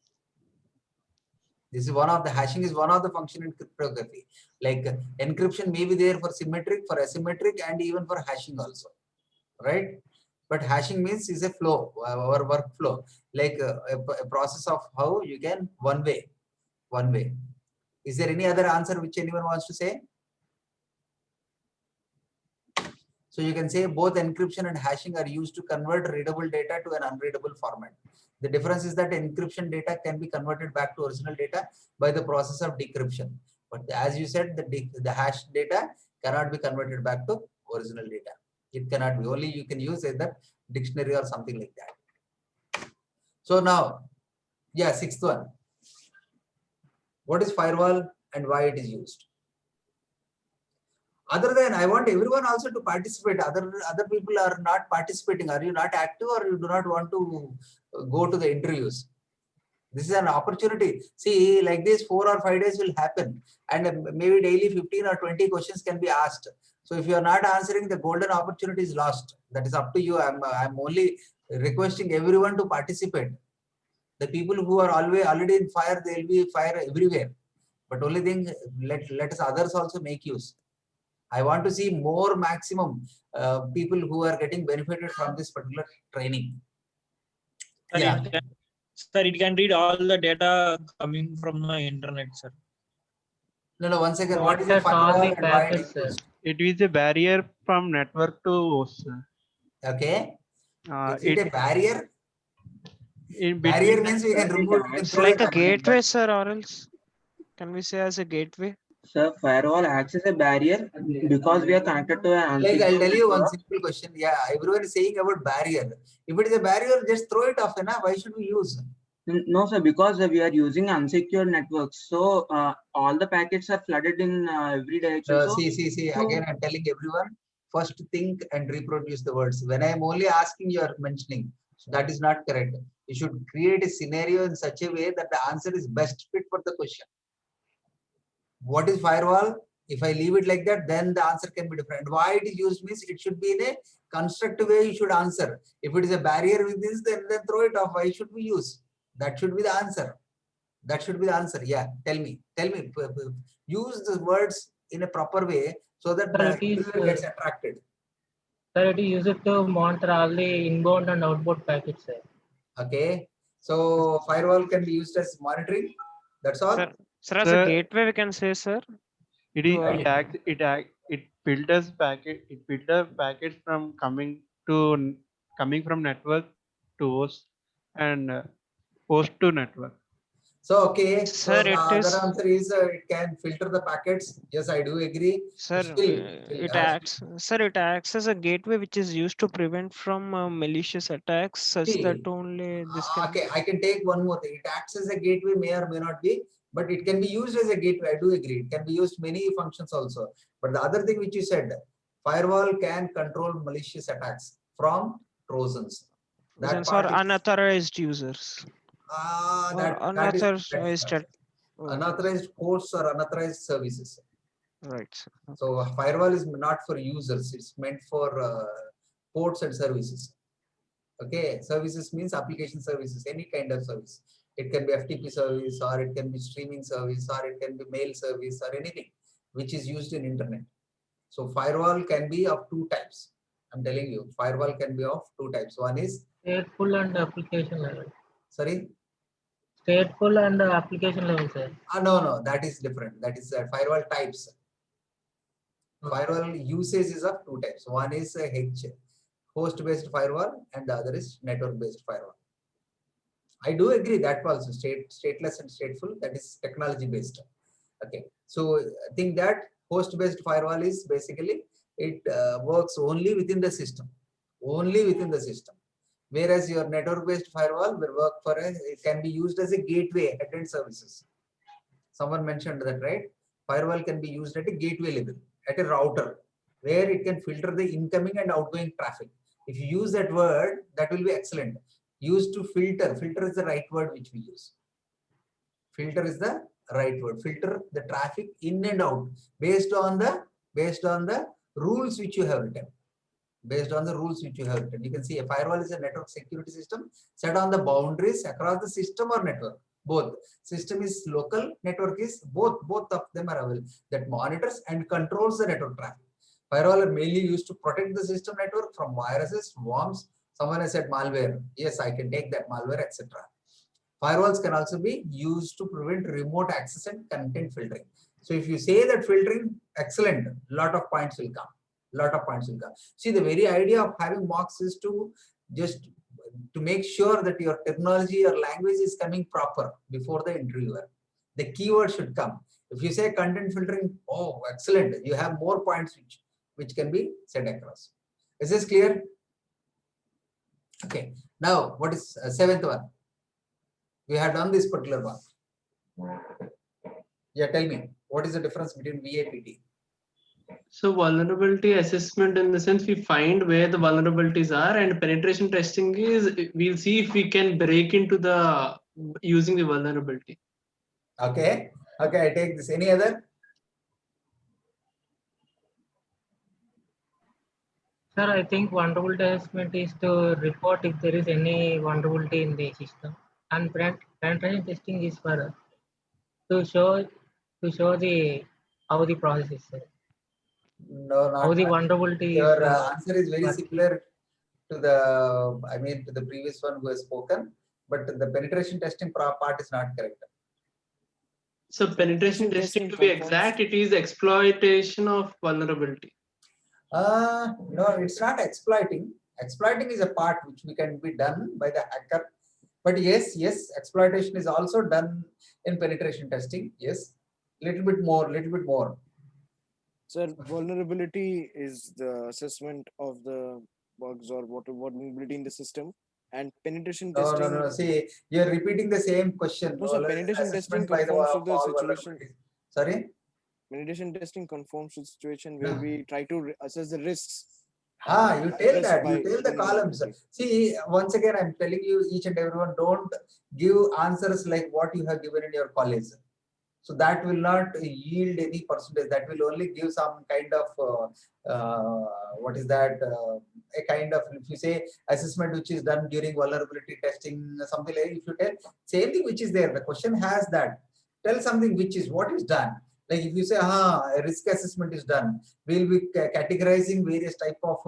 This is one of the hashing is one of the function in cryptography. Like encryption may be there for symmetric, for asymmetric, and even for hashing also, right? But hashing means is a flow or workflow, like a process of how you can one way. Is there any other answer which anyone wants to say? So you can say both encryption and hashing are used to convert readable data to an unreadable format. The difference is that encryption data can be converted back to original data by the process of decryption. But as you said, the hash data cannot be converted back to original data. It cannot be. Only you can use either dictionary or something like that. So now, yeah, sixth one. What is firewall and why it is used? Other than, I want everyone also to participate. Other people are not participating. Are you not active or you do not want to go to the interviews? This is an opportunity. See, like this 4 or 5 days will happen, and maybe daily 15 or 20 questions can be asked. So if you are not answering, the golden opportunity is lost. That is up to you. I'm only requesting everyone to participate. The people who are already in fire, they will be fire everywhere. But only thing, let us others also make use. I want to see more maximum people who are getting benefited from this particular training. Yeah. Sir, it can read all the data coming from the internet, sir. No, once again, what is a Monitors all firewall the and why it packets, is sir. used? It is a barrier from network to host, sir. Okay. Is it It a barrier? in Barrier between means we can remove, we can It's throw like it a off. gateway, sir, or else can we say as a gateway? So firewall acts as a barrier because we are connected to an Like I'll unsecure tell you one network. simple question. Yeah, everyone is saying about barrier. If it is a barrier, just throw it off. Na? Why should we use? No, sir, because we are using unsecured networks. So all the packets are flooded in every direction. So See. Again, I'm telling everyone, first think and reproduce the words. When I'm only asking, you are mentioning. So that is not correct. You should create a scenario in such a way that the answer is best fit for the question. What is firewall? If I leave it like that, then the answer can be different. Why it is used means it should be in a constructive way you should answer. If it is a barrier with this, then throw it off. Why should we use? That should be the answer. That should be the answer. Yeah, tell me. Use the words in a proper way so that the user gets attracted. Sir, it is used to monitor all the inbound and outbound packets, sir. Okay. So firewall can be used as monitoring. That's all. Sir, as a gateway, we can say, sir. It filters packets from coming from network to host and host to network. So okay, sir, so the other answer is it can filter the packets. Yes, I do agree. Sir, it acts as a gateway which is used to prevent from malicious attacks, such that only this can. Okay, I can take one more thing. It acts as a gateway, may or may not be, but it can be used as a gateway. I do agree. It can be used many functions also. But the other thing which you said, firewall can control malicious attacks from trojans. That are unauthorized users. Unauthorized ports or unauthorized services. Right. So firewall is not for users. It's meant for ports and services. Okay, services means application services, any kind of service. It can be FTP service, or it can be streaming service, or it can be mail service, or anything which is used in internet. So firewall can be of two types. I'm telling you, firewall can be of two types. One is stateful and application level. Sorry? Stateful and application level, sir. No, that is different. That is firewall types. Firewall usage is of two types. One is host-based firewall, and the other is network-based firewall. I do agree that also stateless and stateful, that is technology-based. Okay, so I think that host-based firewall is basically it works only within the system, Whereas your network-based firewall will work for it can be used as a gateway head-end services. Someone mentioned that, right? Firewall can be used at a gateway level, at a router, where it can filter the incoming and outgoing traffic. If you use that word, that will be excellent. Used to filter. Filter is the right word which we use. Filter is the right word. Filter the traffic in and out based on the rules which you have written. You can see a firewall is a network security system set on the boundaries across the system or network. Both. System is local, network is both of them are available, that monitors and controls the network traffic. Firewall are mainly used to protect the system network from viruses, worms. Someone has said malware. Yes, I can take that malware, etc. Firewalls can also be used to prevent remote access and content filtering. So if you say that filtering, excellent, lot of points will come. See, the very idea of having mocks is to just to make sure that your technology or language is coming proper before the interviewer. The keyword should come. If you say content filtering, oh, excellent, you have more points which can be sent across. Is this clear? Okay. Now, what is seventh one? We have done this particular one. Yeah, tell me, what is the difference between VAPT? So vulnerability assessment, in the sense we find where the vulnerabilities are, and penetration testing is we'll see if we can break into the using the vulnerability. Okay, I take this. Any other? Sir, I think vulnerability assessment is to report if there is any vulnerability in the system, and penetration testing is for to show the how the process is. No, not how the vulnerability. Your answer is very similar to the previous one who has spoken, but the penetration testing part is not correct. So penetration testing, to be exact, it is exploitation of vulnerability. No, it's not exploiting. Exploiting is a part which can be done by the hacker. But yes, exploitation is also done in penetration testing. Yes, little bit more. Sir, vulnerability is the assessment of the bugs or what vulnerability in the system, and penetration testing. No. See, you're repeating the same question. No, sir, penetration testing conforms to the situation. Sorry? Penetration testing conforms to the situation where we try to assess the risks. You tell that. You tell the columns. See, once again, I'm telling you, each and everyone, don't give answers like what you have given in your college. So that will not yield any percentage. That will only give some kind of what is that? A kind of, if you say assessment which is done during vulnerability testing, something like. If you tell same thing which is there, the question has that. Tell something which is what is done. Like if you say, a risk assessment is done, we'll be categorizing various type of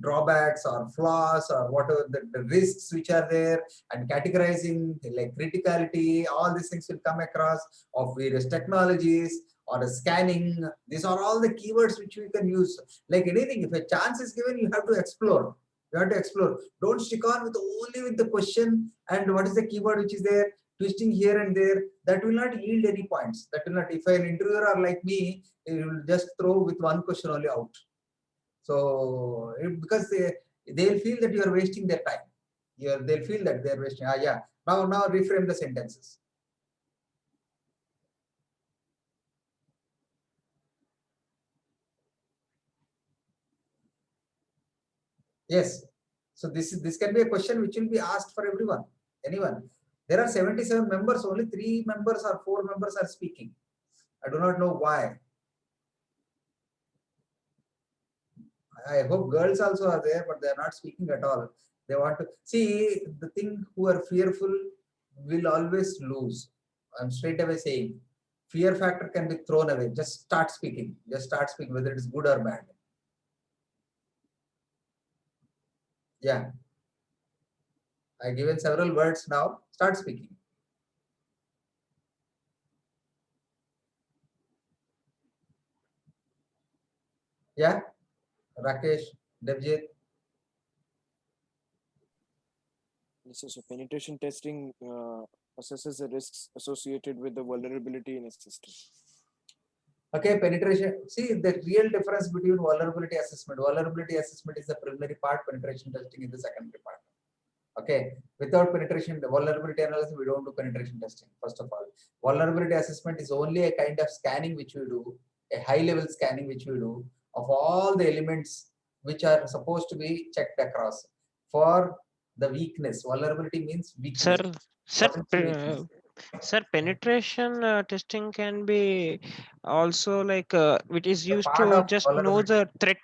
drawbacks or flaws or whatever the risks which are there, and categorizing like criticality, all these things will come across of various technologies or the scanning. These are all the keywords which we can use. Like anything, if a chance is given, you have to explore. You have to explore. Don't stick on with only with the question and what is the keyword which is there, twisting here and there. That will not yield any points. That will not. If an interviewer are like me, he will just throw with one question only out. So because they'll feel that you are wasting their time. They'll feel that they're wasting. Yeah. Now reframe the sentences. Yes. So this can be a question which will be asked for everyone, anyone. There are 77 members, only 3 members or 4 members are speaking. I do not know why. I hope girls also are there, but they are not speaking at all. They want to see the thing. Who are fearful will always lose. I'm straight away saying, fear factor can be thrown away. Just start speaking. Whether it is good or bad. Yeah. I given several words now. Start speaking. Yeah. Rakesh, Devjit. So penetration testing assesses the risks associated with the vulnerability in a system. Okay, penetration. See the real difference between vulnerability assessment. Vulnerability assessment is the preliminary part. Penetration testing is the secondary part. Okay, without penetration, the vulnerability analysis, we don't do penetration testing. First of all, vulnerability assessment is only a kind of scanning which we do, a high-level scanning which we do of all the elements which are supposed to be checked across for the weakness. Vulnerability means weakness. Sir, penetration testing can be also like it is used to just know the threat.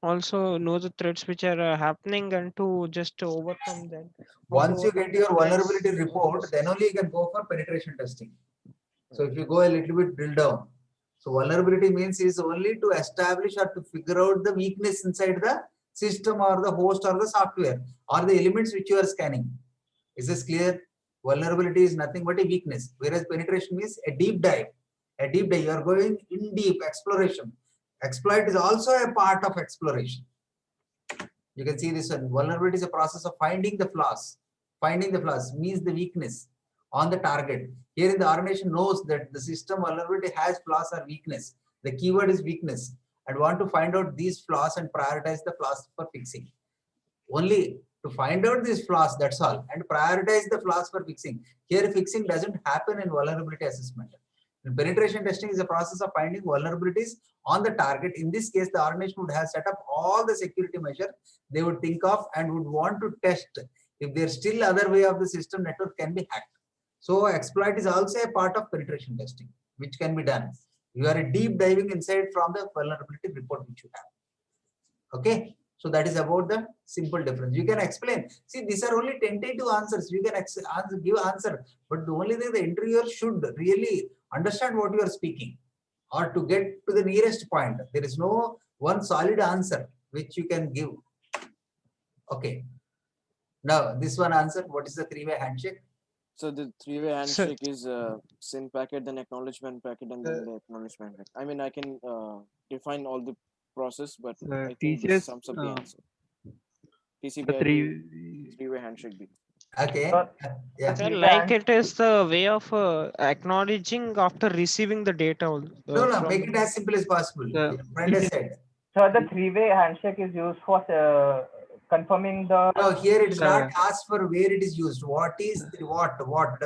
Also know the threats which are happening and to just overcome them. Once you get your vulnerability report, then only you can go for penetration testing. So if you go a little bit drill down, so vulnerability means is only to establish or to figure out the weakness inside the system or the host or the software or the elements which you are scanning. Is this clear? Vulnerability is nothing but a weakness, whereas penetration means a deep dive. A deep dive, you are going in deep exploration. Exploit is also a part of exploration. You can see this one. Vulnerability is a process of finding the flaws. Finding the flaws means the weakness on the target. Here in the organization knows that the system vulnerability has flaws or weakness. The keyword is weakness, and want to find out these flaws and prioritize the flaws for fixing. Only to find out these flaws, that's all, and prioritize the flaws for fixing. Here fixing doesn't happen in vulnerability assessment. Penetration testing is a process of finding vulnerabilities on the target. In this case, the organization would have set up all the security measures they would think of and would want to test if there's still other way of the system network can be hacked. So exploit is also a part of penetration testing, which can be done. You are deep diving inside from the vulnerability report which you have. Okay. So that is about the simple difference. You can explain. See, these are only tentative answers. You can give answer, but the only thing the interviewer should really understand what you are speaking, or to get to the nearest point. There is no one solid answer which you can give. Okay. Now this one answer. What is the 3-way handshake? So the three-way Sir, handshake is SYN packet, then acknowledgement packet, and then the acknowledgement packet. I mean, I can define all the process, but I think this TCS, sums up the answer. the TCP/IP three-way handshake. Okay. Yeah. sir, like it is the way of acknowledging after receiving the data No, no, make it from. as simple as possible. Your friend has said. So the three-way handshake is used for confirming the. No, here it is not asked for where it is used. What is the what WHAT?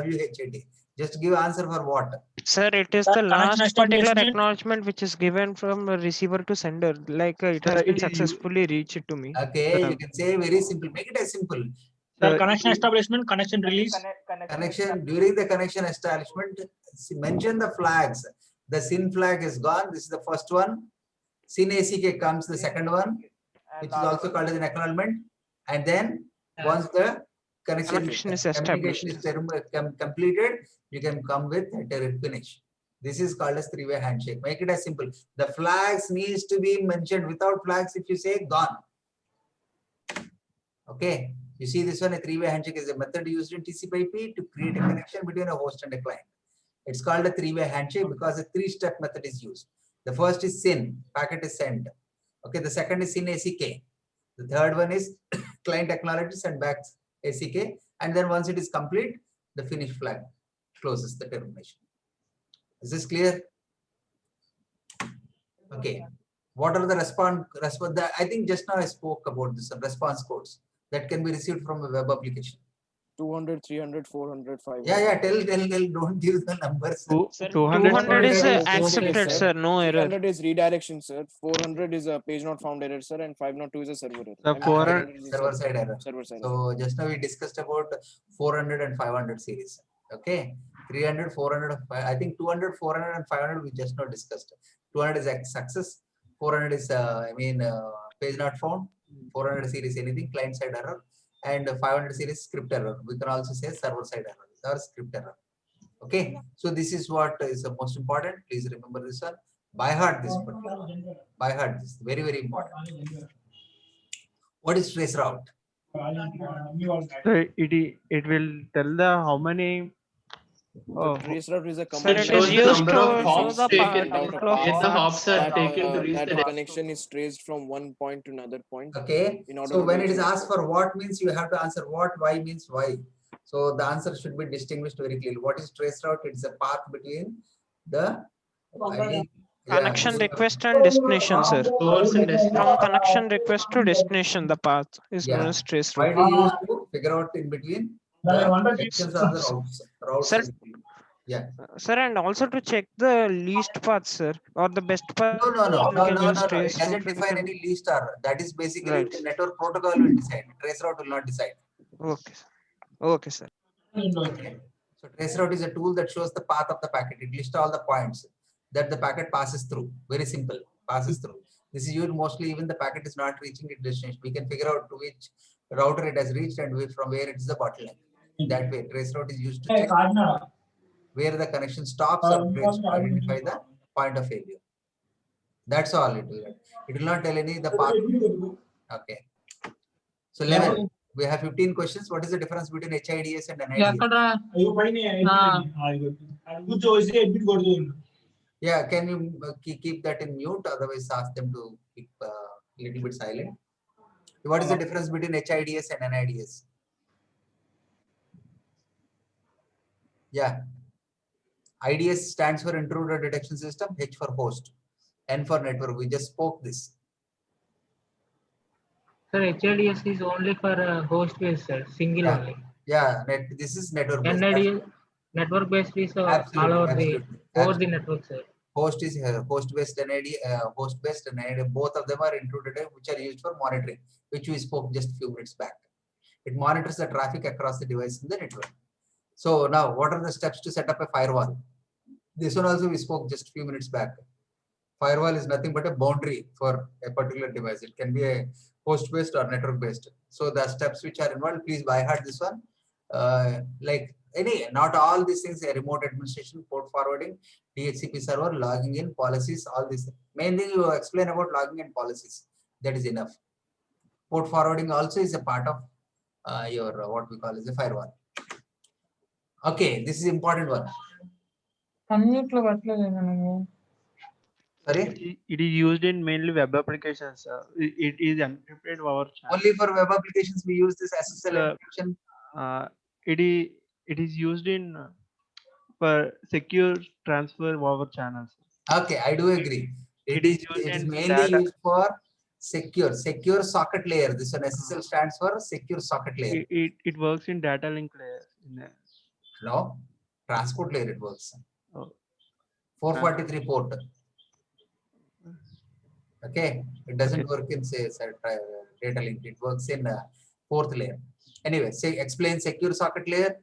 Just give answer for what. Sir, it is the last particular acknowledgement which is given from a receiver to sender. Like it has been successfully reached to me. Okay, you can say very simple. Make it as simple. Sir, connection establishment, connection release. Connection during the connection establishment, mention the flags. The SYN flag is gone. This is the first one. SYN ACK comes the second one, which is also called as an acknowledgement. And then once the connection is established, completed, you can come with a finish. This is called as three-way handshake. Make it as simple. The flags needs to be mentioned. Without flags, if you say gone. Okay. You see this one, a three-way handshake is a method used in TCP/IP to create a connection between a host and a client. It's called a three-way handshake because a three-step method is used. The first is SYN, packet is sent. Okay, the second is SYN ACK. The third one is client acknowledges and back ACK. And then once it is complete, the finish flag closes the termination. Is this clear? Okay. What are the response? I think just now I spoke about this response codes that can be received from a web application. 200, 300, 400, 500. Yeah. Tell. Don't give the numbers. 200 is accepted, sir. No error. 300 is redirection, sir. 400 is a page not found error, sir. And 502 is a server error. The 400 server side error. So just now we discussed about 400 and 500 series. Okay. 300, 400, I think 200, 400 and 500 we just now discussed. 200 is success. 400 is page not found. 400 series anything client side error. And 500 series script error. We can also say server side error or script error. Okay. So this is what is the most important. Please remember this one. By heart this particular. By heart this. Very, very important. What is trace route? So it will tell the how many. Trace route is a Sir, it shows the number of hops taken. If the hops are taken to reach the connection is traced from one point to another point. Okay. So when it is asked for what means, you have to answer what, why means why. So the answer should be distinguished very clearly. What is trace route? It's a path between the connection request and destination, sir. From connection request to destination, the path is known as trace route. Why do you use to figure out in between the sections of the routes? Sir, yeah. Sir, and also to check the least path, sir, or the best path. No. It doesn't define any least or that is basically the network protocol will decide. Trace route will not decide. Okay, sir. Okay. So trace route is a tool that shows the path of the packet. It lists all the points that the packet passes through. Very simple, passes through. This is used mostly even the packet is not reaching its destination. We can figure out to which router it has reached and from where it is the bottleneck. That way, trace route is used to check where the connection stops or breaks to identify the point of failure. That's all it will. It will not tell any the path. Okay. So 11. We have 15 questions. What is the difference between HIDS and NIDS? Yeah, can you keep that in mute? Otherwise, ask them to keep a little bit silent. What is the difference between HIDS and NIDS? Yeah. IDS stands for intruder detection system, H for host, N for network. We just spoke this. Sir, HIDS is only for host based, single only. Yeah, this is network based. NIDS, network based is all over the network, sir. Host is host based NID, host based NID. Both of them are intruder which are used for monitoring, which we spoke just a few minutes back. It monitors the traffic across the device in the network. So now, what are the steps to set up a firewall? This one also we spoke just a few minutes back. Firewall is nothing but a boundary for a particular device. It can be a host-based or network-based. So the steps which are involved, please by heart this one. Not all these things, a remote administration, port forwarding, DHCP server, logging in, policies, all these. Main thing you explain about logging in policies. That is enough. Port forwarding also is a part of your what we call as a firewall. Okay, this is important one. Sorry? It is used in mainly web applications. It is encrypted over channel. Only for web applications we use this SSL encryption. It is used in for secure transfer over channels. Okay, I do agree. It is mainly used for secure socket layer. This one SSL stands for secure socket layer. It works in data link layer. No, transport layer it works. Oh. 443 port. Okay, it doesn't work in say data link. It works in fourth layer. Anyway, say explain secure socket layer.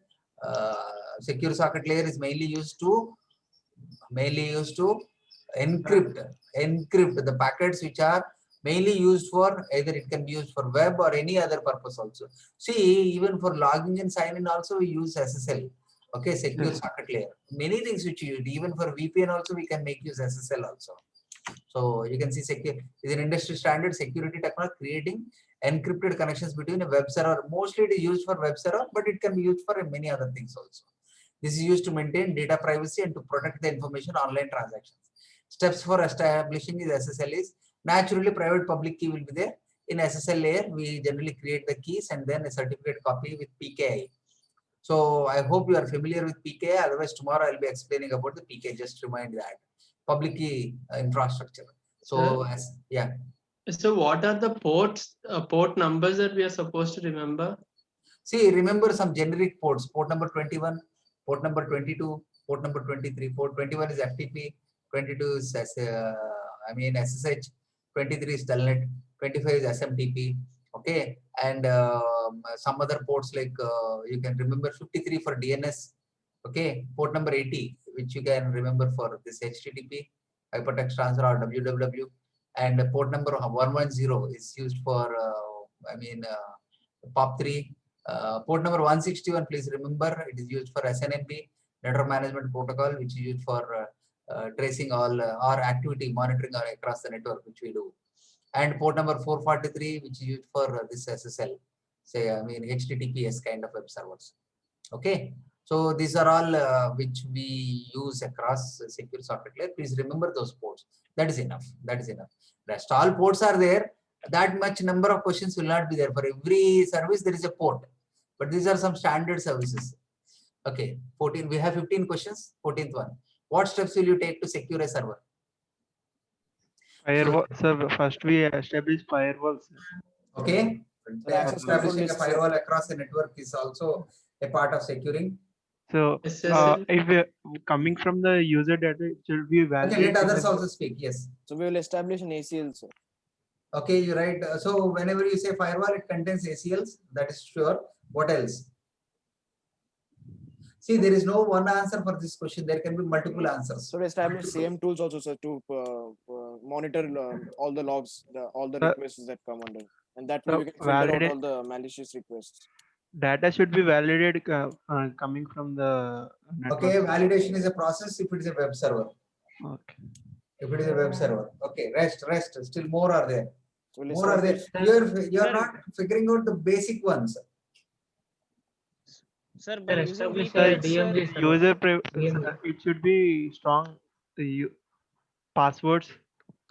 Secure socket layer is mainly used to encrypt the packets which are mainly used for either it can be used for web or any other purpose also. See, even for logging and sign in also we use SSL. Okay, secure socket layer. Many things which you use, even for VPN also we can make use SSL also. So you can see secure is an industry standard security technology creating encrypted connections between a web server. Mostly it is used for web server, but it can be used for many other things also. This is used to maintain data privacy and to protect the information online transactions. Steps for establishing is SSL is naturally private public key will be there. In SSL layer, we generally create the keys and then a certificate copy with PKI. So I hope you are familiar with PKI. Otherwise, tomorrow I'll be explaining about the PKI. Just remind that public key infrastructure. So yeah. So what are the port numbers that we are supposed to remember? See, remember some generic ports. Port number 21, port number 22, port number 23. Port 21 is FTP, 22 is SSH, 23 is Telnet, 25 is SMTP. Okay, and some other ports like you can remember 53 for DNS. Okay, port number 80, which you can remember for this HTTP, hypertext transfer or WWW, and port number 110 is used for POP3. Port number 161, please remember, it is used for SNMP, Network Management Protocol, which is used for tracing all our activity, monitoring across the network, which we do. And port number 443, which is used for this SSL, say, HTTPS kind of web servers. Okay. So these are all which we use across secure socket layer. Please remember those ports. That is enough. That is enough. Rest all ports are there. That much number of questions will not be there. For every service, there is a port. But these are some standard services. Okay. 14. We have 15 questions. 14th one. What steps will you take to secure a server? Firewall. So first we establish firewalls. Okay. Establishing a firewall across a network is also a part of securing. So if we're coming from the user data, it should be valid. Okay, let others also speak. Yes. So we will establish an ACL, sir. Okay, you're right. So whenever you say firewall, it contains ACLs. That is sure. What else? See, there is no one answer for this question. There can be multiple answers. So we establish same tools also, sir, to monitor all the logs, all the requests that come under, and that way we can filter out all the malicious requests. Data should be validated coming from the network. Okay, validation is a process if it is a web server. Okay. If it is a web server. Okay, rest. Still more are there. So more are there. You're not figuring out the basic ones. Sir, it should be strong passwords.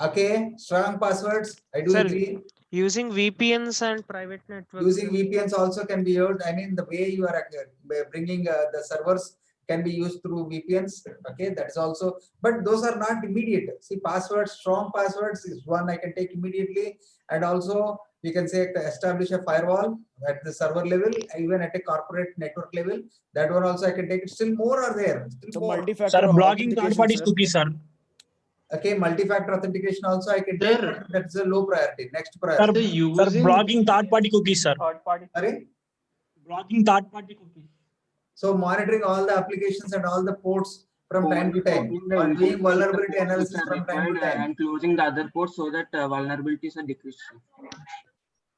Okay, strong passwords. I do agree. Using VPNs and private networks. Using VPNs also can be used. I mean, the way you are bringing the servers can be used through VPNs. Okay, that is also, but those are not immediate. See, passwords, strong passwords is one I can take immediately, and also we can say establish a firewall at the server level, even at a corporate network level. That one also I can take it. Still more are there. Still more. Sir, blogging third-party cookies, sir. Okay, multi-factor authentication also I can take. That's a low priority. Next priority. Sir, blogging third-party cookies, sir. Sorry? Blogging third-party cookies. So monitoring all the applications and all the ports from time to time, or doing vulnerability analysis from time to time, and closing the other ports so that vulnerabilities are decreased.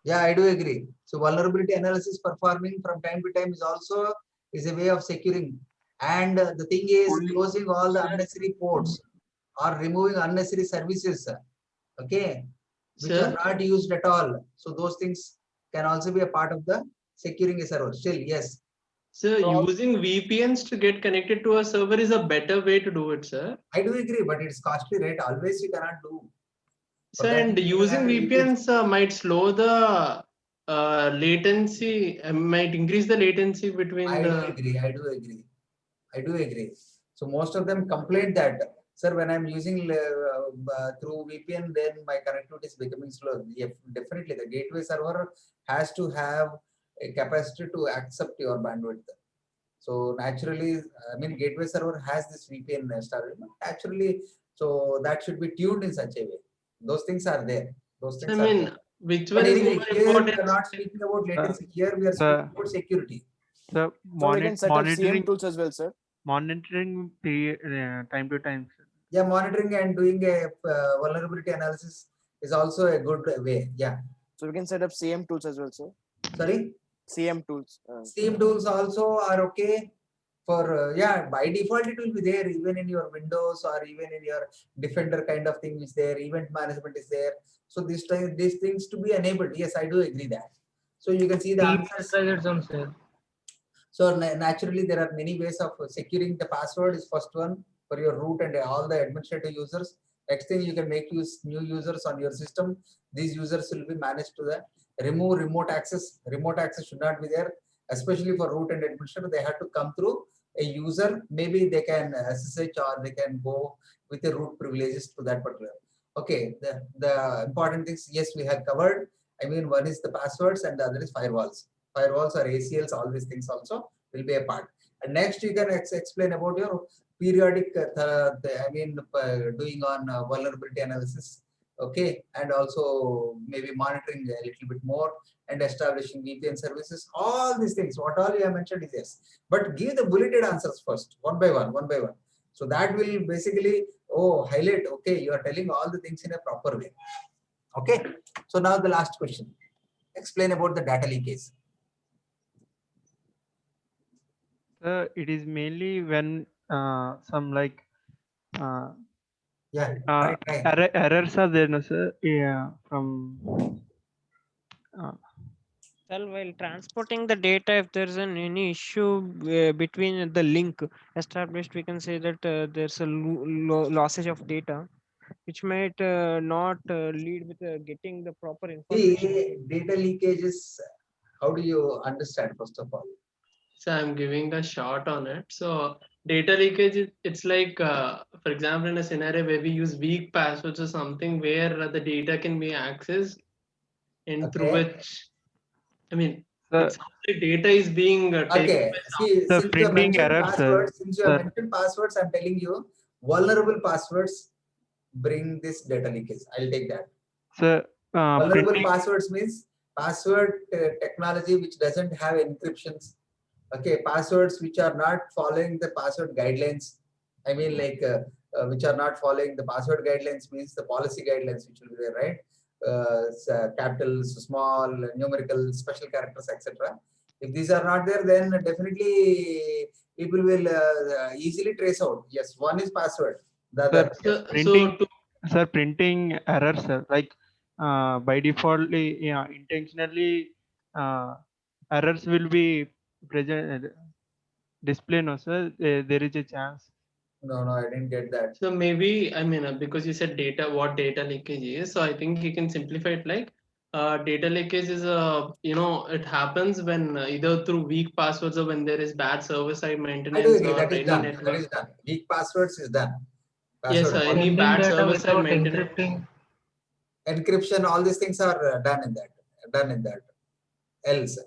Yeah, I do agree. So vulnerability analysis performing from time to time is also a way of securing. And the thing is closing all the unnecessary ports or removing unnecessary services. Okay, which are not used at all. So those things can also be a part of the securing a server. Still, yes. So So- using VPNs to get connected to a server is a better way to do it, sir. I do agree, but it's costly, right? Always you cannot do. For So, that, and you using have a VPNs might slow the latency, might increase the latency between I do the. agree. I do agree. I do agree. So most of them complain that, sir, when I'm using through VPN, then my connectivity is becoming slow. Yeah, definitely, the gateway server has to have a capacity to accept your bandwidth. So naturally, I mean, gateway server has this VPN installed. Naturally, so that should be tuned in such a way. Those things are there. Those I things are mean, there. which But one is anyway, more here we important? are not speaking about latency. Here we are speaking about security. The So we can set up CM monitoring tools as well, sir. monitoring time to time. Yeah, monitoring and doing a vulnerability analysis is also a good way. Yeah. So we can set up CM tools as well, sir. Sorry. CM tools. Steam tools also are okay for yeah, by default it will be there even in your Windows or even in your Defender kind of thing is there. Event management is there. So these things to be enabled. Yes, I do agree that. So you can see the answers. So naturally, there are many ways of securing the password is first one for your root and all the administrative users. Next thing, you can make use new users on your system. These users will be managed to the remove remote access. Remote access should not be there, especially for root and administrator. They have to come through a user. Maybe they can SSH or they can go with the root privileges to that particular. Okay, the important things, yes, we have covered. I mean, one is the passwords and the other is firewalls. Firewalls or ACLs, all these things also will be a part. And next, you can explain about your periodic, doing on vulnerability analysis, okay, and also maybe monitoring a little bit more and establishing VPN services. All these things, what all you have mentioned is yes, but give the bulleted answers first, one by one, one by one. So that will basically, highlight, okay, you are telling all the things in a proper way. Okay, so now the last question. Explain about the data leakage. It is mainly when some like Yeah, right. errors are there, no sir. Yeah, from Well, while transporting the data, if there's any issue between the link established, we can say that there's a lossage of data, which might not lead with getting the proper information. See, data leakages, how do you understand, first of all? So I'm giving a shot on it. So data leakage, it's like, for example, in a scenario where we use weak passwords or something where the data can be accessed and through which, I mean, it's like data is being taken Okay, by see, the since you printing mentioned errors, passwords, sir. I'm telling you, vulnerable passwords bring this data leakage. I'll take that. So Vulnerable printing passwords means password technology which doesn't have encryptions. Okay, passwords which are not following the password guidelines. I mean, like which are not following the password guidelines means the policy guidelines which will be there, right? Capitals, small, numerical, special characters, etc. If these are not there, then definitely people will easily trace out. Yes, one is password. The other. printing, sir, printing errors, sir. Like by default, yeah, intentionally, errors will be present display. No, sir. There is a chance. No, I didn't get that. So maybe, I mean, because you said data, what data leakage is. So I think you can simplify it like data leakage is it happens when either through weak passwords or when there is bad server-side I maintenance do agree. or That is any done. network. That is done. Weak passwords is done. Yes, Password any Sending bad data server-side without maintenance. encrypting. encryption, all these things are done in that. Done in that. Else.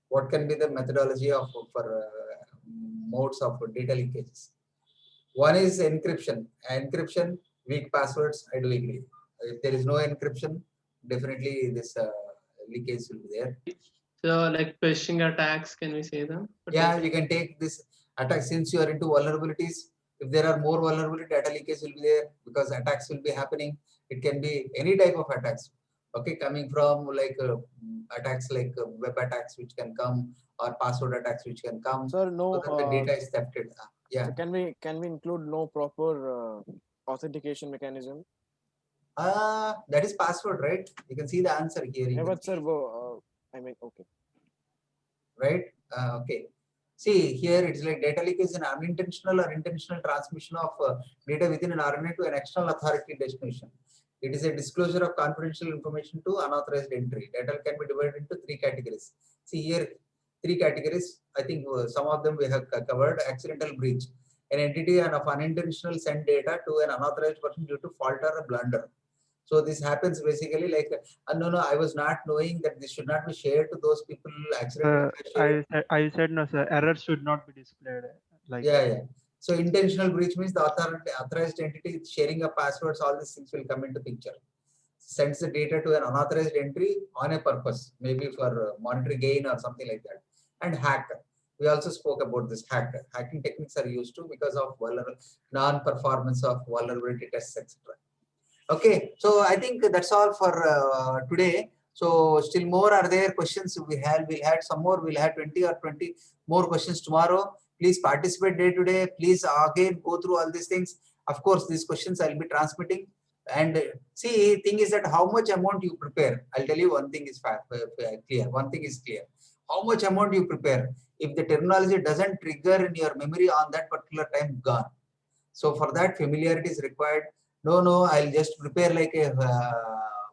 What can be the methodology of for modes of data leakages? One is encryption. Encryption, weak passwords. I do agree. If there is no encryption, definitely this leakage will be there. So like phishing attacks, can we say them? Yeah, you can take this attack since you are into vulnerabilities. If there are more vulnerability, data leakage will be there because attacks will be happening. It can be any type of attacks. Okay, coming from like attacks like web attacks which can come or password attacks which can come. Sir, So that the data is thefted. Yeah. So can we include no proper authentication mechanism? That is password, right? You can see the answer here. Yeah, but sir, I mean, okay. Right? Okay. See, here it's like data leak is an unintentional or intentional transmission of data within an RNA to an external authority destination. It is a disclosure of confidential information to unauthorized entry. Data can be divided into three categories. See here, three categories. I think some of them we have covered. Accidental breach. An entity and of unintentional send data to an unauthorized person due to fault or a blunder. So this happens basically like, no, I was not knowing that this should not be shared to those people. Accidentally shared. I said no, sir. Errors should not be displayed. Like Yeah. So intentional breach means the authorized entity is sharing of passwords. All these things will come into picture. Sends the data to an unauthorized entry on a purpose, maybe for monetary gain or something like that. And hack. We also spoke about this hack. Hacking techniques are used to because of non-performance of vulnerability tests, etc. Okay, so I think that's all for today. So still more are there questions we'll had some more. We'll have 20 or 20 more questions tomorrow. Please participate day to day. Please again go through all these things. Of course, these questions I'll be transmitting. And see, thing is that how much amount you prepare. I'll tell you one thing is clear. One thing is clear. How much amount you prepare. If the terminology doesn't trigger in your memory on that particular time, gone. So for that, familiarity is required. No, I'll just prepare like a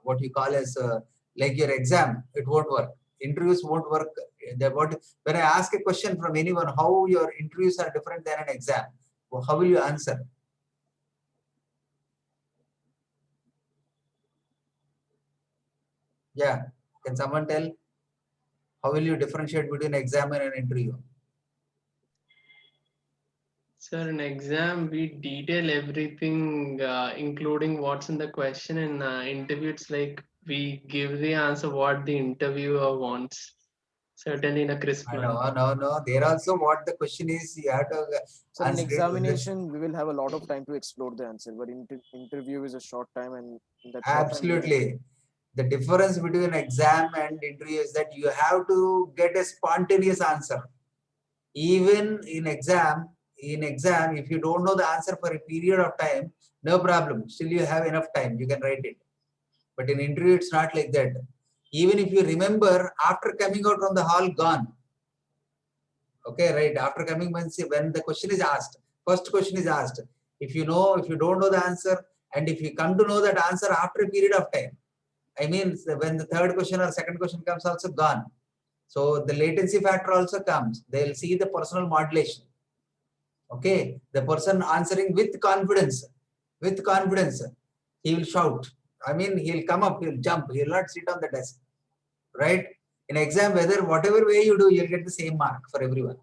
what you call as like your exam. It won't work. Interviews won't work. When I ask a question from anyone, how your interviews are different than an exam, how will you answer? Yeah, can someone tell? How will you differentiate between exam and an interview? Sir, in exam, we detail everything, including what's in the question. In interview, it's like we give the answer what the interviewer wants, certainly in a crisp manner. No. There also what the question is, you have to So in answer examination, we will have a lot of time to explore the answer, but interview is a short time, and in that short time, absolutely. The difference between exam and interview is that you have to get a spontaneous answer. Even in exam, if you don't know the answer for a period of time, no problem. Still you have enough time, you can write it. But in interview, it's not like that. Even if you remember, after coming out from the hall, gone. Okay, right. After coming, when the question is asked, first question is asked. If you don't know the answer, and if you come to know that answer after a period of time, I mean, when the third question or second question comes, also gone. So the latency factor also comes. They'll see the personal modulation. Okay, the person answering with confidence, he will shout. I mean, he'll come up, he'll jump, he'll not sit on the desk. Right? In exam, whatever way you do, you'll get the same mark for everyone.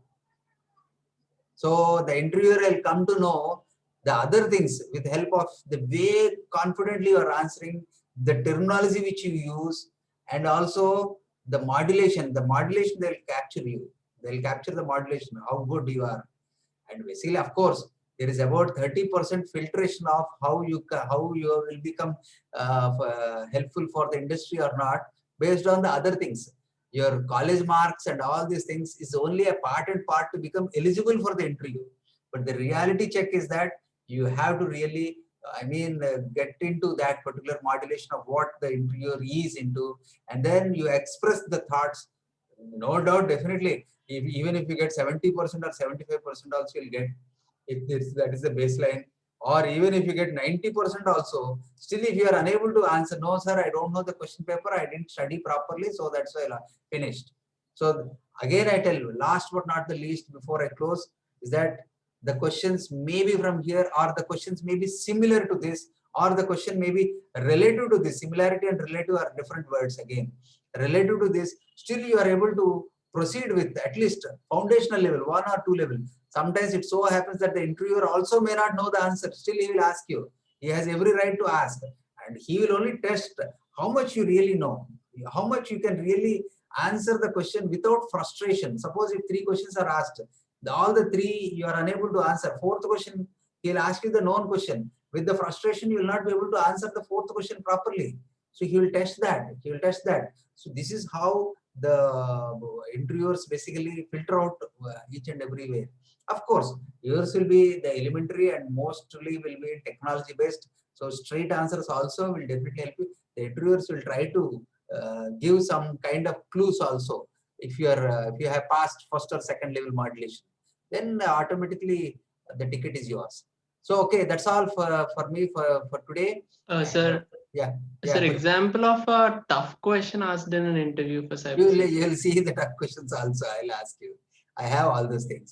So the interviewer will come to know the other things with help of the way confidently you are answering, the terminology which you use, and also the modulation. The modulation, they'll capture you. They'll capture the modulation, how good you are. And basically, of course, there is about 30% filtration of how you will become helpful for the industry or not, based on the other things. Your college marks and all these things is only a part and part to become eligible for the interview. But the reality check is that you have to really, get into that particular modulation of what the interviewer is into, and then you express the thoughts. No doubt, definitely. Even if you get 70% or 75% also you'll get, that is the baseline. Or even if you get 90% also, still if you are unable to answer, no sir, I don't know the question paper, I didn't study properly, so that's why I finished. So again, I tell you, last but not the least, before I close, is that the questions may be from here, or the questions may be similar to this, or the question may be relative to this. Similarity and relative are different words again. Relative to this, still you are able to proceed with at least foundational level, 1 or 2 level. Sometimes it so happens that the interviewer also may not know the answer. Still he will ask you. He has every right to ask. And he will only test how much you really know, how much you can really answer the question without frustration. Suppose if 3 questions are asked, all the 3 you are unable to answer. 4th question, he will ask you the known question. With the frustration, you will not be able to answer the 4th question properly. So he will test that. So this is how the interviewers basically filter out each and every way. Of course, yours will be the elementary and mostly will be technology based. So straight answers also will definitely help you. The interviewers will try to give some kind of clues also. If you have passed first or second level modulation, then automatically the ticket is yours. So okay, that's all for me for today. Sir, Yeah. sir, example of a tough question asked in an interview for cybersecurity. You will see the tough questions also. I'll ask you. I have all those things.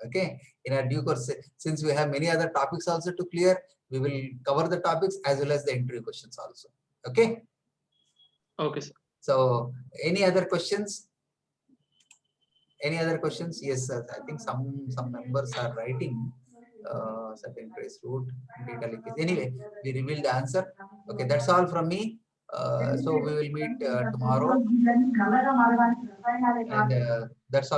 Okay. In our due course, since we have many other topics also to clear, we will cover the topics as well as the interview questions also. Okay. Okay, sir. So, any other questions? Any other questions? Yes, sir. I think some members are writing certain trace route data leakage. Anyway, we revealed the answer. Okay, that's all from me. So we will meet tomorrow, and that's all.